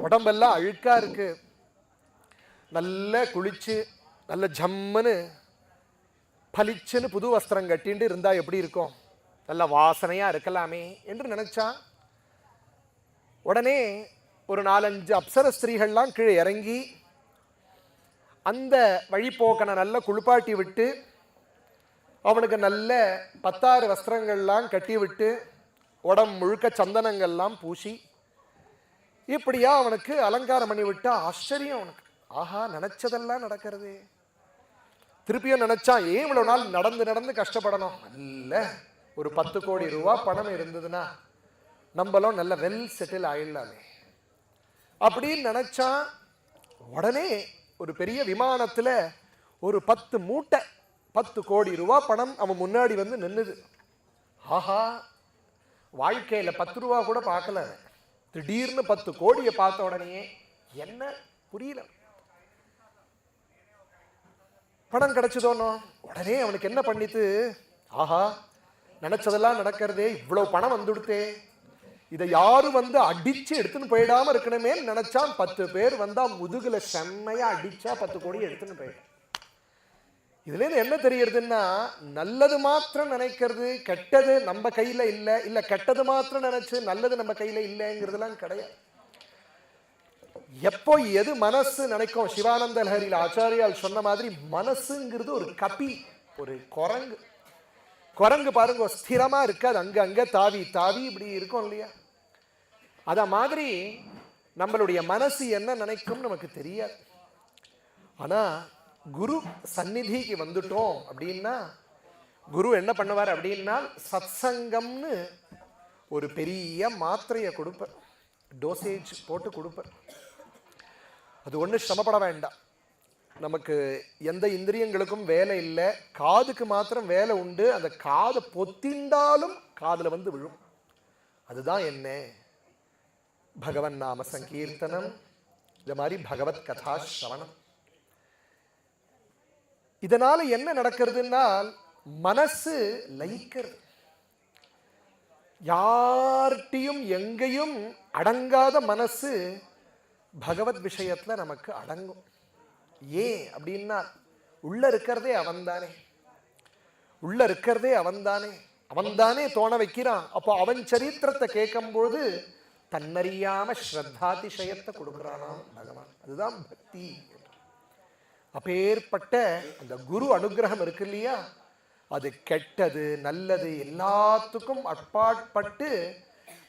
உடம்பெல்லாம் அழுக்கா இருக்கு, நல்ல குளிச்சு நல்ல ஜம்முன்னு பளிச்சுன்னு புது வஸ்திரம் கட்டிட்டு இருந்தா எப்படி இருக்கும், நல்ல வாசனையா இருக்கலாமே என்று நினைச்சா உடனே ஒரு 4-5 அப்சர ஸ்திரீகள்லாம் கீழே இறங்கி அந்த வழிப்போக்கனை நல்ல குளிப்பாட்டி விட்டு அவனுக்கு நல்ல 16 வஸ்திரங்கள்லாம் கட்டி விட்டு உடம்பு முழுக்க சந்தனங்கள்லாம் பூசி இப்படியா அவனுக்கு அலங்காரம் பண்ணி விட்டா ஆச்சரியம் அவனுக்கு. ஆஹா, நினைச்சதெல்லாம் நடக்கிறது. திருப்பியும் நினைச்சான், ஏன் இவ்வளவு நாள் நடந்து நடந்து கஷ்டப்படணும், நல்ல ஒரு 10 கோடி ரூபாய் பணம் இருந்ததுன்னா நம்மளும் நல்ல வெல் செட்டில் ஆயிடலாமே அப்படின்னு நினைச்சா உடனே ஒரு பெரிய விமானத்துல ஒரு 10 மூட்டை 10 கோடி ரூபாய் பணம் அவன் முன்னாடி வந்து நின்னுது. ஆஹா, வாழ்க்கையில 10 ரூபா கூட பார்க்கல, திடீர்னு 10 கோடியை பார்த்த உடனே என்ன புரியல, பணம் கிடைச்சதோனோ உடனே அவனுக்கு என்ன பண்ணிட்டு, ஆஹா நினைச்சதெல்லாம் நடக்கிறதே, இவ்வளவு பணம் வந்துடுத்தே, இதை யாரும் வந்து அடிச்சு எடுத்துன்னு போயிடாம இருக்கணுமே நினைச்சான். 10 பேர் வந்தா முதுகுல செம்மையா அடிச்சா 10 கோடி எடுத்துன்னு போயிடும். இதுல இருந்து என்ன தெரியுதுன்னா, நல்லது மாத்திரம் நினைக்கிறது கெட்டது நம்ம கையில இல்ல, இல்ல கெட்டது மாத்திரம் நினைச்சு நல்லது நம்ம கையில இல்லைங்கிறதுலாம் கிடையாது. எப்போ எது மனசு நினைக்கும், சிவானந்த லஹரியில் ஆச்சாரியால் சொன்ன மாதிரி மனசுங்கிறது ஒரு கபி, ஒரு குரங்கு. குரங்கு பாருங்க ஸ்திரமா இருக்காது, அங்க அங்க தாவி தாவி இப்படி இருக்கும் இல்லையா. அத மாதிரி நம்மளுடைய மனசு என்ன நினைக்கும் நமக்கு தெரியாது. ஆனா குரு சந்நிதிக்கு வந்துட்டோம் அப்படின்னா குரு என்ன பண்ணுவார் அப்படின்னா, சத்சங்கம்னு ஒரு பெரிய மாத்திரையை கொடுப்பார், டோசேஜ் போட்டு கொடுப்பார். அது ஒண்ணு சிரமப்பட வேண்டாம், நமக்கு எந்த இந்திரியங்களுக்கும் வேலை இல்லை, காதுக்கு மாத்திரம் வேலை உண்டு. அந்த காதை பொத்திண்டாலும் காதுல வந்து விழும். அதுதான் என்ன, பகவன் நாம சங்கீர்த்தனம், இந்த மாதிரி பகவத் கதா ஸ்ரவணம். இதனால என்ன நடக்கிறதுன்னா, மனசு லயிக்கிறது, யார்கிட்டையும் எங்கேயும் அடங்காத மனசு பகவத் விஷயத்துல நமக்கு அடங்கும். ஏன் அப்படின்னா, உள்ள இருக்கிறதே அவன்தானே, உள்ள இருக்கிறதே அவன்தானே, அவன்தானே தோண வைக்கிறான். அப்போ அவன் சரித்திரத்தை கேட்கும்போது தன்னறியாம ஸ்ரத்தாதிசயத்தை கொடுக்கிறானாம் பகவான். அதுதான் பக்தி. அப்பேற்பட்ட அந்த குரு அனுகிரகம் இருக்கு இல்லையா, அது கெட்டது நல்லது எல்லாத்துக்கும் அப்பாற்பட்டு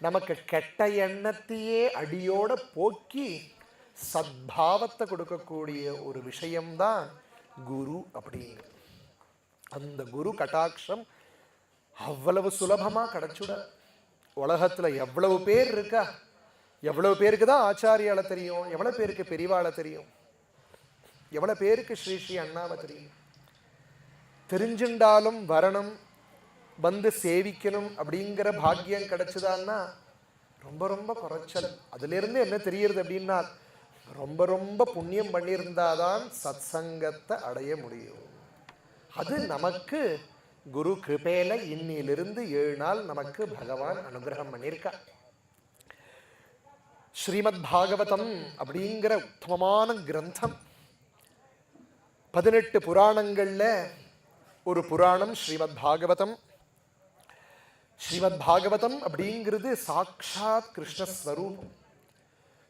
நமக்கு கெட்ட எண்ணத்தையே அடியோட போக்கி சத்பாவத்தை கொடுக்கக்கூடிய ஒரு விஷயம்தான் குரு அப்படிங்கிறது. அந்த குரு கட்டாட்சம் அவ்வளவு சுலபமா கிடைச்சுட. உலகத்துல எவ்வளவு பேர் இருக்கா, எவ்வளவு பேருக்கு தான் ஆச்சாரியால தெரியும், எவ்வளவு பேருக்கு பெரியவாளை தெரியும், எவ்வளவு பேருக்கு ஸ்ரீ ஸ்ரீ அண்ணாவை தெரியும். தெரிஞ்சுண்டாலும் வரணும், வந்து சேவிக்கணும் அப்படிங்கிற பாக்கியம் கிடைச்சதான்னா ரொம்ப ரொம்ப குறைச்சல். அதுல இருந்து என்ன தெரியுது அப்படின்னா, ரொம்ப ரொம்ப புண்ணியம் பண்ணியிருந்தாதான் சத் சங்கத்தை அடைய முடியும். அது நமக்கு குரு கிருபையில இன்னிலிருந்து 7 நாள் நமக்கு பகவான் அனுகிரகம் பண்ணியிருக்கா. ஸ்ரீமத் பாகவதம் அப்படிங்கிற உத்தமமான கிரந்தம், 18 புராணங்கள்ல ஒரு புராணம் ஸ்ரீமத் பாகவதம். ஸ்ரீமத் பாகவதம் அப்படிங்கிறது சாட்சாத் கிருஷ்ணஸ்வரூபம்.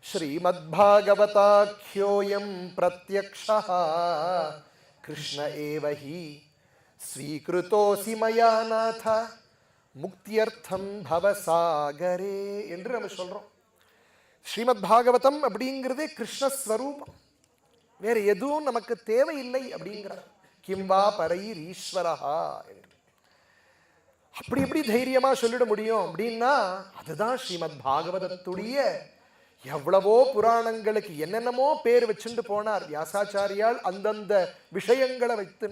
ஸ்ரீமத் பாகவதாख्योऽयं பிரத்யக்ஷः கிருஷ்ண ஏவஹி ஸ்வீகிருதோசி மயா நாத முக்தியர்த்தம் பவசாகரே என்று நம்ம சொல்றோம். ஸ்ரீமத் பாகவதம் அப்படிங்கிறது கிருஷ்ணஸ்வரூபம், வேற எதுவும் நமக்கு தேவையில்லை அப்படிங்கிறார். கிம்வா பரைர் ஈஸ்வரஹா என்று அப்படி எப்படி தைரியமா சொல்லிட முடியும் அப்படின்னா, அதுதான் ஸ்ரீமத் பாகவதத்துடைய எவ்வளவோ புராணங்களுக்கு என்னென்னமோ பேர் வச்சுட்டு போனார் வியாசாச்சாரியால் அந்தந்த விஷயங்களை வைத்து.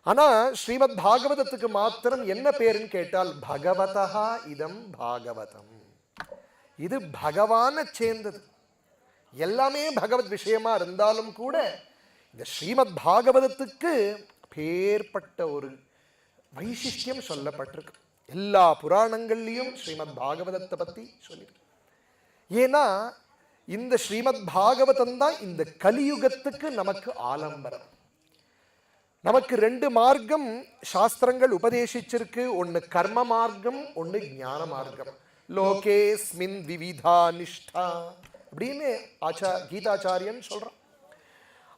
ஆனா ஸ்ரீமத் பாகவதத்துக்கு மாத்திரம் என்ன பேருன்னு கேட்டால், பகவதா இதம் பாகவதம், இது பகவான சேர்ந்தது. எல்லாமே பகவத் விஷயமா இருந்தாலும் கூட இந்த ஸ்ரீமத் பாகவதத்துக்கு பேர்பட்ட ஒரு வைசிஷ்டியம் சொல்லப்பட்டிருக்கு. எல்லா புராணங்கள்லையும் ஸ்ரீமத் பாகவதத்தை பத்தி சொல்லியிருக்கு. ஏன்னா இந்த ஸ்ரீமத் பாகவதம் தான் இந்த கலியுகத்துக்கு நமக்கு ஆலம்பரம். நமக்கு 2 மார்க்கம் சாஸ்திரங்கள் உபதேசிச்சிருக்கு. ஒன்னு கர்ம மார்க்கம், ஒன்னு ஞான மார்க்கம். லோகேஸ்மின் விவிதா நிஷ்டா அப்படின்னு கீதாச்சாரியன் சொல்றான்.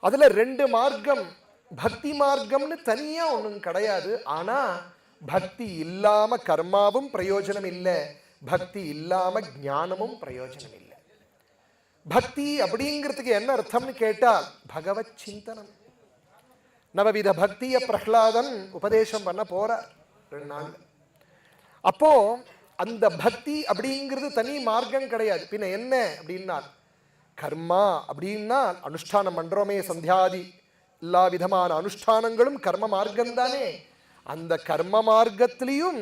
அதுல 2 மார்க்கம். பக்தி மார்க்கம்னு தனியா ஒன்றும் கிடையாது. ஆனா பக்தி இல்லாம கர்மாவும் பிரயோஜனம் இல்லை, பக்தி இல்லாம ஞானமும் பிரயோஜனம் இல்லை. பக்தி அப்படிங்கிறதுக்கு என்ன அர்த்தம்னு கேட்டால் பகவத் சிந்தனம். நவவித பக்திய பிரஹ்லாதன் உபதேசம் பண்ண போறார் 2 நாள். அப்போ அந்த பக்தி அப்படிங்கிறது தனி மார்க்கம் கிடையாது. பின்ன என்ன அப்படின்னா கர்மா அப்படின்னா அனுஷ்டானம் பண்றோமே, சந்தியாதி எல்லா விதமான அனுஷ்டானங்களும் கர்ம மார்க்கம் தானே. அந்த கர்ம மார்க்கத்திலையும்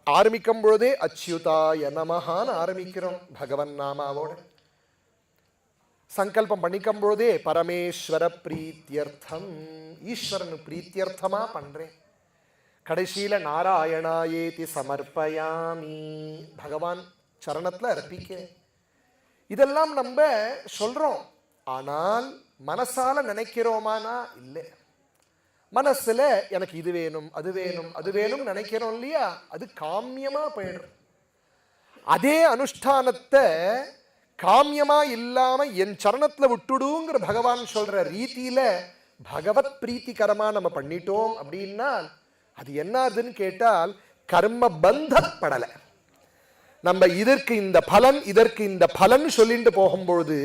ஆரம்பிக்கும் பொழுதே அச்சுதாய நமஹான்னு ஆரம்பிக்கிறோம் பகவன் நாமாவோட. சங்கல்பம் பண்ணிக்கும் பொழுதே பரமேஸ்வர பிரீத்தியர்த்தம், ஈஸ்வரன் பிரீத்தியர்த்தமா பண்றேன். கடைசியில நாராயணாயேதி சமர்ப்பயாமி, பகவான் சரணத்துல அர்ப்பிக்கிறேன். இதெல்லாம் நம்ம சொல்றோம். ஆனால் மனசால நினைக்கிறோமானா இல்லை. மனசுல எனக்கு இது வேணும் அது வேணும் அது வேணும் நினைக்கிறோம் இல்லையா, அது காமியமா போயிடும். அதே அனுஷ்டானத்தை காமியமா இல்லாம என் சரணத்துல விட்டுடுங்கிற பகவான் சொல்ற ரீதியில பகவத் பிரீத்திகரமா நம்ம பண்ணிட்டோம் அப்படின்னா அது என்ன ஆகுதுன்னு கேட்டால் கர்ம பந்தப்படலை. நம்ம இதற்கு இந்த பலன் இதற்கு இந்த பலன் சொல்லிட்டு போகும்பொழுது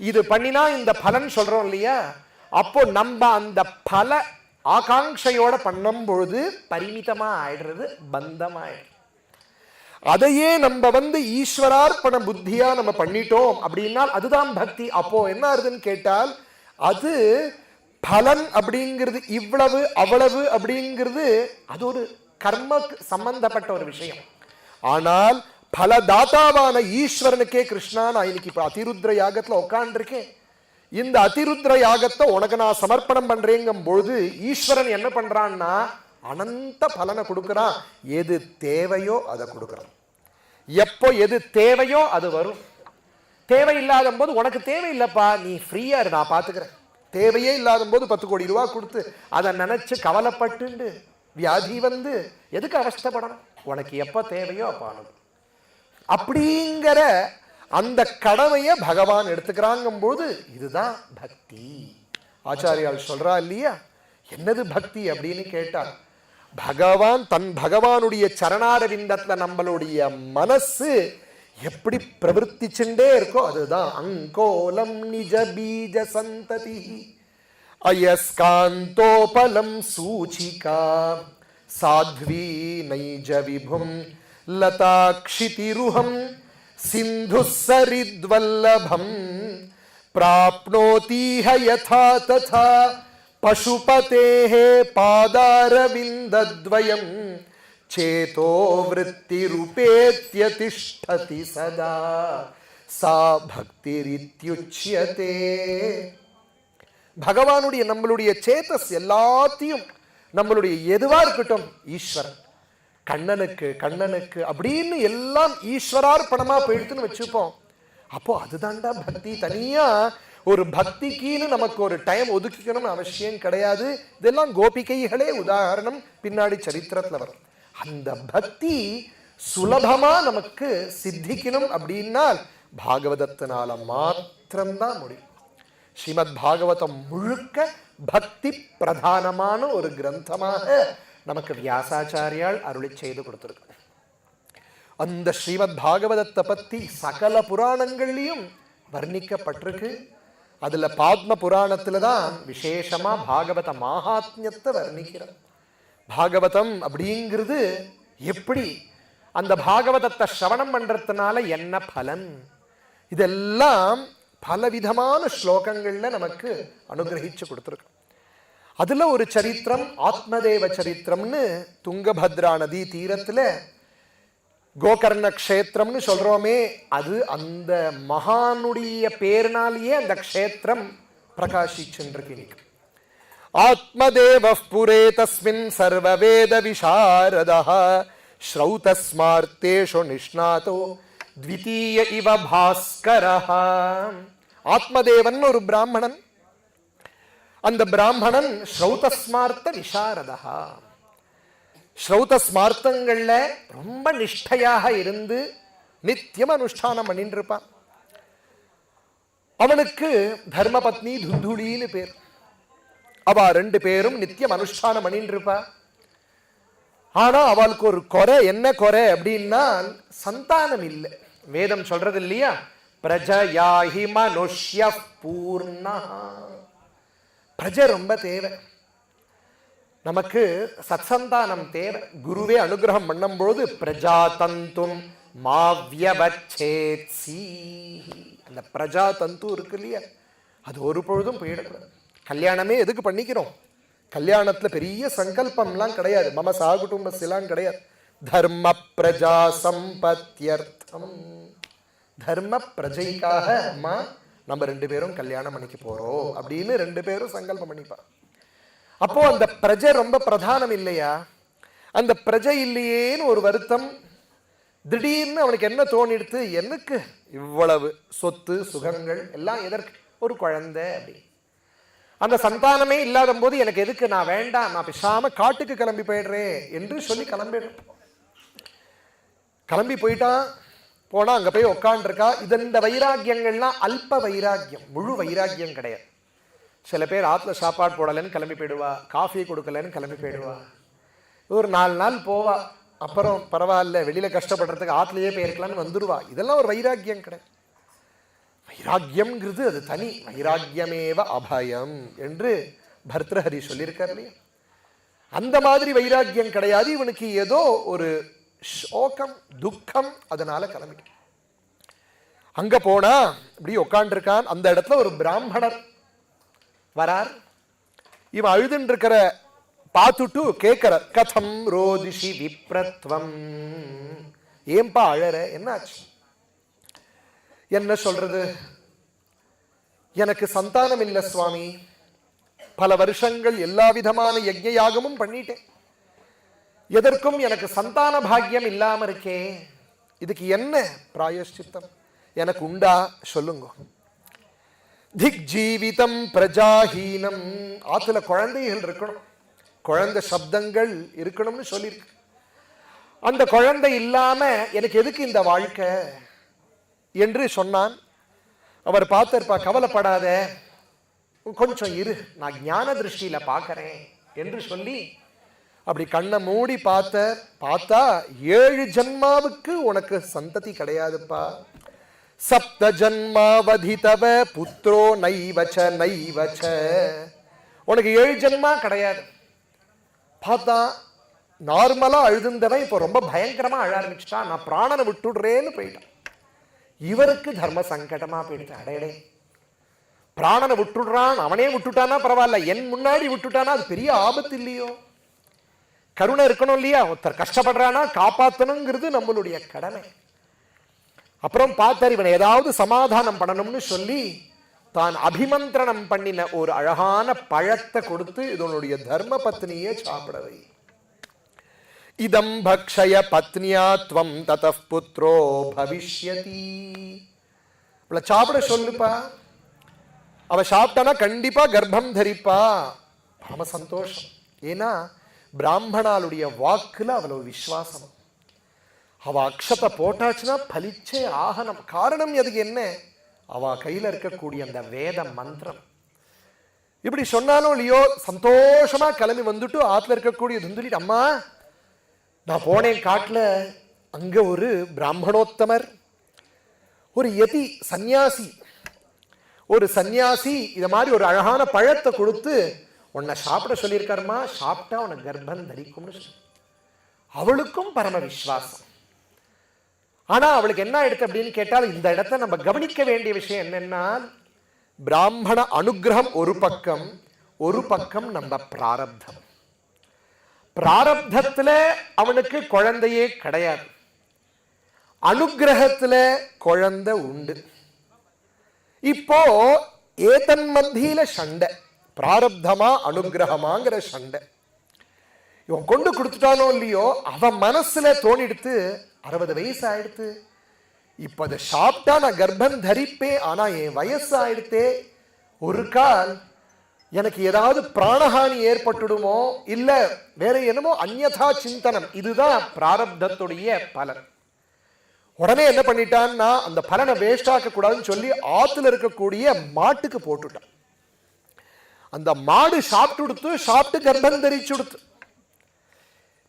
இது பண்ணினா இந்த பலன் சொல்றோம் இல்லையா, அப்போ நம்ம அந்த பல ஆகாங்கையோட பண்ணும் பொழுது பரிமிதமா ஆயிடுறது, பந்தமாயிடுறது. அதையே நம்ம ஈஸ்வரார்ப்பண புத்தியா நம்ம பண்ணிட்டோம் அப்படின்னா அதுதான் பக்தி. அப்போ என்ன ஆகுதுன்னு கேட்டால் அது பலன் அப்படிங்கிறது இவ்வளவு அவ்வளவு அப்படிங்கிறது அது ஒரு கர்மக்கு சம்பந்தப்பட்ட ஒரு விஷயம். ஆனால் பலதாத்தாவான ஈஸ்வரனுக்கே கிருஷ்ணா நான் இன்னைக்கு இப்ப அதிருத்ர யாகத்துல உட்காந்துருக்கேன், இந்த அதிருத்ர யாகத்தை உனக்கு நான் சமர்ப்பணம் பண்றேங்கும் பொழுது ஈஸ்வரன் என்ன பண்றான்னா அனந்த பலனை கொடுக்கிறான். எது தேவையோ அதை கொடுக்கிறான். எப்போ எது தேவையோ அது வரும். தேவையில்லாத போது உனக்கு தேவையில்லைப்பா நீ ஃப்ரீயா இரு நான் பாத்துக்கிறேன். தேவையே இல்லாத போது 10 கோடி ரூபாய் கொடுத்து அதை நினைச்சு கவலைப்பட்டு வியாதி எதுக்கு அவஸ்தைப்படணும்? உனக்கு எப்ப தேவையோ அப்ப அப்படிங்கிற அந்த கடமையை பகவான் எடுத்துக்கிறாங்கும் போது இதுதான் பக்தி. ஆச்சாரியால் சொல்றா இல்லையா, என்னது பக்தி அப்படின்னு கேட்டால் பகவான் பகவானுடைய சரணாரவிந்தத்துல நம்மளுடைய மனசு எப்படி பிரவர்த்திச்சுட்டே இருக்கோ அதுதான் அங்கோலம் நிஜ பீஜ சந்ததி அயஸ்காந்தோபலம் சூச்சிகா சாத்வி நைஜ விபும் லதாக்ஷிதிருஹம் சிந்து சரித்வல்லபம் பிராப்னோதீஹ யதா ததா பசுபதேஹ பாதாரவிந்தத்வயம் சேதோ விருத்திருபேத்ய திஷ்டதி சதா சா பக்திரித்யுச்யதே. பகவானுடைய நம்மளுடைய சேதஸ் எல்லாத்தையும் நம்மளுடைய எதுவா இருக்கட்டும் ஈஸ்வரன் கண்ணனுக்கு அப்படின்னு எல்லாம் ஈஸ்வரார்ப்பணமா போயிடுத்துன்னு வச்சுப்போம். அப்போ அதுதான்டா பக்தி. தனியா ஒரு பக்திக்குன்னு நமக்கு ஒரு டைம் ஒதுக்கிக்கணும்னு அவசியம் கிடையாது. இதெல்லாம் கோபிகைகளே உதாரணம் பின்னாடி சரித்திரத்துல வரும். அந்த பக்தி சுலபமா நமக்கு சித்திக்கணும் அப்படின்னா பாகவதத்தினால மாத்திரம்தான் முடியும். ஸ்ரீமத் பாகவதம் முழுக்க பக்தி பிரதானமான ஒரு கிரந்தமாக நமக்கு வியாசாச்சாரியால் அருளி செய்து கொடுத்திருக்கு. அந்த ஸ்ரீமத் பாகவதத்தை பத்தி சகல புராணங்கள்லையும் வர்ணிக்கப்பட்டிருக்கு. அதுல பாத்ம புராணத்துல தான் விசேஷமா பாகவத மகாத்மியத்தை வர்ணிக்கிறார். பாகவதம் அப்படிங்கிறது எப்படி, அந்த பாகவதத்தை சிரவணம் பண்றதுனால என்ன பலன், இதெல்லாம் பலவிதமான ஸ்லோகங்கள்ல நமக்கு அனுகிரகிச்சு கொடுத்துருக்கு. அதுல ஒரு சரித்திரம் ஆத்மதேவ சரித்திரம்னு துங்கபத்ரா நதி தீரத்துல கோகர்ண க்ஷேத்திரம்னு சொல்றோமே, அது அந்த மகானுடைய பேர்னாலேயே அந்த க்ஷேத்திரம் பிரகாசிச்சுருக்கு. ஆத்மதேவ புரே தஸ்மின் சர்வவேத விசாரதः ஸ்ரௌதஸ்மார்த்தேஷு நிஷ்ணாதோ த்விதீய இவ பாஸ்கரஹ. ஆத்மதேவன் ஒரு பிராமணன். அந்த பிராமணன் ஸ்ரௌதஸ்மார்த்த விசாரதா. ஸ்ரௌதஸ்மார்த்தங்கள்ல ரொம்ப நிஷ்டையாக இருந்து நித்தியம் அனுஷ்டானம் பண்ணிட்டு இருப்பான். அவனுக்கு தர்மபத்னி துந்துளின்னு பேர். அவ ரெண்டு பேரும் நித்தியம் அனுஷ்டானம் பண்ணிட்டு இருப்பா. ஆனா அவளுக்கு ஒரு குறை. என்ன குறை அப்படின்னா சந்தானம் இல்லை. வேதம் சொல்றது இல்லையா, பிரஜயாஹி மனுஷ்ய பூர்ணா. பிரஜை ரொம்ப தேவை நமக்கு. சத்சந்தானம் தேவை. குருவே அனுகிரகம் பண்ணும்போது பிரஜா தந்தும் மாவ்யவச்சேத்ஸி. அந்த பிரஜா தந்து இருக்கு இல்லையா, அது ஒரு பொழுதும் போயிடக்கூடாது. கல்யாணமே எதுக்கு பண்ணிக்கிறோம்? கல்யாணத்துல பெரிய சங்கல்பம்லாம் கிடையாது. மம சாகுடும்பஸ்லாம் கிடையாது. தர்ம பிரஜா சம்பத்யர்த்தம். தர்ம பிரஜைக்காக அம்மா நம்ம ரெண்டு பேரும் கல்யாணம் பண்ணிக்க போறோம் அப்படின்னு ரெண்டு பேரும் சங்கல்பம் பண்ணிப்பா. அப்போ அந்த பிரஜை ரொம்ப பிரதானம் இல்லையா? அந்த பிரஜை இல்லையேன்னு ஒரு வருத்தம். திடீர்னு அவனுக்கு என்ன தோணிடுத்து, எனக்கு இவ்வளவு சொத்து சுகங்கள் எல்லாம் எதற்கு? ஒரு குழந்தை அப்படி. அந்த சந்தானமே இல்லாத போது எனக்கு எதுக்கு, நான் வேண்டாம், நான் பேசாம காட்டுக்கு கிளம்பி போயிடுறேன் என்று சொல்லி கிளம்பி போயிட்டான். போனா அங்க போய் உட்காண்டிருக்கா. இந்த வைராக்கியங்கள்லாம் அல்ப வைராக்கியம், முழு வைராக்கியம் கிடையாது. சில பேர் ஆத்துல சாப்பாடு போடலைன்னு கிளம்பி போயிடுவா, காஃபி கொடுக்கலன்னு கிளம்பி போயிடுவா. ஒரு 4 நாள் போவா, அப்புறம் பரவாயில்ல வெளியில கஷ்டப்படுறதுக்கு ஆத்துலயே போயிருக்கலான்னு வந்துடுவா. இதெல்லாம் ஒரு வைராக்கியம் கிடையாது. வைராக்கியம்ங்கிறது அது தனி. வைராக்கியமேவ அபயம் என்று பர்த்ருஹரி சொல்லியிருக்கார் இல்லையா? அந்த மாதிரி வைராக்கியம் கிடையாது இவனுக்கு. ஏதோ ஒரு சோகம் துக்கம், அதனால கிளம்பிட்டு அங்க போனா இப்படி உட்காண்டிருக்கான். அந்த இடத்துல ஒரு பிராமணர் வரார். இவன் அழுதுன்னு இருக்கிற பார்த்துட்டு கேட்கிறார், கதம் ரோதிஷி விப்ரத்வம். ஏன்பா அழற, என்னாச்சு? என்ன சொல்றது, எனக்கு சந்தானம் இல்லை சுவாமி. பல வருஷங்கள் எல்லா விதமான யஜ்ஞ யாகமும் பண்ணிட்டேன், எதற்கும் எனக்கு சந்தான பாக்கியம் இல்லாம இருக்கே. இதுக்கு என்ன பிராயஷ்சித்தம் எனக்கு உண்டா சொல்லுங்க. திக் ஜீவிதம் பிரஜாஹீனம். ஆத்துல குழந்தைகள் இருக்கணும், குழந்தை சப்தங்கள் இருக்கணும்னு சொல்லியிருக்கு. அந்த குழந்தை இல்லாம எனக்கு எதுக்கு இந்த வாழ்க்கை என்று சொன்னான். அவர் பார்த்திருப்பா, கவலைப்படாத, கொஞ்சம் இரு, நான் ஞான திருஷ்டியில பார்க்கிறேன் என்று சொல்லி அப்படி கண்ணை மூடி பார்த்தா 7 ஜன்மாவுக்கு உனக்கு சந்ததி கிடையாதுப்பா. சப்த ஜன்மாவதிதவ புத்ரோ நைவச்ச நைவச்ச. உனக்கு 7 ஜன்மா கிடையாது. பார்த்தா நார்மலா அழுதுந்தவன் இப்போ ரொம்ப பயங்கரமா அழ ஆரம்பிச்சுட்டான். நான் பிராணனை விட்டுடுறேன்னு போயிட்டான். இவருக்கு தர்ம சங்கடமா போயிடுச்சு. அடையடே, பிராணனை விட்டுடுறான், அவனே விட்டுட்டானா பரவாயில்ல, என் முன்னாடி விட்டுட்டானா அது பெரிய ஆபத்து இல்லையோ? கருணை இருக்கணும் இல்லையா? ஒருத்தர் கஷ்டப்படுறானா காப்பாற்றணுங்கிறது நம்மளுடைய கடமை. அப்புறம் பார்த்தார், இவனை ஏதாவது சமாதானம் பண்ணணும்னு சொல்லி தான் அபிமந்திரணம் பண்ணின ஒரு அழகான பழத்தை கொடுத்து இதனுடைய தர்ம பத்னியே சாப்பிடவை. இதம் பக்ஷய பத்னியா துவம் ததஃ புத்ரோ பவிஷ்யதி. அவளை சாப்பிட சொல்லுப்பா, அவ சாப்பிட்டானா கண்டிப்பா கர்ப்பம் தரிப்பா. பரம சந்தோஷம். ஏன்னா பிராமணாளுடைய வாக்குல அவ்வளவு விசுவாசம். அவ அக்ஷத்தை போட்டாச்சுன்னா பலிச்சே ஆகணும். காரணம் எதுக்கு என்ன? அவ கையில இருக்கக்கூடிய அந்த வேத மந்திரம். இப்படி சொன்னாலும் இல்லையோ சந்தோஷமா கிளம்பி வந்துட்டு ஆத்துல இருக்கக்கூடிய துந்துலி, அம்மா நான் போனேன் காட்டுல, அங்க ஒரு பிராமணோத்தமர், ஒரு யதி சந்நியாசி, ஒரு சந்நியாசி இத மாதிரி ஒரு அழகான பழத்தை கொடுத்து உன்னை சாப்பிட சொல்லியிருக்காருமா, சாப்பிட்டா உனக்கு கர்ப்பம் தரிக்கும்னு சொல்லி. அவளுக்கும் பரம விசுவாசம். ஆனா அவளுக்கு என்ன எடுத்து அப்படின்னு கேட்டால், இந்த இடத்த நம்ம கவனிக்க வேண்டிய விஷயம் என்னன்னா, பிராமண அனுகிரகம் ஒரு பக்கம், ஒரு பக்கம் நம்ம பிராரப்தம். பிராரப்தத்துல அவனுக்கு குழந்தையே கிடையாது, அனுகிரகத்துல குழந்தை உண்டு. இப்போ ஏதன் மத்தியில சண்டை, பிராரப்தமா அனுகிரகமாங்கிற சண்டை. இவன் கொண்டு கொடுத்துட்டானோ இல்லையோ, அவன் மனசுல தோணிடுத்து 60 வயசு ஆயிடுத்து, இப்ப அதை சாப்பிட்டா நான் கர்ப்பம் தரிப்பேன், ஆனா என் வயசு ஆயிடுத்தே, ஒரு கால் எனக்கு ஏதாவது பிராணஹானி ஏற்பட்டுடுமோ, இல்ல வேற என்னமோ அந்யதா சிந்தனம். இதுதான் பிராரப்தத்துடைய பலன். உடனே என்ன பண்ணிட்டான்னா, அந்த பலனை வேஸ்ட் ஆக்க கூடாதுன்னு சொல்லி ஆத்துல இருக்கக்கூடிய மாட்டுக்கு போட்டுட்டான். அந்த மாடு சாப்பிட்டு கர்ப்பம் தரிச்சு கொடுத்து.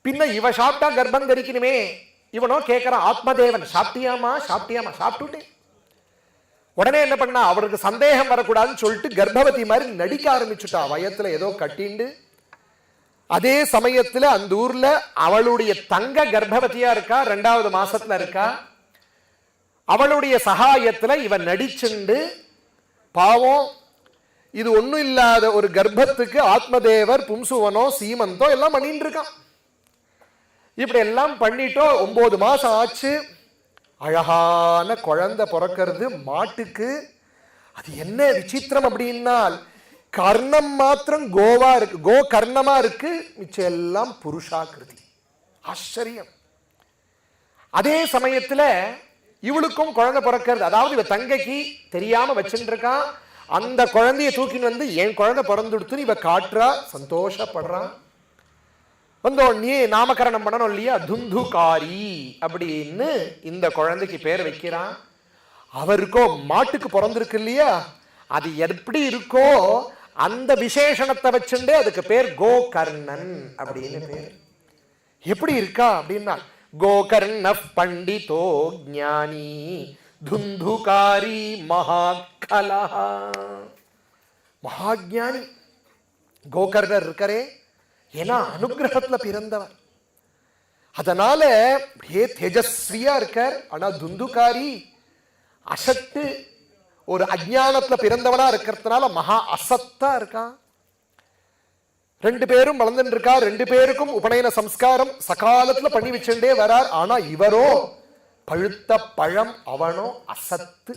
பின்ன இவ சாப்பிட்டா கர்ப்பம் தரிக்கணுமே, இவனோ கேட்கிறான், ஆத்மதேவன் சாப்பிட்டியாமா சாப்பிட்டியாமா, சாப்பிட்டுட்டேன். உடனே என்ன பண்ணா, அவருக்கு சந்தேகம் வரக்கூடாதுன்னு சொல்லிட்டு கர்ப்பவதி மாதிரி நடிக்க ஆரம்பிச்சுட்டா, வயத்துல ஏதோ கட்டிண்டு. அதே சமயத்துல அந்த ஊர்ல அவளுடைய தங்க கர்ப்பவதியா இருக்கா, 2வது மாசத்துல இருக்கா. அவளுடைய சகாயத்துல இவன் நடிச்சுண்டு, பாவம் இது ஒண்ணும் இல்லாத ஒரு கர்ப்பத்துக்கு ஆத்மதேவர் பும்சுவனோ சீமந்தோ எல்லாம் பண்ணிட்டு இருக்கான். இப்படி எல்லாம் பண்ணிட்டோ 9 மாசம் ஆச்சு. அழகான குழந்தை பிறக்கிறது மாட்டுக்கு. அது என்ன விசித்திரம் அப்படின்னா, கர்ணம் மாத்திரம் கோவா இருக்கு, கோ கர்ணமா இருக்கு, மிச்சம் எல்லாம் புருஷாக்கிருதி. ஆச்சரியம். அதே சமயத்துல இவளுக்கும் குழந்தை பிறக்கிறது. அதாவது இவ தங்கைக்கு தெரியாம வச்சுட்டு இருக்கான். அந்த குழந்தைய தூக்கின்னு வந்து என் குழந்தை பிறந்துடுத்துன்னு இவ காட்டுறா, சந்தோஷப்படுறான். வந்தோடனே நாமகரணம் பண்ணணும் இல்லையா, துந்துகாரி அப்படின்னு இந்த குழந்தைக்கு பேர் வைக்கிறான். அவருக்கோ மாட்டுக்கு பிறந்திருக்கு இல்லையா, அது எப்படி இருக்கோ அந்த விசேஷணத்தை வச்சுட்டே அதுக்கு பேர் கோகர்ணன் அப்படின்னு பேர். எப்படி இருக்கா அப்படின்னா, கோகர்ண பண்டிதோ ஞானி துந்துகாரி மகாகலா. மகாஜானி கோகர்ணர் இருக்கரே, ஏன்னா அனுகிரகத்துல பிறந்தவர், அதனால தேஜஸ்வியா இருக்கார். ஆனா துந்துகாரி அசட்டு, ஒரு அஜ்ஞானத்துல பிறந்தவனா இருக்கிறதுனால மகா அசத்தா இருக்கான். 2 பேரும் வளர்ந்துட்டு இருக்கா. 2 பேருக்கும் உபநயன சம்ஸ்காரம் சகாலத்துல பண்ணி வச்சுட்டே வரார். ஆனா இவரோ பழுத்த பழம், அவனோ அசத்து.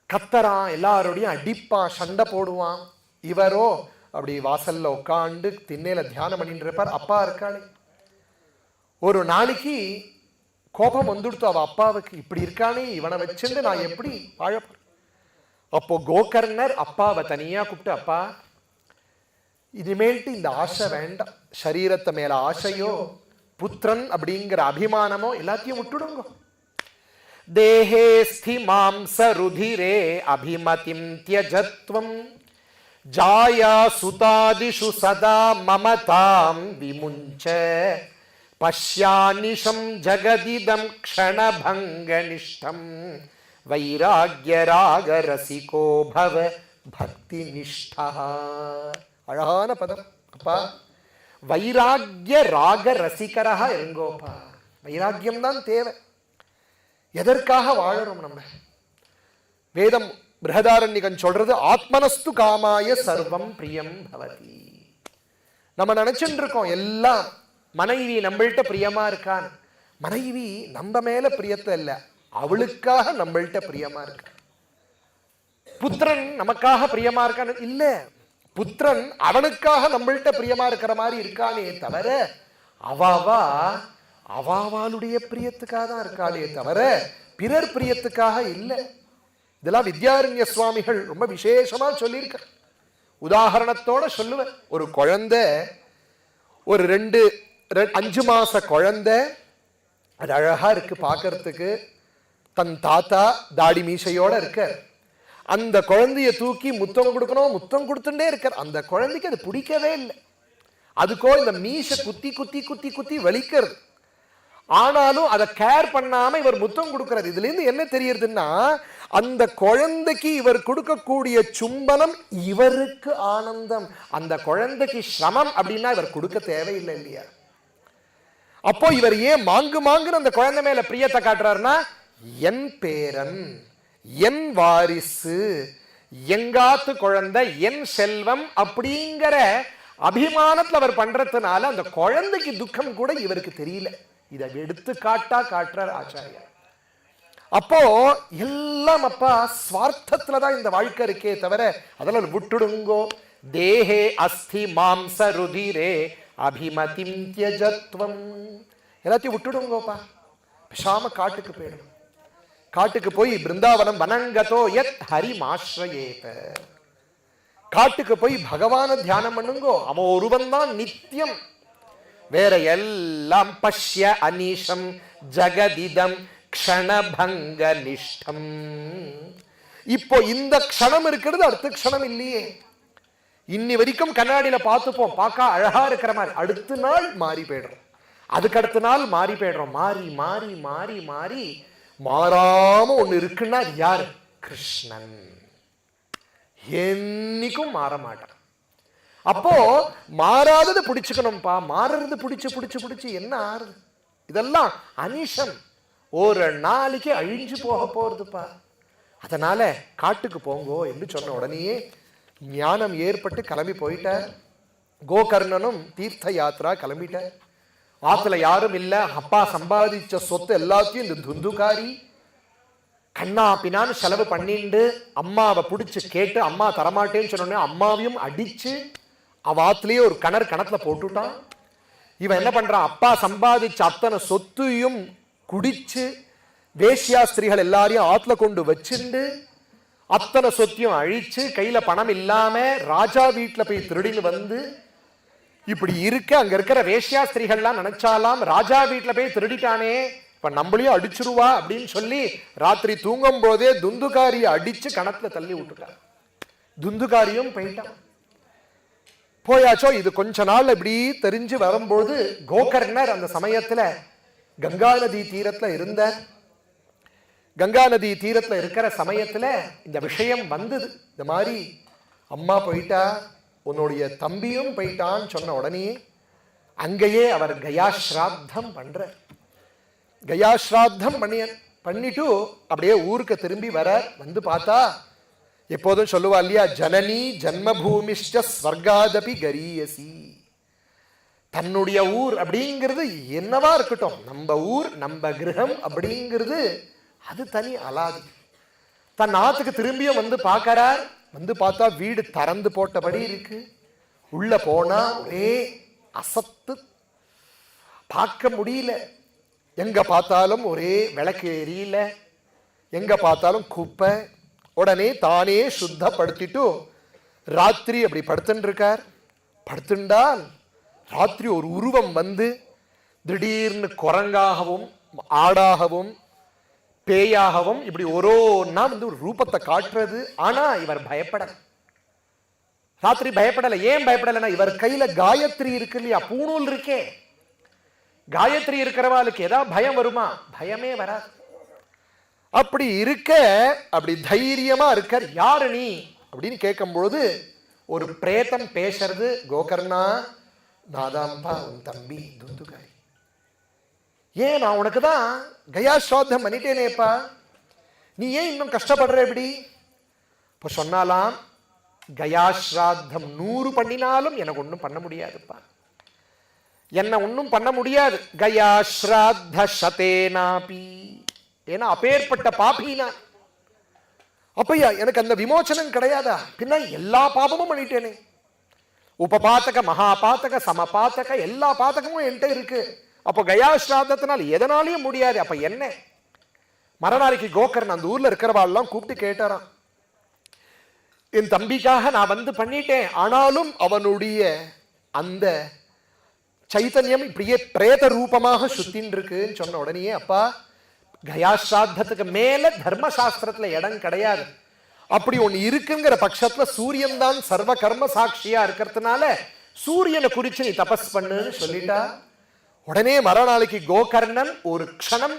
கத்தரான், எல்லாரோடையும் அடிப்பான், சண்டை போடுவான். இவரோ அப்படி வாசல்ல உட்காந்து திண்ணையில தியானம் பண்ணிட்டு இருப்பார். அப்பா இருக்காளே, ஒரு நாளைக்கு கோபம் வந்துடுத்து அவ அப்பாவுக்கு, இப்படி இருக்கானே இவனை வச்சுட்டு நான் எப்படி வாழப்போறேன். அப்போ கோகர்ணர் அப்பாவை தனியா கூப்பிட்டு, அப்பா இனிமேல்ட்டு இந்த ஆசை வேண்டாம், சரீரத்தை மேல ஆசையோ புத்திரன் அப்படிங்கிற அபிமானமோ எல்லாத்தையும் விட்டுடுங்க. தேஹேஸ்தி மாம்ச ருதிரே அபிமதிம் த்யஜத்வம் ஜாயா சுதாதிஷு சதா மமதாம் விமுஞ்ச பஷ்யானிஷம் ஜகதிதம் க்ஷணபங்கனிஷ்டம் வைராக்ய ராக ரசிகோ பவ பக்தி நிஷ்டா. அழகான பதம். அப்பா வைராக்ய ராக ரசிகராக இருங்கோப்பா. வைராக்கியம் தான் தேவை. எதற்காக வாழறோம் நம்ம? வேதம் பிருஹதாரண்யகன் சொல்றது, ஆத்மனஸ்து காமாய சர்வம் பிரியம் பவதி. நம்ம நினைச்சுட்டு இருக்கோம் எல்லாம் மனைவி நம்மள்கிட்ட பிரியமா இருக்கான். மனைவி நம்ம மேல பிரியத்தை இல்ல, அவளுக்காக நம்மள்கிட்ட பிரியமா இருக்க. புத்திரன் நமக்காக பிரியமா இருக்கான் இல்ல, புத்திரன் அவனுக்காக நம்மள்கிட்ட பிரியமா இருக்கிற மாதிரி இருக்கானே தவிர அவாவாளுடைய பிரியத்துக்காக தான் இருக்காளே தவிர பிறர் பிரியத்துக்காக இல்லை. இதெல்லாம் வித்யாரண்ய சுவாமிகள் ரொம்ப விசேஷமா சொல்லியிருக்க. உதாரணத்தோட சொல்லுவேன். ஒரு குழந்தை, ஒரு 5 மாச குழந்தை, அது அழகா இருக்கு பார்க்கறதுக்கு. தன் தாத்தா தாடி மீசையோட இருக்க. அந்த குழந்தைய தூக்கி முத்தம் கொடுக்கணும், முத்தம் கொடுத்துட்டே இருக்கார். அந்த குழந்தைக்கு அது பிடிக்கவே இல்லை. அதுக்கோ இந்த மீசை குத்தி குத்தி குத்தி குத்தி வலிக்கிறது. ஆனாலும் அதை கேர் பண்ணாம இவர் முத்தம் கொடுக்கிறார். இதுல இருந்து என்ன தெரியுதுன்னா, அந்த குழந்தைக்கு இவர் கொடுக்கக்கூடிய சும்பனம் இவருக்கு ஆனந்தம். அந்த குழந்தைக்கு சிரமம் அப்படின்னா இவர் கொடுக்க தேவையில்லை இல்லையா? அப்போ இவர் ஏன் மாங்குன்னு அந்த குழந்தை மேல பிரியத்தை காட்டுறாருன்னா, என் பேரன், என் வாரிசு, எங்காத்து குழந்தை, என் செல்வம் அப்படிங்கிற அபிமானத்துல அவர் பண்றதுனால அந்த குழந்தைக்கு துக்கம் கூட இவருக்கு தெரியல. இதை எடுத்து காட்டுறார் ஆச்சாரியா. அப்போ எல்லாம் அப்பா ஸ்வார்த்தத்துலதான் இந்த வாழ்க்கை இருக்கே தவிர அதெல்லாம் விட்டுடுங்கோ. தேஹே அஸ்தி மாம்ச ருதிரே அபிமதிம் த்யஜத்வம். எல்லாத்தையும் விட்டுடுங்கோப்பா, பேசாம காட்டுக்கு போயிடும். காட்டுக்கு போய் பிருந்தாவனம் வனங்கதோ யத் ஹரிமாஸ்ரயேத, காட்டுக்கு போய் பகவான தியானம் பண்ணுங்கோ, அவன் ஒருவன் தான் நித்தியம், வேற எல்லாம் பஷ்ய அனிஷம் ஜகதிதம் க்ஷணபங்க நிஷ்டம். இப்போ இந்த க்ஷணம் இருக்கிறது அடுத்த க்ஷணம் இல்லையே. இன்னி வரைக்கும் கண்ணாடியில பார்த்துப்போம், பார்க்க அழகா இருக்கிற மாதிரி, அடுத்த நாள் மாறி போயிடுறோம், அதுக்கு அடுத்த நாள் மாறி போயிடுறோம். மாறி மாறி மாறி மாறி மாறாம ஒண்ணு இருக்குன்னா அது யாரு? கிருஷ்ணன். என்னைக்கும் மாற மாட்டான். அப்போ மாறாதது பிடிச்சுக்கணும்பா, மாறுறது பிடிச்சு பிடிச்சு பிடிச்சு என்ன ஆறுது? இதெல்லாம் அனிஷம், ஒரு நாளைக்கு அழிஞ்சு போக போறதுப்பா. அதனால காட்டுக்கு போங்கோ என்று சொன்ன உடனேயே ஞானம் ஏற்பட்டு கிளம்பி போயிட்டார். கோகர்ணனும் தீர்த்த யாத்திரா கிளம்பிட்டார். ஆத்துல யாரும் இல்ல, அப்பா சம்பாதிச்ச சொத்து எல்லாத்தையும் இந்த துந்துகாரி கண்ணா பின்னான்னு செலவு பண்ணிண்டு அம்மாவை பிடிச்சு கேட்டு அம்மா தரமாட்டேன்னு சொன்னோடனே அம்மாவையும் அடிச்சு அவ ஆத்துலயே ஒரு கிணத்துல போட்டுட்டான். இவன் என்ன பண்றான்? அப்பா சம்பாதிச்ச அத்தனை சொத்தையும் குடிச்சு வேஷ்யா ஸ்திரீகள் எல்லாரையும் ஆத்துல கொண்டு வச்சுண்டு அத்தனை சொத்தையும் அழிச்சு கையில பணம் இல்லாம ராஜா வீட்டுல போய் திருடின்னு வந்து இப்படி இருக்க அங்க இருக்கிற வேஷ்யா ஸ்திரீகள்லாம் நினைச்சாலாம் ராஜா வீட்டுல போய் திருடிட்டானே, இப்ப நம்மளையும் அடிச்சிருவா அப்படின்னு சொல்லி ராத்திரி தூங்கும் போதே துந்துகாரிய அடிச்சு கணத்துல தள்ளி விட்டுட்டார். துந்துகாரியும் போயிட்டான். போயாச்சோ. இது கொஞ்ச நாள் இப்படி தெரிஞ்சு வரும்போது கோகர்ணர் அந்த சமயத்துல கங்கா நதி தீரத்துல இருந்த, கங்கா நதி தீரத்துல இருக்கிற சமயத்துல இந்த விஷயம் வந்தது. இந்த மாதிரி அம்மா போயிட்டா, உன்னுடைய தம்பியும் போயிட்டான்னு சொன்ன உடனே அங்கேயே அவர் கயாஸ்ராத்தம் பண்ற. கயாஸ்ராத்தம் பண்ணிட்டு அப்படியே ஊருக்கு திரும்பி வர. வந்து பார்த்தா எப்போதும் சொல்லுவா இல்லையா, ஜனனி ஜன்மபூமிஷ்ட ஸ்வர்காதபி கரியசி. தன்னுடைய ஊர் அப்படிங்கிறது என்னவா இருக்கட்டும், நம்ம ஊர் நம்ம கிரகம் அப்படிங்கிறது அது தனி அலாதி. தன் நாட்டுக்கு திரும்பியும் வந்து பார்க்கிறார். வந்து பார்த்தா வீடு திறந்து போட்டபடி இருக்கு. உள்ள போனா ஒரே அசத்து, பார்க்க முடியல. எங்க பார்த்தாலும் ஒரே விளக்கு எரியல, எங்க பார்த்தாலும் குப்பை. உடனே தானே சுத்தப்படுத்திட்டு ராத்திரி அப்படி படுத்துட்டு இருக்கார். படுத்துண்டால் ராத்திரி ஒரு உருவம் வந்து திடீர்னு குரங்காகவும் ஆடாகவும் பேயாகவும் இப்படி ஒரோன்னா வந்து ஒரு ரூபத்தை காட்டுறது. ஆனா இவர் பயப்படல. ராத்திரி பயப்படல. ஏன் பயப்படலைன்னா இவர் கையில காயத்ரி இருக்கு இல்லையா, பூணூல் இருக்கே. காயத்ரி இருக்கிறவாளுக்கு ஏதாவது பயம் வருமா? பயமே வராது. அப்படி இருக்க அப்படி தைரியமா இருக்கார். யாரு நீ அப்படின்னு கேட்கும்பொழுது ஒரு பிரேதம் பேசுறது, கோகர்ணா நாதாம்பா உன் தம்பி துந்துகாரி. ஏன் நான் உனக்கு தான் கயாஸ்ராத்தம் பண்ணிட்டேனேப்பா, நீ ஏன் இன்னும் கஷ்டப்படுற? எப்படி? இப்போ சொன்னாலாம் கயாஸ்ராத்தம் 100 பண்ணினாலும் எனக்கு ஒன்றும் பண்ண முடியாதுப்பா, என்ன ஒன்றும் பண்ண முடியாது. கயாஸ்ராத்த சதேனாபி, ஏன்னா அப்பேற்பட்ட பாபினா. அப்பையா எனக்கு அந்த விமோச்சனம் கிடையாதா? பின்ன எல்லா பாபமும் பண்ணிட்டேனே. உபபாத்தக மகாபாத்தக சமபாத்தக எல்லா பாத்தகமும் என்கிட்ட இருக்கு. அப்போ கயாஸ்ராத்தத்தினால் எதனாலையும் முடியாது. அப்ப என்ன? மறுநாளைக்கு கோகர்ணன் அந்த ஊர்ல இருக்கிறவாள்லாம் கூப்பிட்டு கேட்டாராம், என் தம்பிக்காக நான் வந்து பண்ணிட்டேன், ஆனாலும் அவனுடைய அந்த சைத்தன்யம் இப்படியே பிரேத ரூபமாக சுத்தின் இருக்குன்னு சொன்ன உடனே, அப்பா கயாஸ்ராத்தத்துக்கு மேல தர்மசாஸ்திரத்துல இடம் கிடையாது. அப்படி ஒண்ணு இருக்குங்கிற பட்சத்துல சூரியன் தான் சர்வ கர்ம சாட்சியா இருக்கிறதுனால சூரியனை குறிச்சு நீ தபஸ் பண்ணுன்னு சொல்லிட்டா. உடனே மறுநாளைக்கு கோகர்ணன் ஒரு க்ஷணம்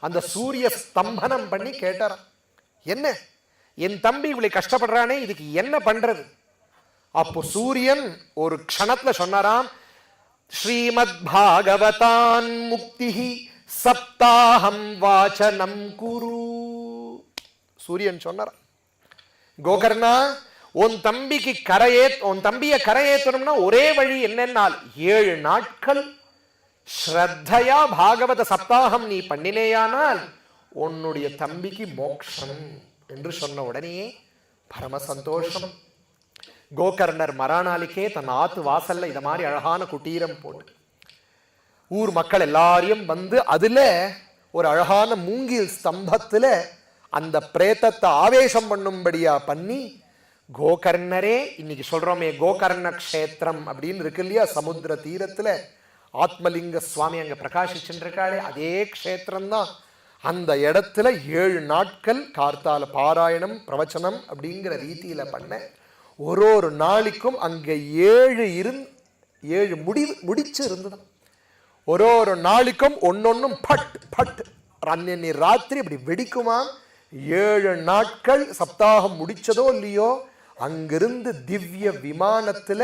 அந்த சூரிய ஸ்தம்பனம் பண்ணி கேட்டாராம், என்ன என் தம்பி இவ்வளவு கஷ்டப்படுறானே, இதுக்கு என்ன பண்றது? அப்போ சூரியன் ஒரு க்ஷணத்துல சொன்னாராம், ஸ்ரீமத் பாகவதான் முக்திஹி சப்தாஹம் வாசனம் குரு. சூரியன் சொன்னாராம், கோகர்ணா உன் தம்பிக்கு உன் தம்பியை கரையேற்றணும்னா ஒரே வழி என்னென்னால் 7 நாட்கள் ஸ்ரத்தையா பாகவத சப்தாகம் நீ பண்ணினேயானால் உன்னுடைய தம்பிக்கு மோட்சம் என்று சொன்ன உடனே பரம சந்தோஷம். கோகர்ணர் மறுநாளைக்கே தன் ஆத்து வாசல்ல இத மாதிரி அழகான குட்டீரம் போட்டு ஊர் மக்கள் எல்லாரையும் வந்து அதுல ஒரு அழகான மூங்கில் ஸ்தம்பத்துல அந்த பிரேத்தத்தை ஆவேசம் பண்ணும்படியா பண்ணி, கோகர்ணரே, இன்னைக்கு சொல்றோமே கோகர்ண க்ஷேத்திரம் அப்படின்னு இருக்கு இல்லையா, சமுத்திர தீரத்துல ஆத்மலிங்க சுவாமி அங்க பிரகாசிச்சுருக்காளே, அதே க்ஷேத்திரம்தான். அந்த இடத்துல 7 நாட்கள் கார்த்தால பாராயணம் பிரவச்சனம் அப்படிங்கிற ரீதியில பண்ண, ஒரு நாளைக்கும் அங்க 7 முடிச்சு இருந்தது. ஒரு நாளைக்கும் ஒன்னொன்னும் பட் பட் அன்னை ராத்திரி இப்படி வெடிக்குமா. 7 நாட்கள் சப்தாகம் முடிச்சதோ இல்லையோ, அங்கிருந்து திவ்ய விமானத்துல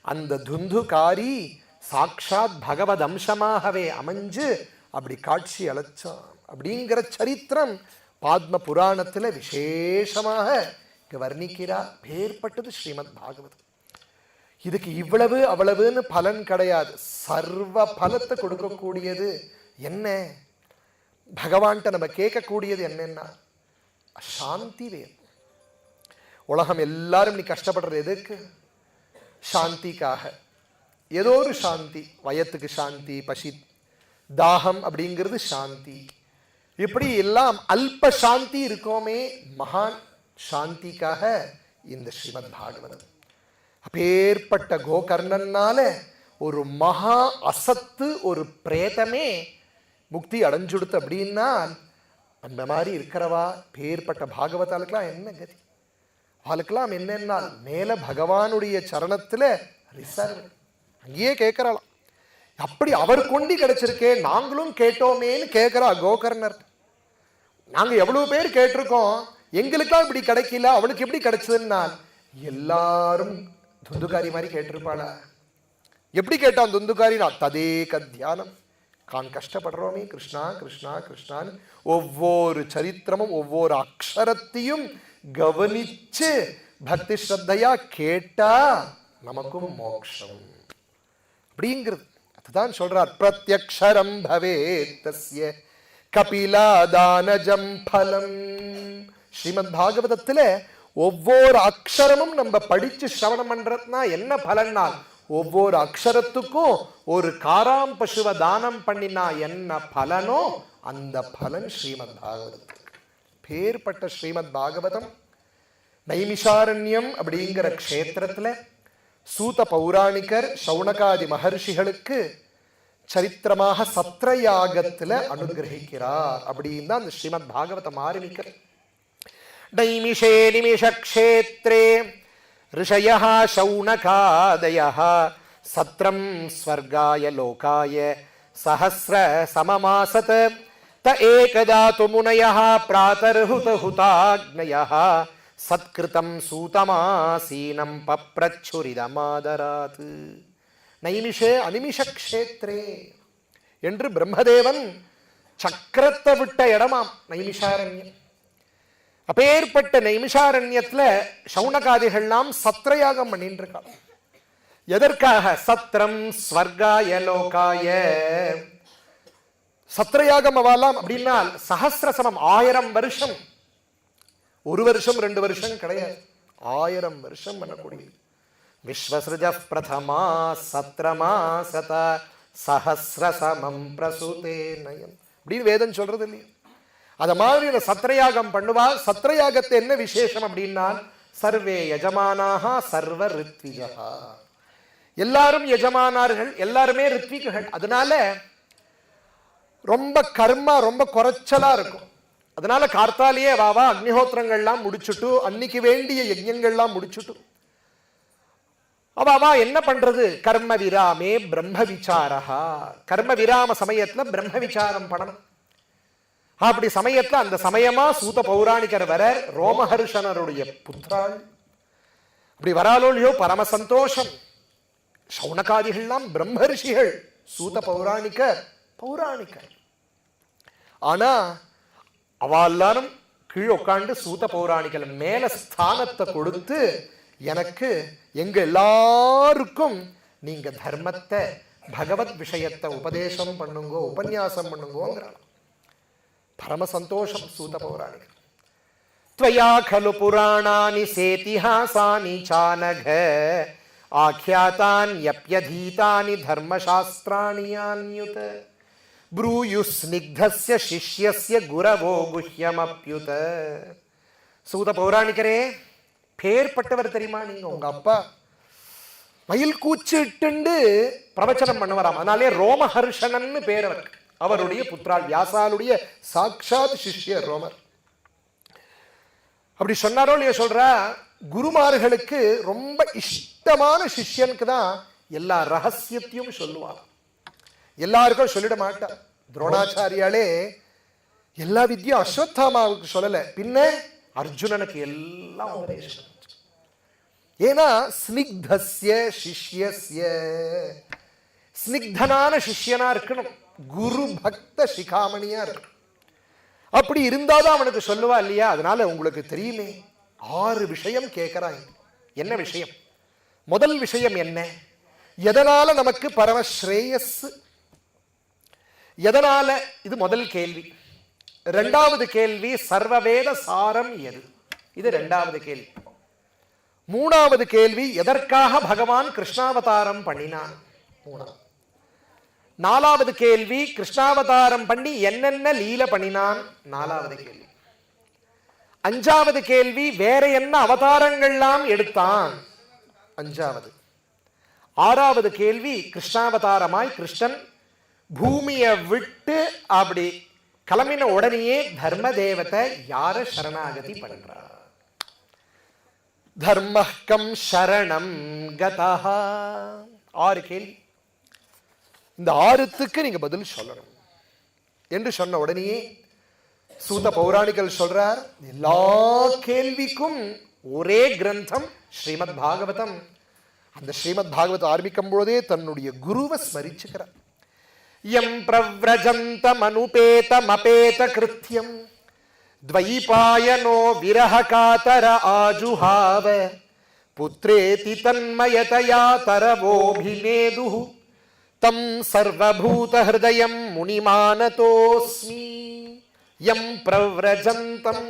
அந்த துந்துகாரி சாக்ஷாத் பகவத் அம்சமாகவே அமைஞ்சு அப்படி காட்சி அளிச்சான் அப்படிங்கிற சரித்திரம் பாத்ம புராணத்துல விசேஷமாக வர்ணிக்கிறார். பேர்பட்டது ஸ்ரீமத் பாகவதம். இதுக்கு இவ்வளவு அவ்வளவுன்னு பலன் கிடையாது, சர்வ பலத்தை கொடுக்கக்கூடியது. என்ன பகவான்கிட்ட நம்ம கேட்கக்கூடியது என்னன்னா சாந்தி வேணும். உலகம் எல்லாரும் நீ கஷ்டப்படுறது எதுக்கு? சாந்திக்காக. ஏதோ ஒரு சாந்தி, வயத்துக்கு சாந்தி, பசி தாகம் அப்படிங்கிறது சாந்தி. இப்படி எல்லாம் அல்ப சாந்தி இருக்கோமே, மகான் சாந்திக்காக இந்த ஸ்ரீமத் பாகவதம். அப்பேற்பட்ட கோகர்ணனால ஒரு மகா அசத்து ஒரு பிரேதமே முக்தி அடைஞ்சுடுத்து அப்படின்னா, அந்த மாதிரி இருக்கிறவா பேர்பட்ட பாகவதாளுக்கெல்லாம் என்ன கதி? அவளுக்கெல்லாம் என்னன்னா மேல பகவானுடைய சரணத்துல ரிசர்வ், அங்கேயே கேட்கிறாளாம். அப்படி அவர் கொண்டு கிடைச்சிருக்கே, நாங்களும் கேட்டோமேன்னு கேட்கிறா கோகர்ணர். நாங்க எவ்வளவு பேர் கேட்டிருக்கோம், எங்களுக்கா இப்படி கிடைக்கல, அவளுக்கு எப்படி கிடைச்சதுன்னா, எல்லாரும் துந்துகாரி மாதிரி கேட்டிருப்பாளா? எப்படி கேட்டான் துந்துகாரினா, ததேக தியானம். கஷ்டப்படுறோமே கிருஷ்ணா கிருஷ்ணா கிருஷ்ணான்னு ஒவ்வொரு சரித்திரமும் ஒவ்வொரு அக்ஷரத்தையும் கவனிச்சு பக்தி ஸ்ரத்தையா கேட்டா நமக்கும் மோட்சம் அப்படிங்கிறது. அதுதான் சொல்றார், பிரத்யக்ஷரம் பவேத் தஸ்ய கபிலாதானஜம் பலம். ஸ்ரீமத் பாகவதத்துல ஒவ்வொரு அக்ஷரமும் நம்ம படிச்சு சிரவணம் பண்றதுனா என்ன பலன்னா, ஒவ்வொரு அக்ஷரத்துக்கும் ஒரு காராம் பசுவ தானம் பண்ணினா என்ன பலனோ அந்த பலன் ஸ்ரீமத் பாகவதத்துக்கு. பேர்பட்ட ஸ்ரீமத் பாகவதம் நைமிஷாரண்யம் அப்படிங்கிற க்ஷேத்திரத்துல சூத பௌராணிகர் சௌனகாதி மகர்ஷிகளுக்கு சரித்திரமாக சத்ரயாகத்துல அனுகிரகிக்கிறார் அப்படின்னு தான் அந்த ஸ்ரீமத் பாகவதம் ஆரம்பிக்கிறது. நைமிஷே நிமிஷ க்ஷேத்ரே ऋषयः शौनकादयः सत्रं स्वर्गाय लोकाय सहस्र सममासत त एकदा तु मुनयः प्रातर्हुतहुताग्नयः सत्कृतं सूतमासीनं पप्रच्छुरिदमादरात्. நைமிஷே அனிமிஷ க்ஷேத்ரே என்று பிரம்மதேவன் சக்கரத்தை விட்ட இடமாம் நைமிஷாரண்யம். அப்பேற்பட்ட நைமிஷாரண்யத்துல சௌனகாதிகள்லாம் சத்ரயாகம் பண்ணிட்டு இருக்காங்க. எதற்காக? சத்ரம் ஸ்வர்காய லோகாய. சத்ரயாகம் அவாலாம் அப்படின்னா சஹஸ்ரசமம் 1000 வருஷம். 1 வருஷம் 2 வருஷம் கிடையாது, 1000 வருஷம் பண்ணக்கூடிய விஸ்வஸ்ருஜ பிரதமா சத்ரமா சத சஹஸ்ரசமம் பிரசுதே நயம் அப்படின்னு வேதம் சொல்றது இல்லையா? அத மாதிரி சத்ரயாகம் பண்ணுவா. சத்ரயாகத்தை என்ன விசேஷம் அப்படின்னா, சர்வே யஜமானாக சர்வ ரித்விஜா, எல்லாரும் எஜமானார்கள், எல்லாருமே ரித்விகள். அதனால ரொம்ப கர்மா ரொம்ப குறைச்சலா இருக்கும். அதனால கார்த்தாலேயே வாவா அக்னிஹோத்திரங்கள்லாம் முடிச்சுட்டு, அன்னைக்கு வேண்டிய யஜ்ஞங்கள்லாம் முடிச்சுட்டு அவாவா என்ன பண்றது? கர்ம விராமே பிரம்ம விசாரா. கர்ம விராம சமயத்துல பிரம்ம விசாரம் பண்ணணும். அப்படி சமயத்துல அந்த சமயமா சூத பௌராணிகர் வர, ரோமஹர்ஷனருடைய புத்திராள் அப்படி வராலோலியோ பரம சந்தோஷம். சௌனகாதிகள்லாம் பிரம்மரிஷிகள், சூத பௌராணிகர் பௌராணிகர். ஆனா அவ எல்லாரும் கீழே உட்காந்து சூத பௌராணிகள் மேல ஸ்தானத்தை கொடுத்து, எனக்கு எங்க எல்லாருக்கும் நீங்க தர்மத்தை பகவத் விஷயத்தை உபதேசம் பண்ணுங்கோ, உபன்யாசம் பண்ணுங்கோங்கிறாங்க. பரம சந்தோஷம் சூத பௌராணிகர். त्वया खलु पुराणानि सेतिहासानि चानघ आख्यातान्यप्यधीतानि धर्मशास्त्राणि यान्युत ப்ரூயு ஸ்னிக்தஸ்ய சிஷ்யஸ்ய குரவோ குஹ்யமப்யுத. சூத பௌராணிகரே, பேர்பட்டவர் தெரியுமா நீங்க? உங்க அப்பா மயில் கூச்சிட்டு பிரவச்சனம் பண்ணுவாராம். அதனாலே ரோமஹர்ஷனன்னு பேர் அவருக்கு. அவருடைய புத்திரால் வியாசாலுடைய சாட்சாத் சிஷ்யர் ரோமர். அப்படி சொன்னாரோ இல்லையோ சொல்றா, குருமார்களுக்கு ரொம்ப இஷ்டமான சிஷ்யனுக்கு தான் எல்லா ரகசியத்தையும் சொல்லுவார். எல்லாருக்கும் சொல்லிட மாட்டார். துரோணாச்சாரியாலே எல்லா வித்தியும் அஸ்வத்தாமாவுக்கு சொல்லல, பின்ன அர்ஜுனனுக்கு எல்லாம் உபதேசம். ஏன்னா ஸ்னிக்தஸ்ய சிஷ்யஸ்ய, ஸ்னிக்தனான சிஷ்யனா இருக்கணும், குரு பக்த சிகாமணியா இருக்கணும். அப்படி இருந்தாதான் அவனுக்கு சொல்லுவா இல்லையா? அதனால உங்களுக்கு தெரியுமே 6 விஷயம் கேட்கிறாய். என்ன விஷயம்? முதல் விஷயம் என்ன? எதனால நமக்கு பரமஸ்ரேயஸ், எதனால? இது முதல் கேள்வி. இரண்டாவது கேள்வி, சர்வவேத சாரம் எது? இது இரண்டாவது கேள்வி. மூணாவது கேள்வி, எதற்காக பகவான் கிருஷ்ணாவதாரம் பண்ணினான்? மூணாவது. நாலாவது கேள்வி, கிருஷ்ணாவதாரம் பண்ணி என்னென்ன லீல பண்ணினான்? நாலாவது கேள்வி. அஞ்சாவது கேள்வி, வேற என்ன அவதாரங்கள்லாம் எடுத்தான்? அஞ்சாவது. ஆறாவது கேள்வி, கிருஷ்ணாவதாரமாய் கிருஷ்ணன் பூமியை விட்டு அப்படி கிளம்பின உடனேயே தர்ம தேவத்தை யார சரணாகதி பண்றார்? தர்மகம் சரணம் கதா. 6 கேள்வி. இந்த 6த்துக்கு நீங்க பதில் சொல்லணும் என்று சொன்ன உடனேயே சூத பௌராணிகள் சொல்றார், எல்லா கேள்விக்கும் ஒரே கிரந்தம் ஸ்ரீமத் பாகவதம். அந்த ஸ்ரீமத் பாகவதம் ஆரம்பிக்கும் பொழுதே தன்னுடைய குருவை ஸ்மரிச்சுக்கிறார். யம் பிரவ்ரஜந்தம் அனுபேதம் அபேத கிருத்யம் த்வைபாயனோ விரஹ காதர ஆஜுஹாவ புத்ரேதி தன்மயதயா தரவோபிநேதுஹு தம் சர்வபூத ஹிருதயம் முனிமானதோஸ்மி. யம் பிரவ்ரஜந்தம்.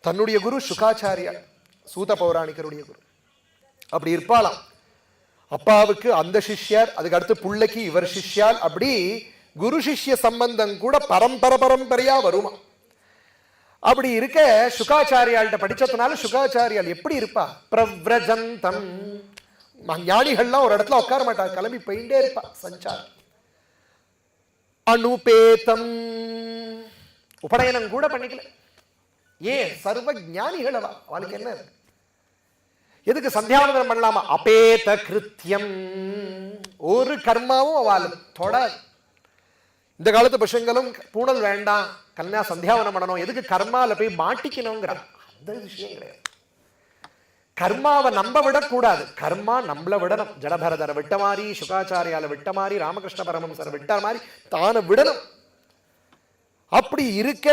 தன்னுடைய குரு சுகாச்சாரியார், சூத பௌராணிகருடைய குரு. அப்படி இருப்பாளாம். அப்பாவுக்கு அந்த சிஷ்யர், அதுக்கு அடுத்து புள்ளைக்கு இவர் சிஷ்யால், அப்படி குரு சிஷ்ய சம்பந்தம் கூட பரம்பரையா வருமா. அப்படி இருக்க சுகாச்சாரியால்கிட்ட படிச்சதுனால சுகாச்சாரியால் எப்படி இருப்பா? பிரவ்ரஜந்தம். ஞானிகள்லாம் ஒரு இடத்துல உட்கார மாட்டாங்க, கிளம்பி போயிட்டே இருப்பா, சஞ்சாரம். அனுபேதம். உபநயனம் கூட பண்ணிக்கல. ஏன்? சர்வ ஞானிகளவா, அவளுக்கு என்ன எதுக்கு சந்தியாவந்தனம் பண்ணலாமா? அபேத கிருத்தியம். ஒரு கர்மாவும் அவளுக்கு தொடாது. இந்த காலத்து பசங்களும் பூணல் வேண்டாம், கல்யாண சந்தியாவனம் பண்ணணும், எதுக்கு கர்மால போய் மாட்டிக்கணுங்கிறான். அந்த விஷயம் கிடையாது. கர்மாவை நம்ப விடக்கூடாது, கர்மா நம்மள விடணும். ஜடபரதரை விட்ட மாதிரி, சுகாச்சாரியால விட்ட மாதிரி, ராமகிருஷ்ண பரமஹம்சரை விட்ட மாதிரி தான விடணும். அப்படி இருக்க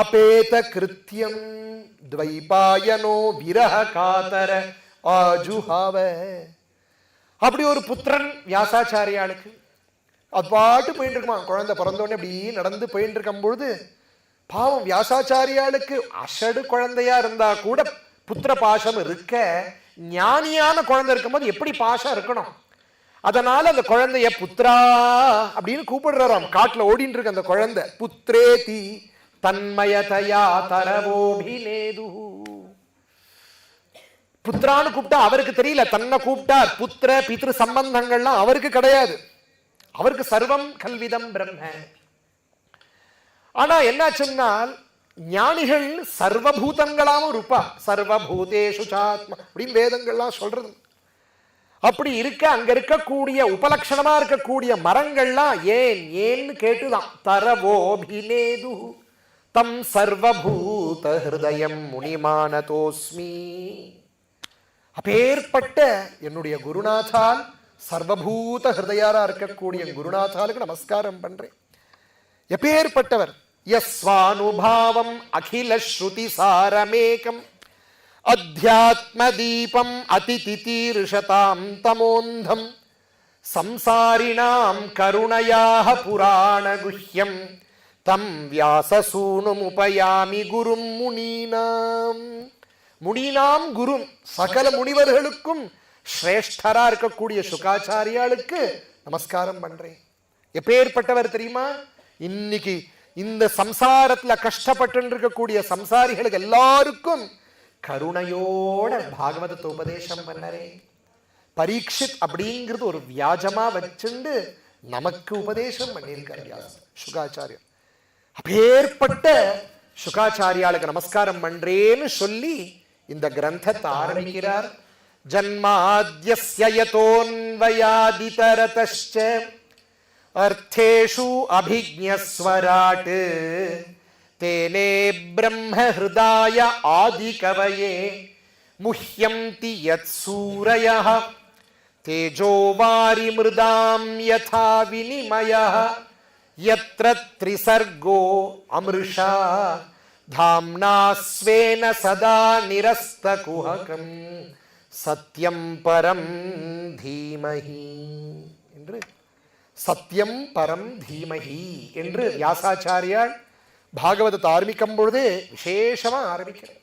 அபேத கிருத்தியம் த்வைபாயனோ விரஹ காதர ஆஜுஹாவ. அப்படி ஒரு புத்திரன் வியாசாச்சாரியாளுக்கு. அது பாட்டு போயிட்டு இருக்குமா, குழந்தை பிறந்தோடனே அப்படி நடந்து போயிட்டு இருக்கும் பொழுது பாவம் வியாசாச்சாரியாளுக்கு அசடு குழந்தையா இருந்தா கூட புத்திர பாசம் இருக்க, ஞானியான குழந்தை இருக்கும்போது எப்படி பாசம் இருக்கணும்? அதனால அந்த குழந்தைய புத்ரா அப்படின்னு கூப்பிடுறாராம். காட்டுல ஓடிட்டு இருக்க அந்த குழந்தை புத்ரேதி தன்மயதயா தரவோபிநேது. புத்திரான்னு கூப்பிட்டா அவருக்கு தெரியல, தன்னை கூப்பிட்டார். புத்திர பித்ரு சம்பந்தங்கள்லாம் அவருக்கு கிடையாது, அவருக்கு சர்வம் கல்விதம் பிரம்ம. ஆனா என்னாச்சுன்னால் ஞானிகள் சர்வபூதங்களாவும் இருப்பா. சர்வபூதேஷு சாத்மா அப்படின்னு வேதங்கள்லாம் சொல்றது. அப்படி இருக்க அங்க இருக்கக்கூடிய உபலட்சணமா இருக்கக்கூடிய மரங்கள்லாம் ஏன் ஏன்னு கேட்டுதான். தரவோபிநேது தம் சர்வபூத ஹிருதயம் முனிமானதோஸ்மி. அப்பேற்பட்ட என்னுடைய குருநாதால், சர்வபூத ஹிருதயாரா இருக்கக்கூடிய குருநாதாலுக்கு நமஸ்காரம் பண்றேன். எப்பேற்பட்டவர்? யஸ்வானுபாவம் அகில ஸ்ருதி சாரமேகம் அத்யாத்ம தீபம் அதிதிதீர்ஷதாம் தமோந்தம் சம்சாரிணாம் கருணயாக புராண குஹ்யம் தம் வியாசசூனுமுபயாமி குரும் முனீனாம். முனீனாம் குரும், சகல முனிவர்களுக்கும் சிரேஷ்டரா இருக்கக்கூடிய சுகாச்சாரியாளுக்கு நமஸ்காரம் பண்றேன். எப்பேற்பட்டவர் தெரியுமா? இன்னைக்கு இந்த சம்சாரத்துல கஷ்டப்பட்டு இருக்கக்கூடிய சம்சாரிகளுக்கு எல்லாருக்கும் கருணையோட பாகவதத்தை உபதேசம் பண்ணரே. பரீட்சித் அப்படிங்கிறது ஒரு வியாஜமா வச்சுண்டு நமக்கு உபதேசம் பண்ணியிருக்கார் சுகாச்சாரியர். அப்பேற்பட்ட சுகாச்சாரியாளுக்கு நமஸ்காரம் பண்றேன்னு சொல்லி இந்த கிரந்தத்தை ஆரம்பிக்கிறார். ஜன்மாத்யஸ்ய யதோன்வயாதிதரதஸ்ச அர்த்தேஷு அபிஜ்ஞஸ்வராட் தேனே பிரம்ம ஹ்ருதாய ஆதிகவயே முஹ்யந்தி யத் சூரயः தேஜோ வாரி மிருதாம் யதா விநிமயः யத்ர த்ரிசர்கோ அம்ருஷா தாம்னா ஸ்வேன சதா நிரஸ்தகுஹகம் சத்யம் பரம் தீமஹி என்று சத்யம் பரம் தீமஹி என்று வியாசாச்சாரியால் பாகவதத்தை ஆரம்பிக்கும் பொழுது விசேஷமா ஆரம்பிக்கிறார்.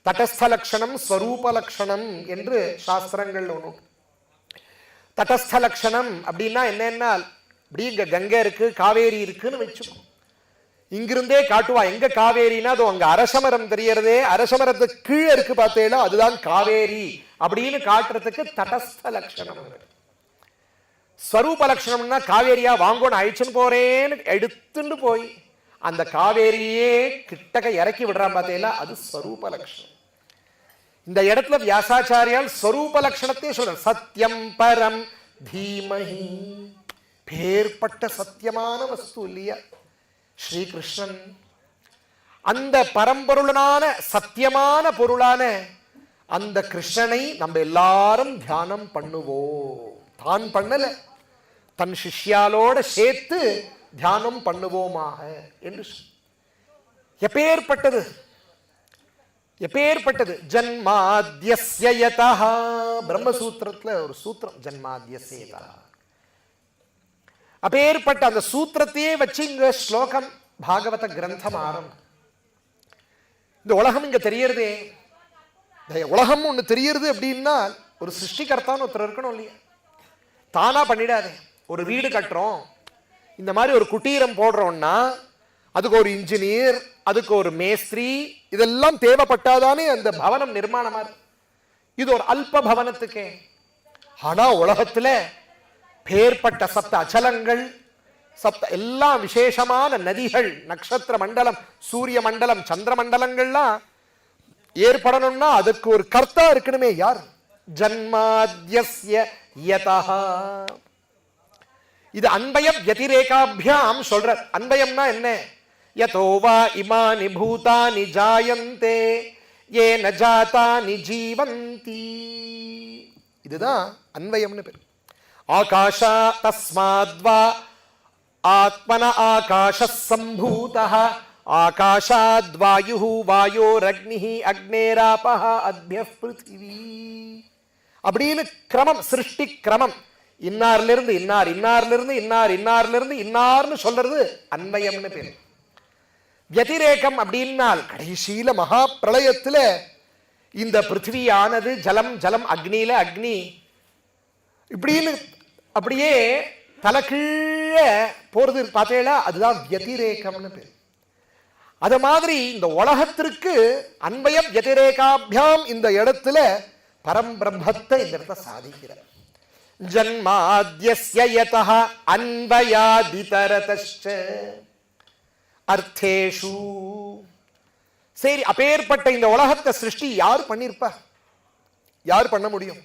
தடஸ்த லட்சணம் ஸ்வரூப லட்சணம் என்று சாஸ்திரங்கள் ஒன்று. தடஸ்த லட்சணம் அப்படின்னா என்னன்னா, இப்படி இங்க கங்கை இருக்கு காவேரி இருக்குன்னு வச்சுக்கோ. இங்கிருந்தே காட்டுவா எங்க காவேரினா அது அங்க அரசமரம் தெரியறதே, அரசமரத்துக்கு கீழே இருக்கு பார்த்தேன்னா அதுதான் காவேரி அப்படின்னு காட்டுறதுக்கு தடஸ்த லட்சணம். ஸ்வரூப லட்சணம்னா காவேரியா வாங்கோன்னு அழிச்சுன்னு போறேன்னு எடுத்துட்டு போய் அந்த காவேரியே கிட்டக்க இறக்கி விடுறான் பார்த்தேன்னா அது ஸ்வரூப லட்சணம். இந்த இடத்துல வியாசாச்சாரியால் ஸ்வரூப லட்சணத்தை சொல்ற. சத்தியம் பரம் தீமஹி, பேர்பட்ட சத்தியமான வஸ்து இல்லையா ஸ்ரீகிருஷ்ணன். அந்த பரம்பொருளான சத்தியமான பொருளான அந்த கிருஷ்ணனை நம்ம எல்லாரும் தியானம் பண்ணுவோம். தான் பண்ணல, தன் சிஷ்யாலோட சேர்த்து தியானம் பண்ணுவோமாக என்று. எப்பேற்பட்டது எப்பேற்பட்டது. ஜன்மாத்யஸ்ய யதஹ, பிரம்மசூத்திரத்துல ஒரு சூத்திரம் ஜன்மாத்யஸ்ய யதஹ. அப்பேற்பட்ட அந்த சூத்திரத்தையே வச்சு இங்க ஸ்லோகம் பாகவத கிரந்தம் ஆரம்பம். இந்த உலகம் இங்க தெரியறதே, உலகம் ஒண்ணு தெரியறது அப்படின்னா ஒரு சிருஷ்டிகர்த்தான்னு ஒருத்தர் இருக்கணும் இல்லையா? தானா பண்ணிடாதே. ஒரு வீடு கட்டுறோம், இந்த மாதிரி ஒரு குட்டீரம் போடுறோம்னா அதுக்கு ஒரு இன்ஜினியர், அதுக்கு ஒரு மேஸ்திரி, இதெல்லாம் தேவைப்பட்டாதானே அந்த பவனம் நிர்மாணமா இருக்கு. இது ஒரு அல்ப பவனத்துக்கே. ஆனா உலகத்துல பேர்பட்ட சப்த அச்சலங்கள், சப்த எல்லாம் விசேஷமான நதிகள், நட்சத்திர மண்டலம், சூரிய மண்டலம், சந்திர மண்டலங்கள்லாம் ஏற்படணும்னா அதுக்கு ஒரு கர்த்தா இருக்கணுமே. யார்? ஜன்மாத்யஸ்ய யதஹ. இது அன்பய வதிரேகாபியாம் சொல்ற. அன்பயம்னா என்ன? யதோ வா இமானி பூதானி ஜாயந்தே ஏன ஜாதானி ஜீவந்தி. இதுதான் அன்வயம்னு பேர். ஆகாஷா தஸ்மாத்வா ஆத்மன ஆகாஷஸ் சம்பூதஹ ஆகாஷாத்வாயுஹு வாயோரக்னிஹி அக்னேராபஹ அத்யஃப் பிருத்திவி அப்படின்னு கிரமம், சிருஷ்டி கிரமம். இன்னார்லிருந்து இன்னார், இன்னார்லிருந்து இன்னார், இன்னார்லிருந்து இன்னார்னு சொல்றது அன்வயம்னு பேர். வதிரேகம் அப்படின்னால் கடைசியில மகா பிரளயத்துல இந்த பிருத்திவியானது ஜலம், ஜலம் அக்னியில அக்னி இப்படின்னு அப்படியே தலைகீழ போறது பார்த்தீங்களா, அதுதான் வதிரேகம்னு பேர். அது மாதிரி இந்த உலகத்திற்கு அன்பய வதிரேகாபியாம் இந்த இடத்துல பரம்பிரம்மத்தை இந்த இடத்தை சாதிக்கிறார். ஜன்மாத்யஸ்ய யதஹ அன்வயாதிதரதஸ்ச அர்த்தேஷு. சரி, அப்பேற்பட்ட இந்த உலகத்தை சிருஷ்டி யார் பண்ணிருப்பா? யார் பண்ண முடியும்?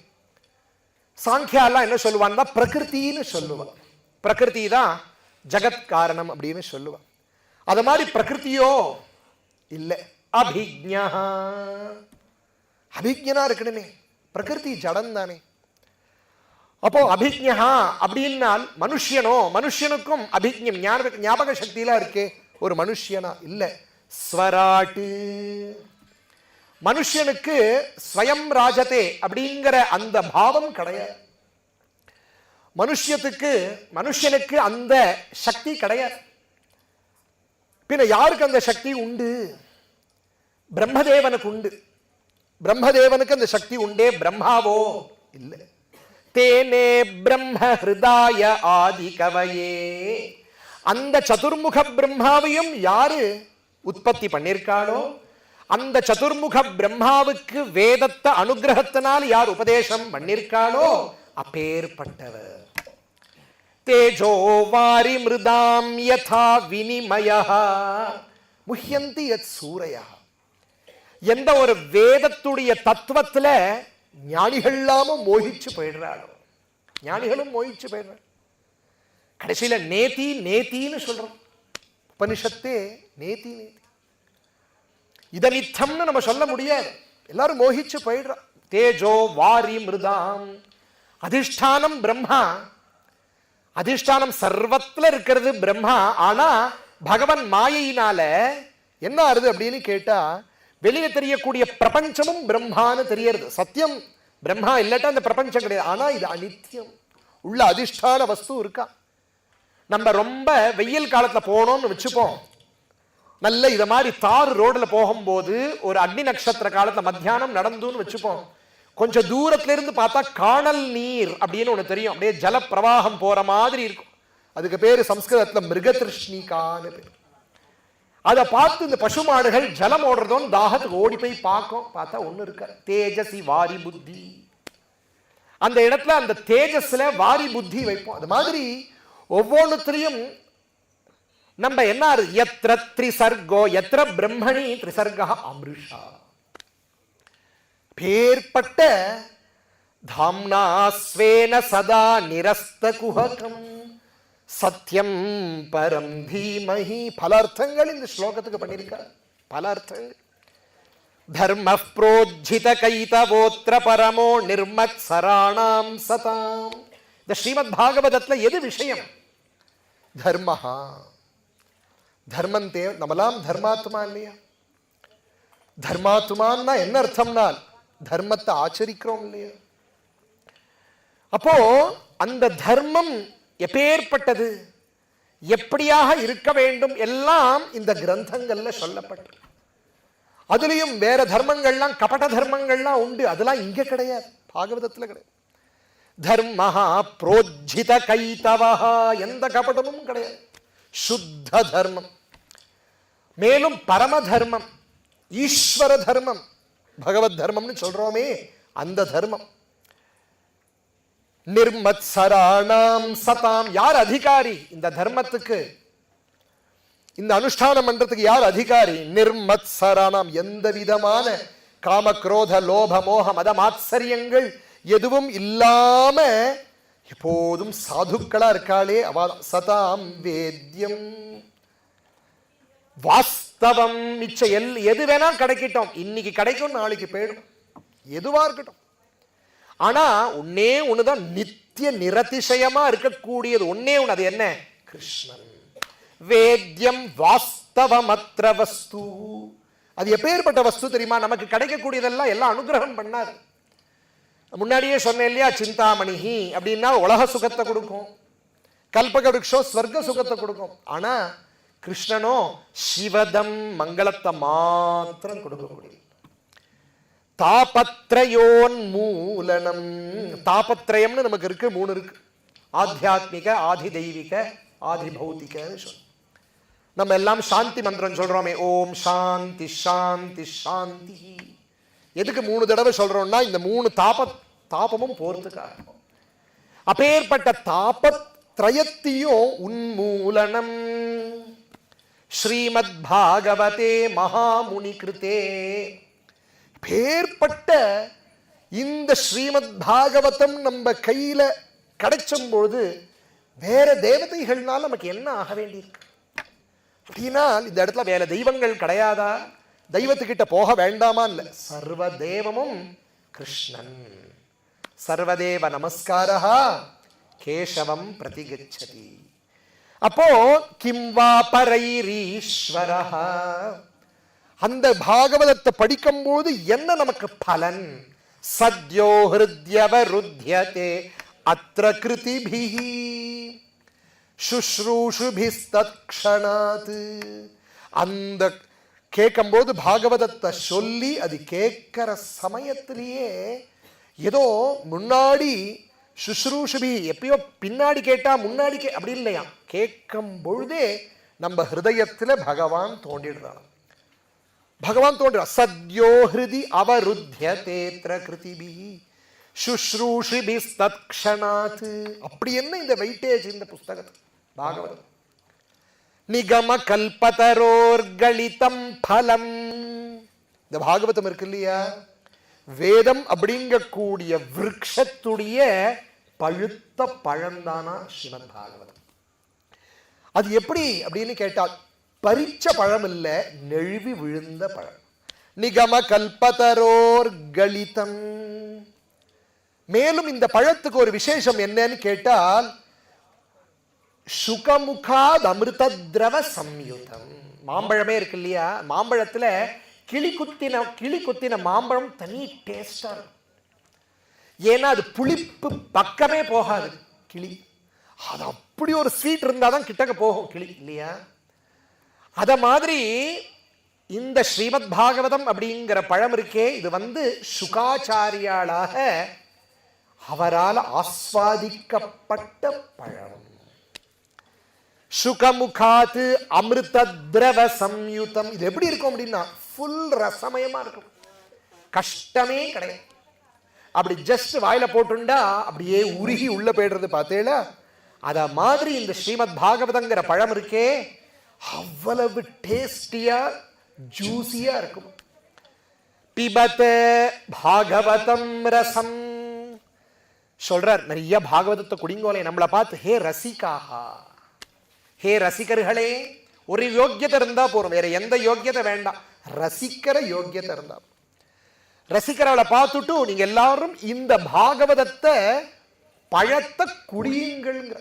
சாங்கியாலாம் என்ன சொல்லுவான்னா பிரகிருத்தின்னு சொல்லுவான். பிரகிருதி தான் ஜகத் காரணம் அப்படின்னு சொல்லுவான். அது மாதிரி பிரகிருத்தியோ இல்லை, அபிஜ்ஞா. அபிஜ்ஞனா இருக்கணுமே, பிரகிருதி ஜடம் தானே. அப்போ அபிஜ்ஞா அப்படின்னால் மனுஷனோ, மனுஷனுக்கும் அபிஜ்ஞம் ஞாபக சக்தியெல்லாம் இருக்கே. ஒரு மனுஷனா இல்ல, ஸ்வராட்டு. மனுஷனுக்கு ஸ்வயம் ராஜதே அப்படிங்கிற அந்த பாவம் கிடையாது. மனுஷனுக்கு அந்த சக்தி கிடையாது. பின்ன யாருக்கு அந்த சக்தி உண்டு? பிரம்மதேவனுக்கு உண்டு. பிரம்மதேவனுக்கு அந்த சக்தி உண்டே, பிரம்மாவோ இல்லை. தேனே பிரம்ம ஹிருதாய ஆதி கவயே. அந்த சதுர்முக பிரம்மாவையும் யாரு உற்பத்தி பண்ணிருக்காளோ, அந்த சதுர்முக பிரம்மாவுக்கு வேதத்தை அனுகிரகத்தினால் யார் உபதேசம் பண்ணிருக்காளோ அப்பேற்பட்டவர். தேஜோ வாரி மிருதாம் யதா வினிமயः முஹ்யந்தி யத் சூரயः. எந்த ஒரு வேதத்துடைய தத்துவத்துல ஞானிகள்லாமும் மோகிச்சு போயிடுறாளோ, ஞானிகளும் மோகிச்சு போயிடுறாள். கடைசியில நேதி நேத்தின்னு சொல்றோம். உபனிஷத்தே நேதி நேதி. இதனித்தம்னு நம்ம சொல்ல முடியாது, எல்லாரும் மோகிச்சு போயிடுறா. தேஜோ வாரி மிருதாம். அதிஷ்டானம் பிரம்மா, அதிஷ்டானம் சர்வத்துல இருக்கிறது பிரம்மா. ஆனா பகவன் மாயையினால என்ன ஆறுது அப்படின்னு கேட்டா, வெளியே தெரியக்கூடிய பிரபஞ்சமும் பிரம்மான்னு தெரியறது. சத்தியம் பிரம்மா இல்லாட்டா அந்த பிரபஞ்சம் கிடையாது. ஆனா இது அனித்தியம். உள்ள அதிஷ்டான வஸ்து இருக்கா. நம்ம ரொம்ப வெயில் காலத்துல போனோம்னு வச்சுப்போம், நல்ல இத மாதிரி தார் ரோடுல போகும்போது ஒரு அக்னி நட்சத்திர காலத்துல மத்தியானம் நடந்துன்னு வச்சுப்போம், கொஞ்சம் தூரத்துல இருந்து பார்த்தா காணல் நீர் அப்படின்னு ஒண்ணு தெரியும், அப்படியே ஜல பிரவாகம் போற மாதிரி இருக்கும். அதுக்கு பேரு சம்ஸ்கிருதத்துல மிருகதிருஷ்ணிகான்னு பேர். அதை பார்த்து இந்த பசுமாடுகள் ஜலம் ஓடுறதோன்னு தாகத்துக்கு ஓடி போய் பார்க்கும். பார்த்தா ஒண்ணு இருக்க, தேஜசி வாரி புத்தி. அந்த இடத்துல அந்த தேஜஸ்ல வாரி புத்தி வைப்போம். அது மாதிரி ஒவ்வொன்றுத்திலையும் நம்ம என்ன, எத்திர த்ரிசர்கோ எத்திர பிரம்மணி த்ரிசர்கா அமிருஷா. பேர்பட்ட தாம்னா ஸ்வேன சதா நிரஸ்த குஹகம் சத்யம் பரம் தீமஹி. பல அர்த்தங்கள் இந்த ஸ்லோகத்துக்கு பண்ணியிருக்கார், பல அர்த்தங்கள். தர்ம புரோஜித கைதவோத்ர பரமோ நிர்மத் சராணாம் சதாம். இந்த ஸ்ரீமத் பாகவதத்துல எது விஷயம்? தர்மஹா. தர்மம் தேவை. நம்மலாம் தர்மாத்மா இல்லையா? தர்மாத்மான்னா என்ன அர்த்தம்னா தர்மத்தை ஆச்சரிக்கிறோம் இல்லையா? அப்போ அந்த தர்மம் எப்பேற்பட்டது, எப்படியாக இருக்க வேண்டும் எல்லாம் இந்த கிரந்தங்கள்ல சொல்லப்பட்டது. அதுலயும் வேற தர்மங்கள்லாம் கபட தர்மங்கள்லாம் உண்டு, அதெல்லாம் இங்க கிடையாது, பாகவதத்துல கிடையாது. தர்மஹா புரோஜித கைதவஹா. எந்த கபடமும் கிடையாது, சுத்த தர்மம். மேலும் பரம தர்மம், ஈஸ்வர தர்மம், பகவத் தர்மம்னு சொல்றோமே அந்த தர்மம். நிர்மத் சராணாம் சதாம். யார் அதிகாரி இந்த தர்மத்துக்கு, இந்த அனுஷ்டானம் பண்றதுக்கு யார் அதிகாரி? நிர்மத் சராணாம். எந்த விதமான காம குரோத லோப மோக மத மாத்சரியங்கள் எதுவும் இல்லாம எப்போதும் சாதுக்களா இருக்காளே அவ சதாம் வேத்யம். வாஸ்தவம். மிச்ச எது வேணா கிடைக்கட்டும், இன்னைக்கு கிடைக்கும் நாளைக்கு போயிடும், எதுவா இருக்கட்டும். ஆனா ஒன்னே ஒண்ணுதான் நித்திய நிரதிசயமா இருக்கக்கூடியது, ஒன்னே ஒண்ணு. அது என்ன? கிருஷ்ணன். வேத்யம் வாஸ்தவமத்ர வஸ்து. அது எப்பேற்பட்ட வஸ்து தெரியுமா? நமக்கு கிடைக்கக்கூடியதெல்லாம் எல்லாம் அனுகிரகம் பண்ணார். முன்னாடியே சொன்னேன் இல்லையா, சிந்தாமணிஹி அப்படின்னா உலக சுகத்தை கொடுக்கும், கல்பக விருட்சம் ஸ்வர்க்க சுகத்தை கொடுக்கும். ஆனா கிருஷ்ணனோ சிவதம் மங்களத்தை மாத்திரம் கொடுக்கக்கூடிய. தாபத்ரயோன் மூலனம். தாபத்ரயம்னு நமக்கு இருக்கு, மூணு இருக்கு. ஆத்தியாத்மிக, ஆதி தெய்வீக, ஆதி பௌத்திகன்னு சொல்ல. நம்ம எல்லாம் சாந்தி மந்திரம் சொல்றோமே, ஓம் சாந்தி சாந்தி சாந்தி. எதுக்கு மூணு தடவை சொல்றோம்னா இந்த மூணு தாபமும் போறதுக்காக. அப்பேற்பட்ட தாபத்ரயத்தையும் உன்மூலனம். ஸ்ரீமத் பாகவதே மகாமுனி கிருதே. பேர்பட்ட இந்த ஸ்ரீமத் பாகவதம் நம்ம கையில கிடைச்சும் பொழுது வேற தேவதைகள்னால நமக்கு என்ன ஆக வேண்டியிருக்கு அப்படின்னா, இந்த இடத்துல வேற தெய்வங்கள் கிடையாதா? தெய்வத்துக்கிட்ட போக வேண்டாமா? இல்ல, சர்வ தேவமும் கிருஷ்ணன். சர்வதேவ நமஸ்காரஹா கேசவம் பிரதிகச்சதி. அப்போ கிம்வா பரைரீஸ்வரஹா. அந்த பாகவதத்தை படிக்கும் போது என்ன நமக்கு பலன்? சத்யோ ஹிருத்யவருத்யதே அத்ர கிருதிபிஹி சுஷ்ரூஷுபிஸ்தக்ஷணாத். அந்த கேட்கும்போது பாகவதத்தை சொல்லி அது கேட்கிற சமயத்திலேயே ஏதோ முன்னாடி சுஷ்ரூஷுபி எப்பயோ பின்னாடி கேட்டா முன்னாடி அப்படி இல்லையா, கேட்கும் பொழுதே நம்ம ஹிருதயத்துல பகவான் தோன்றிடுறான். பகவான் தோன்றா சத்யோ ஹிருதி அவருத்திய தேத்ர கிருதிபி சுஷ்ரூஷிபி தத்க்ஷணாத். அப்படி என்ன இந்த வெயிட்டேஜ் இந்த புஸ்தகத்து பாகவதம். நிகம கல்பதரோர்களிதம் பலம். இந்த பாகவதம் இருக்கு இல்லையா, வேதம் அப்படிங்கக்கூடிய விருட்சத்துடைய பழுத்த பழம்தானா ஸ்ரீமத் பாகவதம். அது எப்படி அப்படின்னு கேட்டால் பறிச்ச பழம் இல்ல, நெழுவி விழுந்த பழம். நிகம கல்பதரோர்களிதம். மேலும் இந்த பழத்துக்கு ஒரு விசேஷம் என்னன்னு கேட்டால் சுகமுகாத் அமிர்த திரவ சம்யுதம். மாம்பழமே இருக்கு இல்லையா, மாம்பழத்துல கிளி குத்தின மாம்பழம் தனி டேஸ்டா இருக்கும். ஏன்னா அது புளிப்பு பக்கமே போகாது கிளி. அது அப்படி ஒரு ஸ்வீட் இருந்தாதான் கிட்டக்க போகும் கிளி இல்லையா. அத மாதிரி இந்த ஸ்ரீமத் பாகவதம் அப்படிங்கிற பழம் இருக்கே, இது சுகாச்சாரியாளாக அவரால் ஆஸ்வாதிக்கப்பட்ட பழம். சுகமுகாத் அமிர்த திரவ சம்யுதம். இது எப்படி இருக்கும் அப்படின்னா ஃபுல் ரசமயமா இருக்கும், கஷ்டமே கிடையாது. அப்படி ஜஸ்ட் வாயில போட்டுண்டா அப்படியே உருகி உள்ள போயிடுறது பார்த்தேல. அத மாதிரி இந்த ஸ்ரீமத் பாகவதங்கிற பழம் இருக்கே அவ்வளவு டேஸ்டியா ஜூசியா இருக்கும். பிபத பாகவதம் ரசம் சொல்றார். நிறைய பாகவதத்தை குடிங்கோலே நம்மளை பார்த்து, ஹே ரசிகாஹா, ஹே ரசிகர்களே, ஒரு யோக்கியத்தை இருந்தா போறோம், வேற எந்த யோக்கியத்தை வேண்டாம், ரசிக்கிற யோக்கியத்தை இருந்தா. ரசிக்கிறவளை பார்த்துட்டு நீங்க எல்லாரும் இந்த பாகவதத்தை பழத்தை குடியுங்கள்ங்கிற.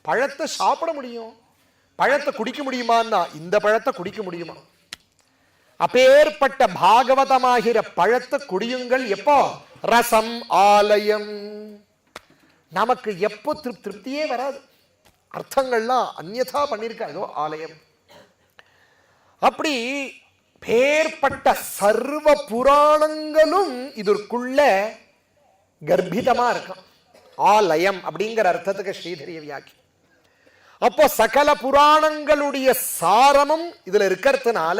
பழத்தை சாப்பிட முடியும், பழத்தை குடிக்க முடியுமான்னா இந்த பழத்தை குடிக்க முடியுமா? அப்பேற்பட்ட பாகவதமாகிற பழத்தை குடியுங்கள். எப்போ? ரசம் ஆலயம். நமக்கு எப்போ திருப்தியே வராது, அர்த்தங்கள்லாம் அந்நியதா பண்ணிருக்க. ஏதோ ஆலயம். அப்படி பேர்பட்ட சர்வ புராணங்களும் இதற்குள்ள கர்ப்பிதமா இருக்கும். ஆலயம் அப்படிங்கிற அர்த்தத்துக்கு ஸ்ரீதரிய வியாக்கி. அப்போ சகல புராணங்களுடைய சாரமும் இதுல இருக்கிறதுனால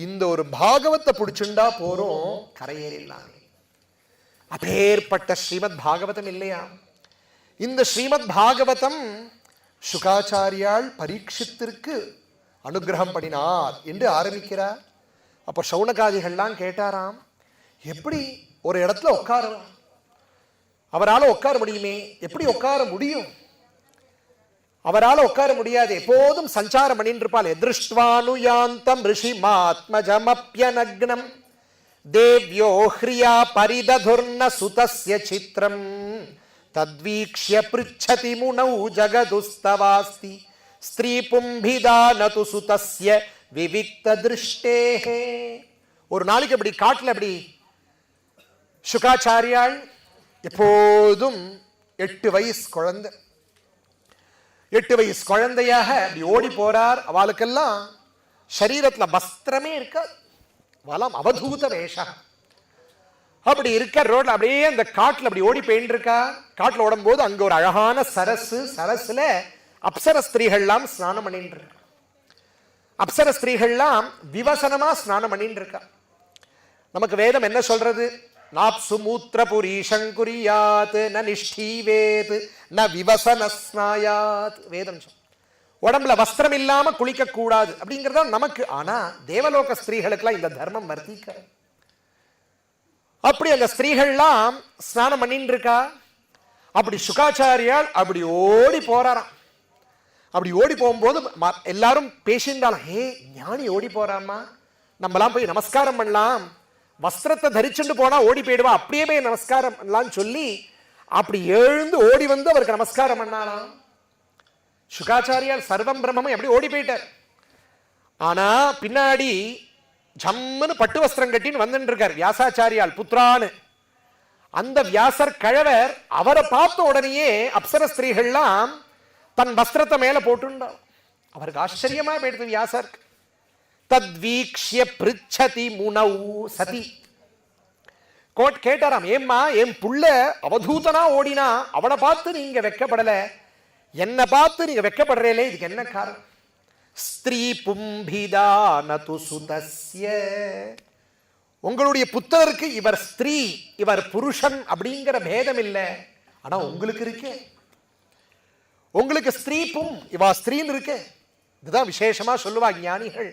இந்த ஒரு பாகவத்தை பிடிச்சுண்டா போறோம், கரையேறில்லாமே. அப்பேற்பட்ட ஸ்ரீமத் பாகவதம் இல்லையா, இந்த ஸ்ரீமத் பாகவதம் சுகாச்சாரியால் பரீட்சித்திற்கு அனுகிரகம் பண்ணினார் என்று ஆரம்பிக்கிறார். அப்போ சௌனகாதிகள்லாம் கேட்டாராம், எப்படி ஒரு இடத்துல உட்காரலாம், அவரால் உட்கார முடியுமே, எப்படி உட்கார முடியும்? அவரால் உட்கார முடியாது, எப்போதும் சஞ்சாரம் பண்ணிட்டு இருப்பாள். எதிருஷ்டுவானுயாந்தம் ரிஷி மாத்மஜமப்யநக்னம் தேவ்யோ ஹ்ரியா பரிததுர்ன சுதஸ்ய சித்ரம் தத்வீக்ஷ்ய பிருச்சதி முனௌ ஜகதுஸ்தவாஸ்தி ஸ்திரீ பும்பிதா நது சுதஸ்ய விவிக்த திருஷ்டேஹே. ஒரு நாளைக்கு அப்படி காட்டுல அப்படி சுகாச்சாரியால் எப்போதும் 8 வயசு குழந்தை, 8 வயசு குழந்தையாக அப்படி ஓடி போறார். அவளுக்கெல்லாம் சரீரத்துல வஸ்திரமே இருக்காது, வலம் அவதூத வேஷா. அப்படி இருக்க ரோட்ல அப்படியே அந்த காட்டுல அப்படி ஓடி போயின்னு இருக்கா. காட்டுல ஓடும் போது அங்க ஒரு அழகான சரசு, சரசுல அப்சர ஸ்திரீகள்லாம் ஸ்நானம் பண்ணிட்டு இருக்கா. அப்சர ஸ்திரீகள்லாம் விவசனமா ஸ்நானம் பண்ணிட்டு இருக்கா. நமக்கு வேதம் என்ன சொல்றது? நாப்சு மூத்திர புரீஷங்குரியாத் ந நிஷ்டீவேத் ந விவசன ஸ்நாயாத். வேதம் சொல் உடம்புல வஸ்திரம் இல்லாம குளிக்க கூடாது அப்படிங்கிறதா நமக்கு. ஆனா தேவலோக ஸ்திரீகளுக்கெல்லாம் இந்த தர்மம் வர்த்திக்க. அப்படி அந்த ஸ்திரீகள்லாம் ஸ்நானம் பண்ணிட்டு இருக்கா. அப்படி சுகாச்சாரியால் அப்படி ஓடி போறாராம். அப்படி ஓடி போகும்போது எல்லாரும் பேசியிருந்தாலும், ஹே ஞானி ஓடி போறாமா, நம்மலாம் போய் நமஸ்காரம் பண்ணலாம், வஸ்திரத்தை தரிச்சுட்டு போனா ஓடி போயிடுவா, அப்படியே போய் நமஸ்காரம் பண்ணலாம்னு சொல்லி அப்படி எழுந்து ஓடி வந்து அவருக்கு நமஸ்காரம் பண்ணாலாம். சுகாச்சாரியால் சர்வம் பிரம்மமும் எப்படி ஓடி போயிட்டார். ஆனா பின்னாடி ஜம்முன்னு பட்டு வஸ்திரம் கட்டின்னு வந்துட்டு இருக்கார் வியாசாச்சாரியால் புத்திரான்னு. அந்த வியாசர் கழவர் அவரை பார்த்த உடனேயே அப்சர ஸ்திரீகள்லாம் தன் வஸ்திரத்தை மேல போட்டுண்டா. அவருக்கு ஆச்சரியமா போயிடுது வியாசர். தத்வீக்ஷ்ய பிருச்சதி முனௌ சதி. கேட்டாராம், ஏம்மா என் புள்ள அவதூதனா ஓடினா அவனை பார்த்து நீங்க வெக்கப்படல, என்ன பார்த்து நீங்க வெக்கப்படுறீங்களே, இதுக்கு என்ன காரணம்? ஸ்திரீ பும்பிதா நது சுதஸ்ய, உங்களுடைய புத்தருக்கு இவர் ஸ்திரீ இவர் புருஷன் அப்படிங்கிற பேதம் இல்லை, ஆனா உங்களுக்கு இருக்கே, உங்களுக்கு ஸ்திரீ பும் இவா ஸ்திரீன்னு இருக்கு. இதுதான் விசேஷமா சொல்லுவா ஞானிகள்.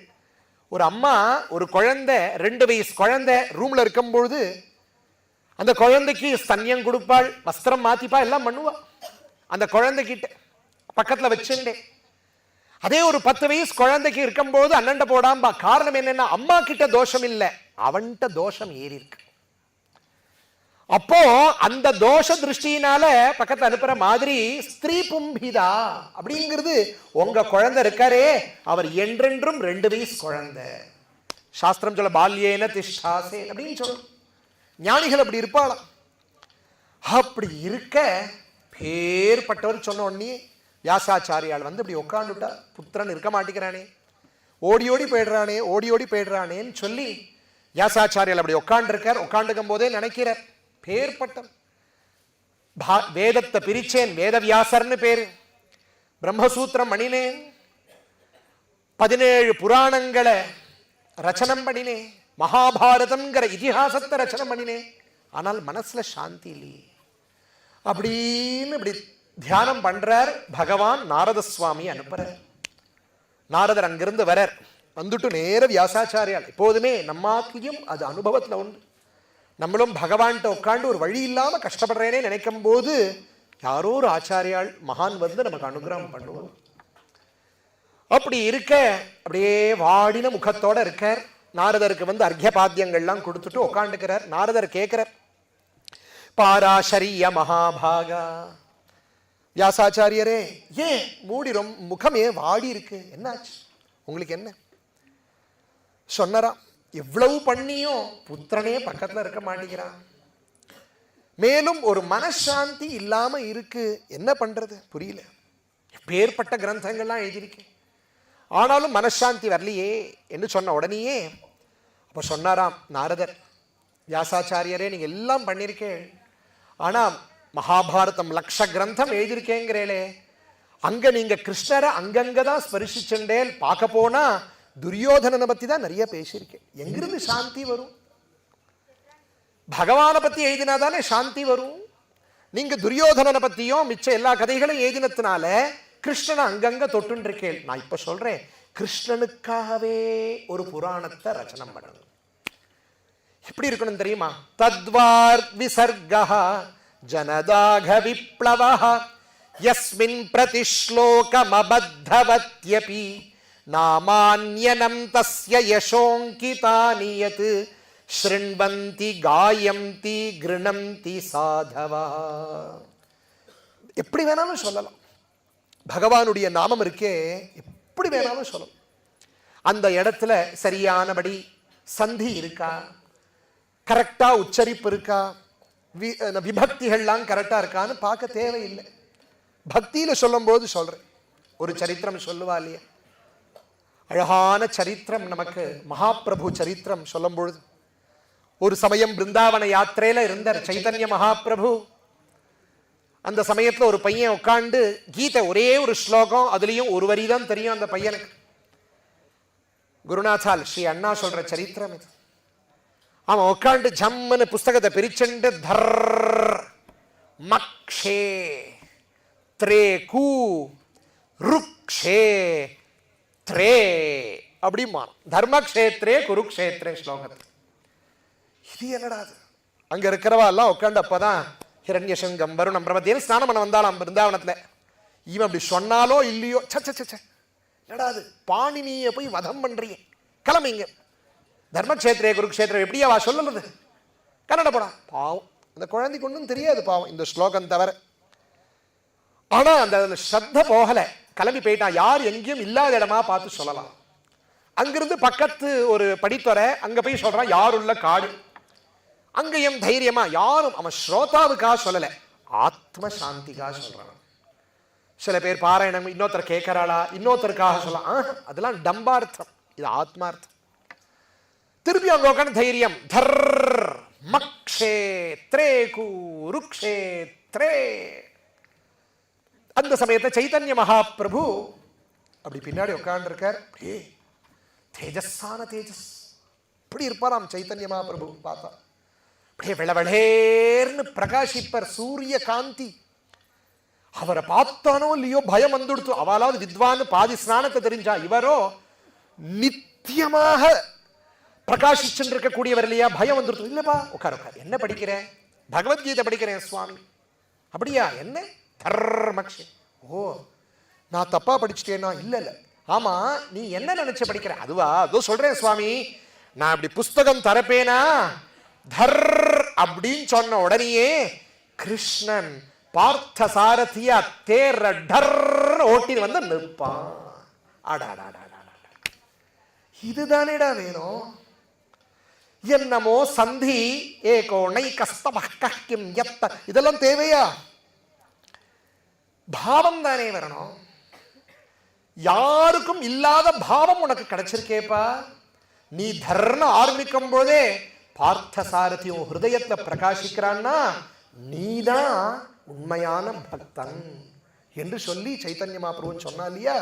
ஒரு அம்மா ஒரு குழந்தை 2 வயசு குழந்தை ரூம்ல இருக்கும்பொழுது அந்த குழந்தைக்கு ஸ்தன்யம் கொடுப்பாள், வஸ்திரம் மாத்திப்பா, எல்லாம் பண்ணுவா. அந்த குழந்தைகிட்ட பக்கத்துல வச்சுட்டே. அதே ஒரு 10 வயசு குழந்தைக்கு இருக்கும்போது அண்ணண்ட போடாம்பா. காரணம் என்னன்னா, அம்மா கிட்ட தோஷம் இல்லை, அவன்கிட்ட தோஷம் ஏறி இருக்கு. அப்போ அந்த தோஷ திருஷ்டியினால பக்கத்துல அனுப்புற மாதிரி ஸ்திரீ பும்பிதா அப்படிங்கிறது, உங்க குழந்தை இருக்காரே அவர் என்றென்றும் 2 வயசு குழந்தை. சாஸ்திரம் சொல்ல பால்யேன திஷ்டாசே அப்படின்னு சொல்ல. ஞானிகள் அப்படி இருப்பாளாம். அப்படி இருக்க பேர்பட்டவர் சொன்ன உடனே வியாசாச்சாரியால் வந்து அப்படி உட்காந்துட்டா. புத்திரன் இருக்க மாட்டேங்கிறானே, ஓடி ஓடி போயிடுறானே, ஓடி ஓடி போயிடுறானேன்னு சொல்லி வியாசாச்சாரியால் அப்படி உட்காந்துருக்கார். உட்காந்துக்கும் போதே நினைக்கிறார், பேர்பட்டம் வேதத்தை பிரிச்சேன், வேதவியாசர்னு பேரு, பிரம்மசூத்திரம் மணினேன், 17 புராணங்களை ரச்சனம் பண்ணினேன், மகாபாரதம்ங்கிற இதிகாசத்தை ரச்சனை பண்ணினேன், ஆனால் மனசுல சாந்தி இல்லையே அப்படின்னு இப்படி தியானம் பண்றார். பகவான் நாரத சுவாமி அனுப்புறார். நாரதர் அங்கிருந்து வரார். வந்துட்டு நேர வியாசாச்சாரியால். எப்போதுமே நம்மாத்தியும் அது அனுபவத்துல உண்டு. நம்மளும் பகவான்கிட்ட உட்காந்து ஒரு வழி இல்லாம கஷ்டப்படுறேனே நினைக்கும் போது யாரோ ஒரு ஆச்சாரியால் மகான் வந்து நமக்கு அனுகிரகம் பண்ணுவோம். அப்படி இருக்க அப்படியே வாடின முகத்தோட இருக்கார். நாரதருக்கு வந்து அர்க்ய பாத்தியங்கள்லாம் கொடுத்துட்டு உட்காந்துக்கிறார். நாரதர் கேட்கிறார், பாராசரிய மகாபாகா, வியாசாச்சாரியரே ஏன் மூடி முகம் ஏன் வாடி இருக்கு, என்னாச்சு உங்களுக்கு என்ன? சொன்னராம், எவ்வளவு பண்ணியும் புத்திரனே பக்கத்துல இருக்க மாட்டேங்கிறான், மேலும் ஒரு மனசாந்தி இல்லாம இருக்கு, என்ன பண்றது புரியல. பேர்பட்ட கிரந்தங்கள்லாம் எழுதியிருக்கேன், ஆனாலும் மனசாந்தி வரலையே என்று சொன்ன உடனேயே அப்ப சொன்னாராம் நாரதர், வியாசாச்சாரியரே நீங்க எல்லாம் பண்ணியிருக்கேன், ஆனா மகாபாரதம் 1,00,000 கிரந்தம் எழுதியிருக்கேங்கிறேளே, அங்க நீங்க கிருஷ்ணரை அங்கங்கதான் ஸ்பரிசிச்சுண்டேல். பார்க்க போனா துரியோதனனை பத்தி தான் நிறைய பேசியிருக்கேன். எங்கிருந்து சாந்தி வரும்? பகவானை பத்தி எழுதினாதானே சாந்தி வரும். நீங்க துரியோதனனை பத்தியும் மிச்ச எல்லா கதைகளையும் எழுதினதுனால கிருஷ்ணனை அங்கங்க தொட்டு இருக்கேன். நான் இப்ப சொல்றேன், கிருஷ்ணனுக்காகவே ஒரு புராணத்தை ரச்சனம் பண்ணணும். எப்படி இருக்கணும் தெரியுமா? தத்வார் விசர்கா ஜனதாக விப்ளவஹ யஸ்மின் பிரதிஷ்லோகமபத்தவத்யபி நாமான்யனம் தஸ்ய யசோங்கிதானி யத் ஸ்ருண்வந்தி காயந்தி கிருணந்தி சாதவா. எப்படி வேணாலும் சொல்லலாம். பகவானுடைய நாமம் இருக்கே, எப்படி வேணாலும் சொல்லலாம். அந்த இடத்துல சரியானபடி சந்தி இருக்கா, கரெக்டா உச்சரிப்பு இருக்கா, விபக்திகள்லாம் கரெக்டா இருக்கான்னு பார்க்க தேவையில்லை. பக்தியில சொல்லும் போது சொல்றேன். ஒரு சரித்திரம் சொல்லுவா இல்லையா, அழகான சரித்திரம் நமக்கு மகாபிரபு சரித்திரம் சொல்லும் பொழுது, ஒரு சமயம் பிருந்தாவன யாத்திரையில இருந்தார் சைதன்ய மகாபிரபு. அந்த சமயத்துல ஒரு பையன் உட்காந்து கீதை ஒரே ஒரு ஸ்லோகம், அதுலயும் ஒரு வரி தான் தெரியும் அந்த பையனுக்கு. குருநாதால் ஸ்ரீ அண்ணா சொல்ற சரித்திரம் இது. அவன் உட்காந்து ஜம்முன்னு புஸ்தகத்தை பிரிச்சுண்டு தர் மக்ஷே த்ரே கூ ருக்ஷே த்ரே அப்படி மாறும். தர்மக்ஷேத்ரே குருக்ஷேத்ரே ஸ்லோகத்தில். இது என்னடா அது? அங்க இருக்கிறவா எல்லாம் உட்காந்து அப்பதான் ஹிரண்யசங்கம் வருணம் பிரமத்தியன் ஸ்நானம் பண்ண வந்தாலாம் பிருந்தாவனத்துல. இவன் அப்படி சொன்னாலோ இல்லையோ, என்னடா அது, பாணினிய போய் வதம் பண்றீங்க, கிளம்பிங்க. தர்மக்ஷேத்ரே குருக்ஷேத்திரம் எப்படியாவா சொல்லுறது? கன்னட போடா. பாவம், அந்த குழந்தைக்கு ஒன்றும் தெரியாது பாவம் இந்த ஸ்லோகம் தவிர. ஆனா அந்த ஸ்ரத்த போகல, கிளம்பி போயிட்டான். யார் எங்கேயும் இல்லாத இடமா பார்த்து சொல்லலாம். அங்கிருந்து பக்கத்து ஒரு படித்துறை, அங்க போய் சொல்றான் யாருள்ள காடு. அங்கேயும் தைரியமா யாரும், அவன் ஸ்ரோதாவுக்காக சொல்லல, ஆத்ம சாந்திக்காக சொல்றான். சில பேர் பாராயணம் இன்னொருத்தர் கேட்கறாளா, இன்னொருத்தருக்காக சொல்லலாம், அதெல்லாம் டம்பார்த்தம், இது ஆத்மார்த்தம். திருப்பி அங்க உட்காந்து தைரியம் தர் மக்ஷே குருக்ஷேத்ரே. அந்த சமயத்தை சைத்தன்ய மகாபிரபு அப்படி பின்னாடி உட்கார்ந்துருக்கார். தேஜஸான தேஜஸ் இப்படி இருப்பாராம் சைத்தன்ய மகாபிரபு. பார்த்தா அப்படியே விளவளேர்னு பிரகாசிப்பர், சூரிய காந்தி. அவரை பார்த்தானோ இல்லையோ பயம் வந்துடுத்து. அவளாவது வித்வான்னு பாதி ஸ்நானத்தை தெரிஞ்சா, இவரோ நித்தியமாக பிரகாசிச்சுட்டு இருக்கக்கூடியவர் இல்லையா, பயம் வந்துடுத்து. இல்லப்பா உட்கார் உட்கார், என்ன படிக்கிறேன்? பகவத்கீதை படிக்கிறேன் சுவாமி. அப்படியா, என்ன தர்மக்ஷே? ஓ, நான் தப்பா படிச்சுட்டேன்னா? இல்ல இல்ல, ஆமா நீ என்ன நினைச்ச படிக்கிற? அதுவா, அதோ சொல்றேன் சுவாமி. நான் அப்படி புஸ்தகம் தரப்பேனா, தர் அப்படின்னு சொன்ன உடனேயே கிருஷ்ணன் பார்த்த சாரதியா தேர டர் ஓட்டி வந்து நிற்பான். இதுதானேடா வேணும். என்னமோ சந்தி ஏகோ நை கஸ்தம் எத்த, இதெல்லாம் தேவையா? பாவம் தானே வரணும். யாருக்கும் இல்லாத பாவம் உனக்கு கிடைச்சிருக்கேப்பா. நீ தர்ண ஆரம்பிக்கும் போதே பார்த்த சாரதியும் ஹிருதயத்தை பிரகாசிக்கிறான்னா நீதான் உண்மையான பக்தன் என்று சொல்லி சைத்தன்ய மகாபிரபு சொன்னா இல்லையா,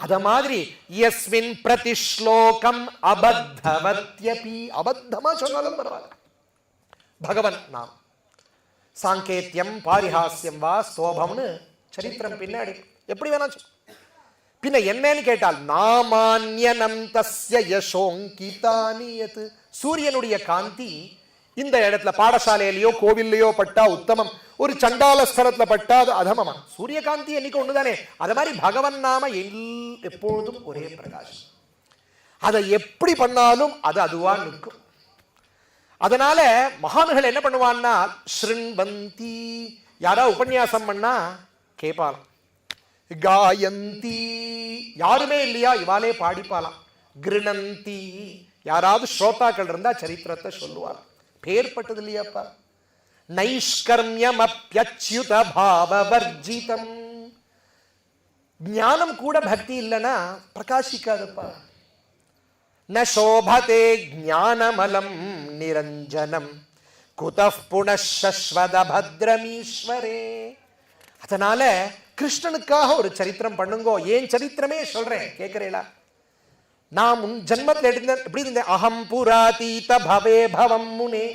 அத மாதிரி யஸ்மின் பிரதிஷ்லோகம் அபத்தவத்யபி, அபத்தமா சொன்னாலும் பரவாயில்ல, பகவன் நாம் சாங்கேத்தியம் பாரிஹாஸ்யம் வா ஸ்தோபம்னு சரித்திரம் பின்னாடி எப்படி வேணா. பின்ன என்னன்னு கேட்டால் நாமான்யனம் தஸ்ய யசோங்கிதானியத், சூரியனுடைய காந்தி இந்த இடத்துல பாடசாலையிலையோ கோவில்லையோ பட்டா உத்தமம், ஒரு சண்டால ஸ்தலத்துல பட்டா அது அதமமா. சூரியகாந்தி என்னைக்கு ஒண்ணுதானே, அத மாதிரி பகவன் நாம எப்பொழுதும் ஒரே பிரகாசம். அதை எப்படி பண்ணாலும் அது அதுவா நிற்கும். அதனால மகான்கள் என்ன பண்ணுவான்னா, ஸ்ருண்வந்தி, யாராவது உபன்யாசம் பண்ணா கேட்பாலாம். காயந்தி, யாருமே இல்லையா இவாலே பாடிப்பாலாம். கிருணந்தி, யாராவது ஸ்ரோதாக்கள் இருந்தா சரித்திரத்தை சொல்லுவார். பேர்பட்டது இல்லையாப்பா. நைஷ்கர்மியம் அப்யச்யுத பாவவர்ஜிதம், ஞானம் கூட பக்தி இல்லைன்னா பிரகாசிக்காதுப்பா. ந சோபதே ஞானமலம் நிரஞ்சனம் குதஃப் புனஸ்வத பத்ரமீஸ்வரே. அதனால கிருஷ்ணனுக்காக ஒரு சரித்திரம் பண்ணுங்கோ. ஏன் சரித்திரமே சொல்றேன், கேட்கிறீங்களா? நான் முன் ஜன்மத்தில் எடுத்தேன், எப்படி இருந்தேன்? அகம் புராதீத பவே பவம் முனே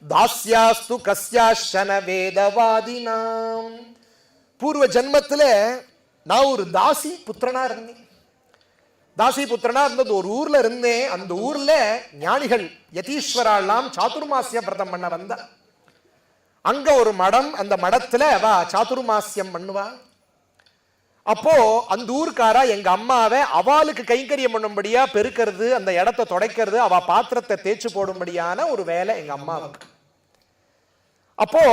தாஸ்யாஸ்து கஸ்யாஷன வேதவாதினாம். பூர்வ ஜன்மத்தில் நான் ஒரு தாசி புத்திரனா இருந்தேன். தாசி புத்திரனா இருந்தது ஒரு ஊர்ல இருந்தேன். அந்த ஊர்ல ஞானிகள் யதீஸ்வரெல்லாம் சாதுர்மாசிய விரதம் பண்ண வந்தா. அங்க ஒரு மடம், அந்த மடத்துல வா சாதுர்மாசியம் பண்ணுவா. அப்போ அந்த ஊருக்காரா எங்க அம்மாவை அவளுக்கு கைங்கரியம் பண்ணும்படியா பெருக்கிறது, அந்த இடத்தை துடைக்கிறது, அவ பாத்திரத்தை தேய்ச்சி போடும்படியான ஒரு வேலை எங்க அம்மாவுக்கு. அப்போ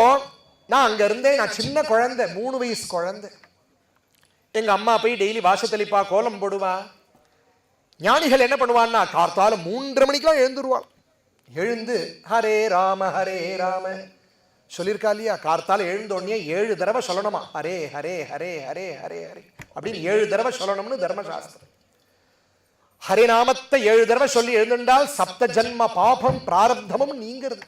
நான் அங்க இருந்தேன். நான் சின்ன குழந்தை, 3 வயசு குழந்தை. எங்க அம்மா போய் டெய்லி வாசத்தளிப்பா, கோலம் போடுவா. ஞானிகள் என்ன பண்ணுவான்னா, கார்த்தால 3:30 மணிக்கெல்லாம் எழுந்துருவாள். எழுந்து ஹரே ராம ஹரே ராம சொல்லியிருக்கா இல்லையா, கார்த்தால எழுந்த உடனே 7 தடவை சொல்லணுமா, ஹரே ஹரே ஹரே ஹரே ஹரே ஹரே அப்படின்னு 7 தடவை சொல்லணும்னு தர்மசாஸ்திரம். ஹரே நாமத்தை 7 தடவை சொல்லி எழுந்துட்டால் சப்த ஜன்ம பாபம் பிராரப்தமும் நீங்கிறது.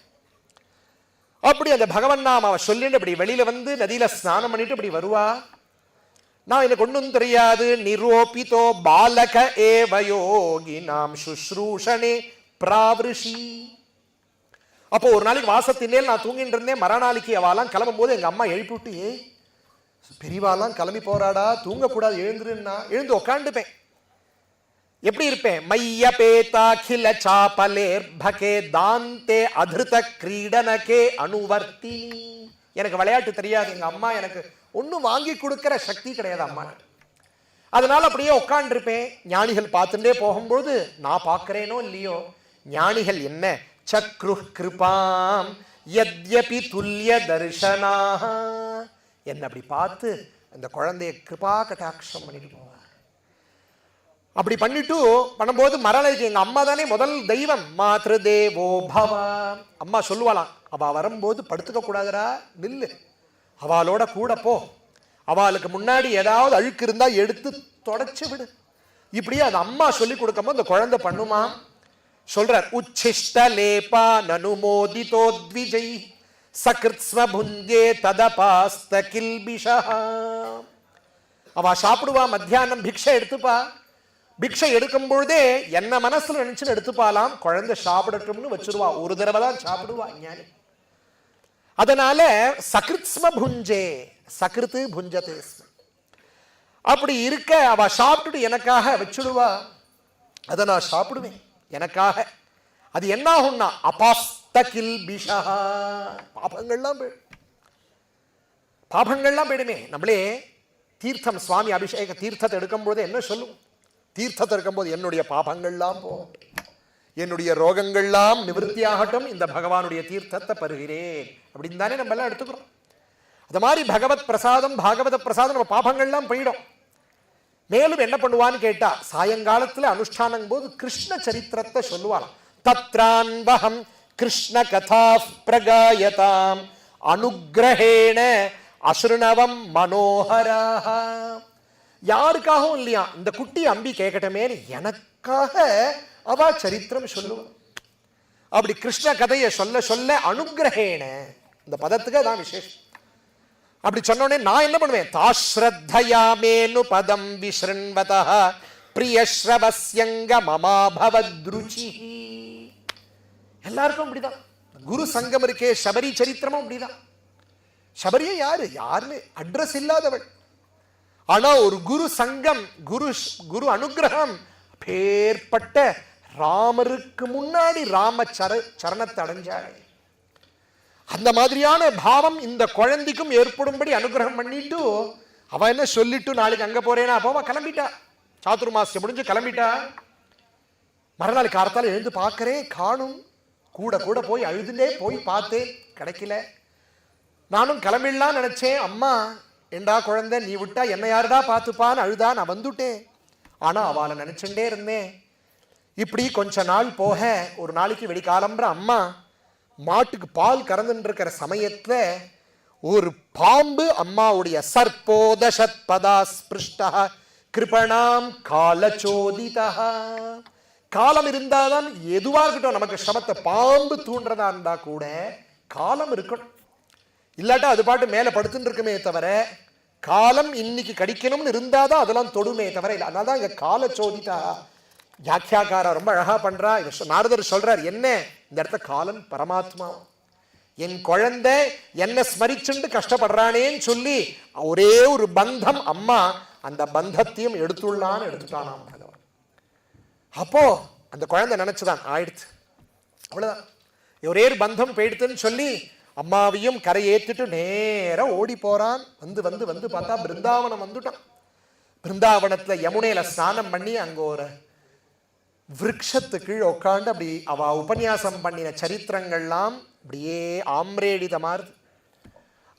அப்படி அந்த பகவன் நாம அவ சொல்லிட்டு அப்படி வெளியில வந்து நதியில ஸ்நானம் பண்ணிட்டு அப்படி வருவா. நான் எனக்கு ஒன்றும் தெரியாது. நிரோபிதோ பாலக ஏவயோகி நாம் சுஷ்ரூஷனே பிராவிருஷி. அப்போ ஒரு நாளைக்கு வாசத்தினேல் நான் தூங்கிட்டு இருந்தேன். மறுநாளைக்கு அவெல்லாம் கிளம்பும் போது எங்க அம்மா எழுப்பி விட்டு, பெரியவாலாம் கிளம்பி போறாடா, தூங்கக்கூடாது, எழுந்துருன்னா எழுந்து உக்காண்டுப்பேன். எப்படி இருப்பேன்? மைய பேதாகில சாபலேர் பகே தாந்தே அதிருத கிரீடனகே அணுவர்த்தி. எனக்கு விளையாட்டு தெரியாது. எங்க அம்மா எனக்கு ஒன்னும் வாங்கி கொடுக்கிற சக்தி கிடையாது அம்மா. அதனால அப்படியே உட்காண்டிருப்பேன். ஞானிகள் பார்த்துட்டே போகும்போது நான் பார்க்கிறேனோ இல்லையோ, ஞானிகள் என்ன சக்ரு கிருபாம் யத்யபி துல்லிய தர்ஷனா, என்ன அப்படி பார்த்து அந்த குழந்தைய கிருபா கட்டாட்சம் பண்ணிட்டு போவார். அப்படி பண்ணிட்டு பண்ணும்போது மரணத்துக்கு எங்க அம்மா தானே முதல் தெய்வம். மாத்ரு தேவோ பவ. அம்மா சொல்லுவாளாம், அவ வரும்போது படுத்துக்க கூடாதுரா, நில்லு, அவளோட கூட போ, அவளுக்கு முன்னாடி ஏதாவது அழுக்கு இருந்தா எடுத்து தொடச்சு விடு. இப்படியே அது அம்மா சொல்லி கொடுக்கும்போது அந்த குழந்தை பண்ணுமா. சொல்றார், உச்சிஷ்ட லேபா நனுமோதிதோ த்விஜை சகிருத்ஸ்ம புஞ்சே ததபாஸ்த கில்பிஷா. அவ சாப்பிடுவா, மத்தியானம் பிக்ஷை எடுத்துப்பா. பிக்ஷை எடுக்கும் பொழுதே என்ன மனசுல நினைச்சுன்னு எடுத்துப்பாலாம். குழந்தை சாப்பிடட்டும்னு வச்சிருவா. ஒரு தடவை தான் சாப்பிடுவா ஞானி. அதனால சகிருத்ஸ்ம புஞ்சே, சகிருத்து புஞ்சதே ஸ்ம. அப்படி இருக்க அவ சாப்பிட்டுட்டு எனக்காக வச்சுடுவா. அதை நான் சாப்பிடுவேன் எனக்காக. அது என்ன ஆகும்னா அபாஸ்த கில்பிஷா, பாபங்கள்லாம் போயிடுமே. நம்மளே தீர்த்தம், சுவாமி அபிஷேக தீர்த்தத்தை எடுக்கும்போது என்ன சொல்லும்? தீர்த்தத்தை எடுக்கும்போது என்னுடைய பாபங்கள்லாம் போகும், என்னுடைய ரோகங்கள்லாம் நிவர்த்தி ஆகட்டும், இந்த பகவானுடைய தீர்த்தத்தை பருகிறேன் அப்படின்னு தானே நம்ம எல்லாம் எடுத்துக்கிறோம். அது மாதிரி பகவத் பிரசாதம், பாகவத பிரசாதம், நம்ம பாபங்கள்லாம் போயிடும். மேலும் என்ன பண்ணுவான்னு கேட்டா, சாயங்காலத்துல அனுஷ்டானம் போது கிருஷ்ண சரித்திரத்தை சொல்லுவாள். தத்ரான்வஹம் கிருஷ்ண கதா பிரகாயதாம் அனுக்கிரஹேண அஸ்ருணவம் மனோஹராஹ. யாருக்காகவும் இல்லையா, இந்த குட்டி அம்பி கேட்கட்டமே எனக்காக அவ சரித்திரம் சொல்லுவான். அப்படி கிருஷ்ண கதையை சொல்ல சொல்ல அனுக்கிரஹேண, இந்த பதத்துக்கு தான் விசேஷம். அப்படி சொன்னோடனே நான் என்ன பண்ணுவேன்? தாஸ்ரத்தயாமேனு பதம் விஸ்ருண்வதா பிரியஸ்ரவஸ்யங்க மமாபவத்ருச்சி. எல்லாருக்கும் அப்படிதான். குரு சங்கம் இருக்கே, சபரி சரித்திரமும் அப்படிதான். சபரியே யாருன்னு அட்ரஸ் இல்லாதவள். ஆனா ஒரு குரு சங்கம், குரு அனுகிரகம், பேர்பட்ட ராமருக்கு முன்னாடி ராம சரணத்தை அடைஞ்சாள். அந்த மாதிரியான பாவம் இந்த குழந்தைக்கும் ஏற்படும்படி அனுகிரகம் பண்ணிட்டு அவ என்ன சொல்லிட்டு நாளைக்கு அங்க போறேன்னா அப்போ கிளம்பிட்டா. சாதுர்மாசியம் முடிஞ்சு கிளம்பிட்டா. மறுநாள் காலத்தால் எழுந்து பார்க்கறேன், காணும். கூட கூட போய் அழுதுண்டே போய் பார்த்தேன், கிடைக்கல. நானும் கிளம்பிடலாம் நினைச்சேன். அம்மா ஏண்டா குழந்தை, நீ விட்டா என்ன யாருடா பார்த்துப்பான்னு அழுதா. நான் வந்துட்டேன். ஆனா அவளை நினைச்சுட்டே இருந்தேன். இப்படி கொஞ்ச நாள் போக ஒரு நாளைக்கு வெடிக்காலம்புற அம்மா மாட்டுக்கு பால் கறந்துட்டு இருக்கிற சமயத்துல ஒரு பாம்பு அம்மாவுடைய சர்போதசத் பதா ஸ்பிருஷ்டா கிருபணாம் காலச்சோதிதா. காலம் இருந்தாதான் எதுவா இருக்கட்டும், நமக்கு சமத்தை பாம்பு தூண்டுறதா இருந்தா கூட காலம் இருக்கணும். இல்லாட்டா அது பாட்டு மேல படுத்துட்டு இருக்குமே தவிர, காலம் இன்னைக்கு கடிக்கணும்னு இருந்தாதான் அதெல்லாம் தொடுமே தவிர இல்லை. அதனால்தான் இங்க காலச்சோதிதா. வியாக்கியாக்காரா ரொம்ப அழகா பண்றா. நாரதர் சொல்றார், என்ன இந்த இடத்துல காலம் பரமாத்மா, என் குழந்தை என்ன ஸ்மரிச்சுண்டு கஷ்டப்படுறானேன்னு சொல்லி ஒரே ஒரு பந்தம் அம்மா, அந்த பந்தத்தையும் எடுத்துள்ளான்னு எடுத்துட்டானாம் பகவான். அப்போ அந்த குழந்தை நினைச்சுதான் ஆயிடுச்சு, அவ்வளவுதான், ஒரே ஒரு பந்தம் போயிடுத்துன்னு சொல்லி அம்மாவையும் கரை ஏற்றிட்டு நேர ஓடி போறான். வந்து வந்து வந்து பார்த்தா பிருந்தாவனம் வந்துட்டான். பிருந்தாவனத்துல யமுனையில ஸ்நானம் பண்ணி அங்க ஒரு விருட்சத்து கீழே உட்காந்து அப்படி அவ உபன்யாசம் பண்ணின சரித்திரங்கள்லாம் அப்படியே ஆம்ரேடிதமாறு.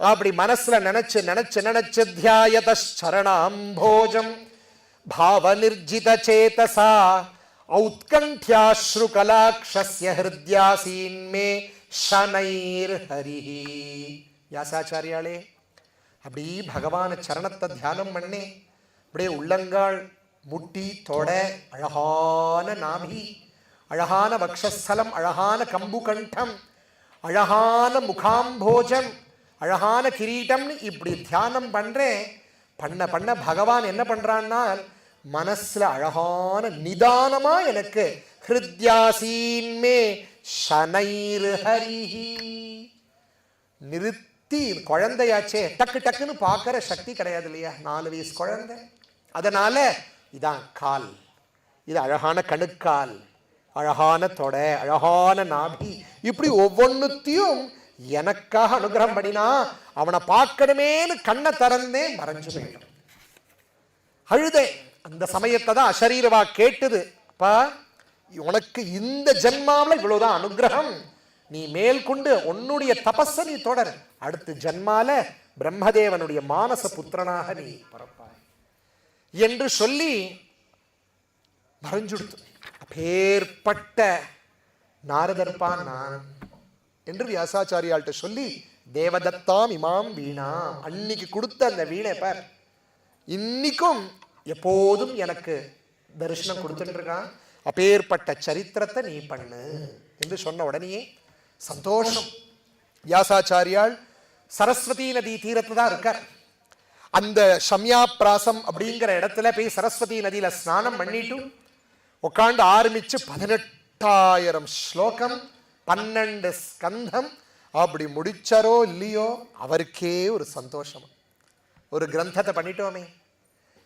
அப்படி மனசுல நினைச்சு நினைச்சு நினைச்சு தியாயத சரணாம்போஜம் பாவ நிர்ஜித சேதசா ஔத்கண்ட்யாஸ்ரு கலாக்ஷஸ்ய ஹிருத்யாசீன்மே ஷனைர் ஹரிஹி. வியாசாச்சாரியாளே அப்படி பகவான சரணத்தை தியானம் பண்ணே. அப்படியே உள்ளங்கால் முட்டி தொட, அழகான நாபி, அழகான வக்ஷஸ்தலம், அழகான கம்பு கண்டம், அழகான முகாம்போஜம், அழகான கிரீட்டம்னு இப்படி தியானம் பண்றேன். பண்ண பண்ண பகவான் என்ன பண்றான்னா மனசுல அழகான நிதானமா எனக்கு ஹிருத்யாசீன்மே ஷனைர் ஹரிஹி. நிறுத்தி, குழந்தையாச்சே டக்கு டக்குன்னு பார்க்கிற சக்தி கிடையாது இல்லையா, 4 வயசு குழந்தை. அதனால இதான் கால், இது அழகான கணுக்கால், அழகான தொடை, அழகான நாபி, இப்படி ஒவ்வொன்னுத்தையும் எனக்காக அனுகிரகம் பண்ணினா அவனை பார்க்கணுமேனு கண்ணை திறந்தே மறைஞ்சு போயிடும். அழுதே. அந்த சமயத்தை தான் அசரீரவா கேட்டுது, அப்பா உனக்கு இந்த ஜென்மாவில் இவ்வளவுதான் அனுகிரகம், நீ மேல் கொண்டு உன்னுடைய தபஸ நீ தொடர், அடுத்த ஜென்மால பிரம்மதேவனுடைய மானச புத்திரனாக நீ பிறப்பாய் என்று சொல்லி மறைஞ்சுடுத்து. அப்பேற்பட்ட நாரதர்பான் நான் என்று வியாசாச்சாரியாள்கிட்ட சொல்லி தேவதத்தாம் இமாம் வீணா, அன்னைக்கு கொடுத்த அந்த வீணை பார் இன்னைக்கும் எப்போதும் எனக்கு தரிசனம் கொடுத்துட்டு இருக்கான். அப்பேற்பட்ட சரித்திரத்தை நீ பண்ணு என்று சொன்ன உடனேயே சந்தோஷம். வியாசாச்சாரியால் சரஸ்வதி நதி தீரத்துல தான் இருக்கார். அந்த சம்யாபிராசம் அப்படிங்கிற இடத்துல போய் சரஸ்வதி நதியில ஸ்நானம் பண்ணிட்டு உட்காந்து ஆரம்பிச்சு 18,000 ஸ்லோகம் 12 ஸ்கந்தம் அப்படி முடிச்சாரோ இல்லையோ அவருக்கே ஒரு சந்தோஷம். ஒரு கிரந்தத்தை பண்ணிட்டோமே,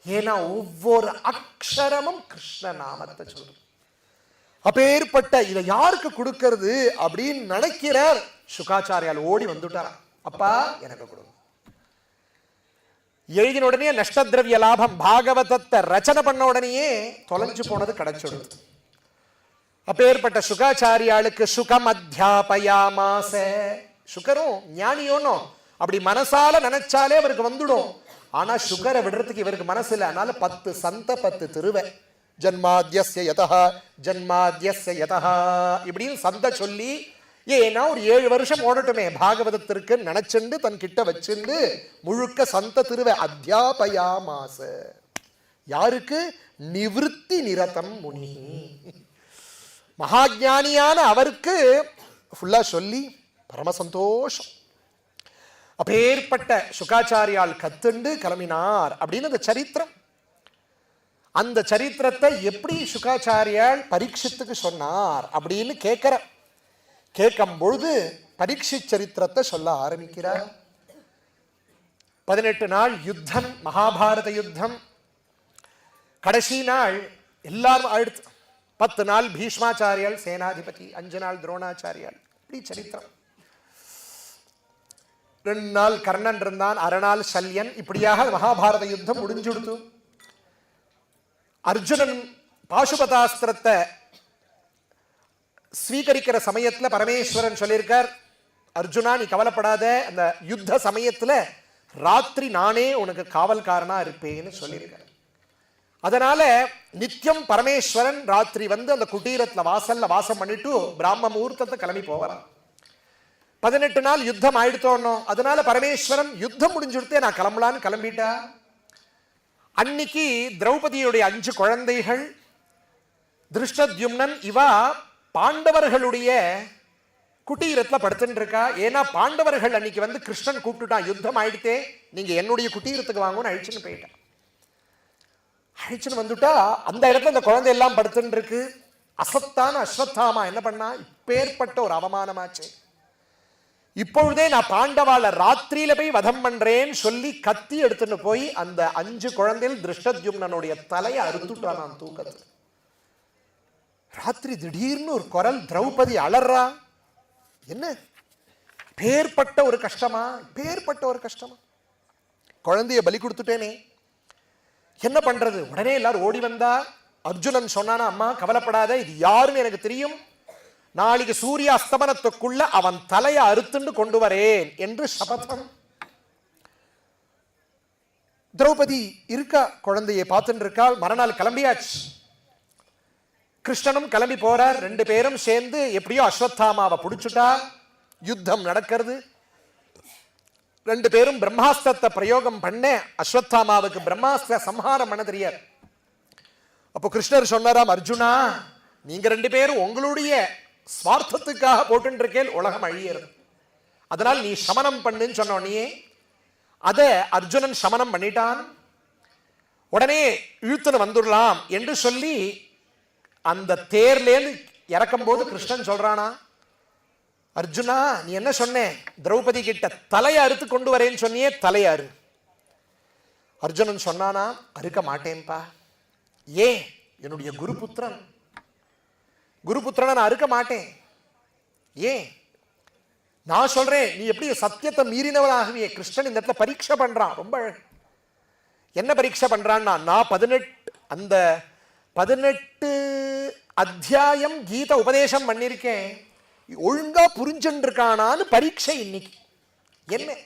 ஏன்னா ஒவ்வொரு அக்ஷரமும் கிருஷ்ண நாமத்தை சொல்றோம். அப்பேற்பட்ட இதை யாருக்கு கொடுக்கிறது அப்படின்னு நினைக்கிறார் சுகாச்சாரியால். ஓடி வந்துட்டாரா, அப்பா எனக்கு கொடுங்க. எழுதின உடனே நஷ்டத்ரவிய லாபம், பாகவதத்தை ரச்சனை பண்ண உடனேயே தொலைஞ்சு போனது கிடைச்சிடுது. அப்பேற்பட்ட சுகாச்சாரியாளுக்கு சுகம் அத்தியாபயாமாச. சுகரும் ஞானியோனோ அப்படி மனசால நினைச்சாலே அவருக்கு வந்துடும். ஆனா சுகரை விடுறதுக்கு இவருக்கு மனசு இல்லை. அதனால 10 சந்த 10 திருவை ஜன்மாத்யஸ்ய யதஹ ஜன்மாத்யஸ்ய யதஹ இப்படின்னு சந்த சொல்லி, ஏன்னா ஒரு 7 வருஷம் ஓடட்டுமே பாகவதத்திற்கு நினைச்சுண்டு தன் கிட்ட வச்சுண்டு முழுக்க சந்த திருவை அத்தியாபயாமாச. யாருக்கு? நிவிருத்தி நிரதம் முனி, மகாஜானியான அவருக்கு ஃபுல்லா சொல்லி பரம சந்தோஷம். அப்பேற்பட்ட சுகாச்சாரியால் கத்துண்டு கிளம்பினார் அப்படின்னு அந்த சரித்திரம். அந்த சரித்திரத்தை எப்படி சுகாச்சாரியால் பரீட்சித்துக்கு சொன்னார் அப்படின்னு கேட்கும் பொழுது பரீட்சித் சரித்திரத்தை சொல்ல ஆரம்பிக்கிறார். 18 நாள் யுத்தம், மகாபாரத யுத்தம். கடைசி நாள் எல்லாரும் அடுத்து 10 நாள் பீஷ்மாச்சாரியால் சேனாதிபதி, 5 நாள் துரோணாச்சாரியால், இப்படி சரித்திரம். 2 நாள் கர்ணன் இருந்தான், அரை நாள் சல்யன். இப்படியாக மகாபாரத யுத்தம் முடிஞ்சுடுத்து. அர்ஜுனன் பாசுபதாஸ்திரத்தை ஸ்வீகரிக்கிற சமயத்துல பரமேஸ்வரன் சொல்லியிருக்கார், அர்ஜுனா நீ கவலைப்படாத, அந்த யுத்த சமயத்துல ராத்திரி நானே உனக்கு காவல்காரனா இருப்பேன்னு சொல்லியிருக்கார். அதனால நித்தியம் பரமேஸ்வரன் ராத்திரி வந்து அந்த குட்டீரத்துல வாசல்ல வாசம் பண்ணிட்டு பிராம முகூர்த்தத்தை கிளம்பி போவாராம். 18 நாள் யுத்தம் ஆயிடுத்தோன்னோ, அதனால பரமேஸ்வரன் யுத்தம் முடிஞ்சுடுத்தே நான் கிளம்பலான்னு கிளம்பிட்டா. அன்னைக்கு திரௌபதியுடைய 5 குழந்தைகள் திருஷ்டத்யும்னன் இவா பாண்டவர்களுடைய குட்டீரத்துல படுத்துட்டு இருக்கா. ஏன்னா பாண்டவர்கள் அன்னைக்கு வந்து கிருஷ்ணன் கூப்பிட்டுட்டான், யுத்தம் ஆயிடுத்தே நீங்க என்னுடைய குட்டீரத்துக்கு வாங்கன்னு அழிச்சுன்னு போயிட்டான். அழிச்சுன்னு வந்துட்டா அந்த இடத்துல அந்த குழந்தை எல்லாம் படுத்துட்டு இருக்கு. அசத்தான அஸ்வத்தாமா என்ன பண்ணா, இப்பேற்பட்ட ஒரு அவமானமாச்சு, இப்பொழுதே நான் பாண்டவால ராத்திரியில போய் வதம் பண்றேன்னு சொல்லி கத்தி எடுத்துட்டு போய் அந்த 5 குழந்தைகள் திருஷ்டத்யும்னனுடைய தலையை அறுத்துட்டான். நான் தூக்கத்தில் ராத்திரி திடீர்னு ஒரு குரல், திரௌபதி அலறா. என்ன பேர்பட்ட ஒரு கஷ்டமா, பேர்பட்ட ஒரு கஷ்டமா, குழந்தைய பலி கொடுத்துட்டேனே என்ன பண்றது? உடனே எல்லாரும் ஓடி வந்தா. அர்ஜுனன் சொன்னானா, அம்மா கவலைப்படாத, இது யாருன்னு எனக்கு தெரியும், நாளைக்கு சூரிய அஸ்தமனத்துக்குள்ள அவன் தலையை அறுத்துண்டு கொண்டு வரேன் என்று சபதம். திரௌபதி இருக்கா, குழந்தையை பார்த்துட்டு இருக்காள். மறுநாள் கிளம்பியாச்சு. கிருஷ்ணனும் கிளம்பி போறார். 2 பேரும் சேர்ந்து எப்படியோ அஸ்வத்தாமாவை பிடிச்சுட்டா. யுத்தம் நடக்கிறது. 2 பேரும் பிரம்மாஸ்திரத்தை பிரயோகம் பண்ண அஸ்வத்தாமாவுக்கு பிரம்மாஸ்திர சம்ஹாரம் பண்ண தெரியாது. அப்போ கிருஷ்ணர் சொன்னாராம், அர்ஜுனா நீங்க 2 பேரும் உங்களுடைய ஸ்வார்த்தத்துக்காக போட்டு இருக்கேன், உலகம் அழியறது, அதனால் நீ சமனம் பண்ணுன்னு சொன்னோடனே அதை அர்ஜுனன் சமனம் பண்ணிட்டான். உடனே இழுத்துன்னு வந்துடலாம் என்று சொல்லி அந்த தேர்லேருந்து இறக்கும் போது கிருஷ்ணன் சொல்றானா, அர்ஜுனா நீ என்ன சொன்ன, திரௌபதி கிட்ட தலையை அறுத்து கொண்டு வரேன்னு சொன்னியே, தலையாறு. அர்ஜுனன் சொன்னானா, அறுக்க மாட்டேன்பா. ஏன்? என்னுடைய குருபுத்திரன், குருபுத்திரனை நான் அறுக்க மாட்டேன். ஏன்? நான் சொல்றேன், நீ எப்படி சத்தியத்தை மீறினவனாகவே. கிருஷ்ணன் இந்த இடத்துல பரீட்சை பண்றான். ரொம்ப என்ன பரீட்சை பண்றான்னா, நான் 18 அத்தியாயம் கீதை உபதேசம் பண்ணிருக்கேன், ஒழுங்கா புரிஞ்சுட்டு இருக்கானான்னு பரீட்சை இன்னைக்கு. என்ன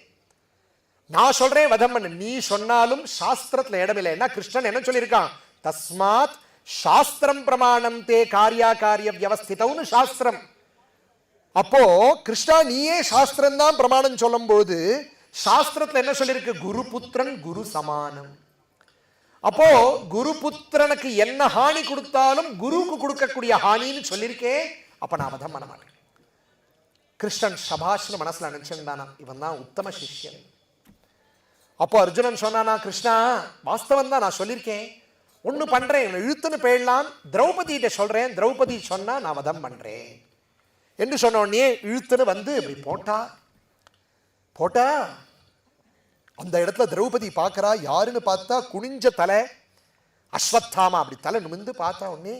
நான் சொல்றேன் வதம் பண்ணு, நீ சொன்னாலும் சாஸ்திரத்துல இடமில்லை. என்ன கிருஷ்ணன் என்ன சொல்லியிருக்கான், தஸ்மாத் சாஸ்திரம் பிரமாணம் தே காரியா காரிய வியவஸ்திதம்னு சாஸ்திரம். அப்போ கிருஷ்ணா நீயே சாஸ்திரம் தான் பிரமாணம் சொல்லும் போது சாஸ்திரத்துல என்ன சொல்லியிருக்கு, குருபுத்திரன் குரு சமானம். அப்போ குருபுத்திரனுக்கு என்ன ஹானி கொடுத்தாலும் குருவுக்கு கொடுக்கக்கூடிய ஹானின்னு சொல்லியிருக்கே. அப்ப நான் வதம் பண்ண மாட்டேன். கிருஷ்ணன் சபாஷ்னு மனசுல நினைச்சிருந்தானா, இவன் தான் உத்தம சிஷ்யன். அப்போ அர்ஜுனன் சொன்னானா, கிருஷ்ணா வாஸ்தவம் தான், நான் சொல்லியிருக்கேன், ஒன்று பண்றேன், இவனை இழுத்துன்னு போயிடலாம், திரௌபதியிட்ட சொல்றேன், திரௌபதி சொன்னா நான் வதம் பண்றேன் என்று சொன்ன உடனே இழுத்துன்னு வந்து இப்படி போட்டா அந்த இடத்துல திரௌபதி பார்க்கறா. யாருன்னு பார்த்தா குனிஞ்ச தலை அஸ்வத்தாமா. அப்படி தலை நிமிந்து பார்த்தா உடனே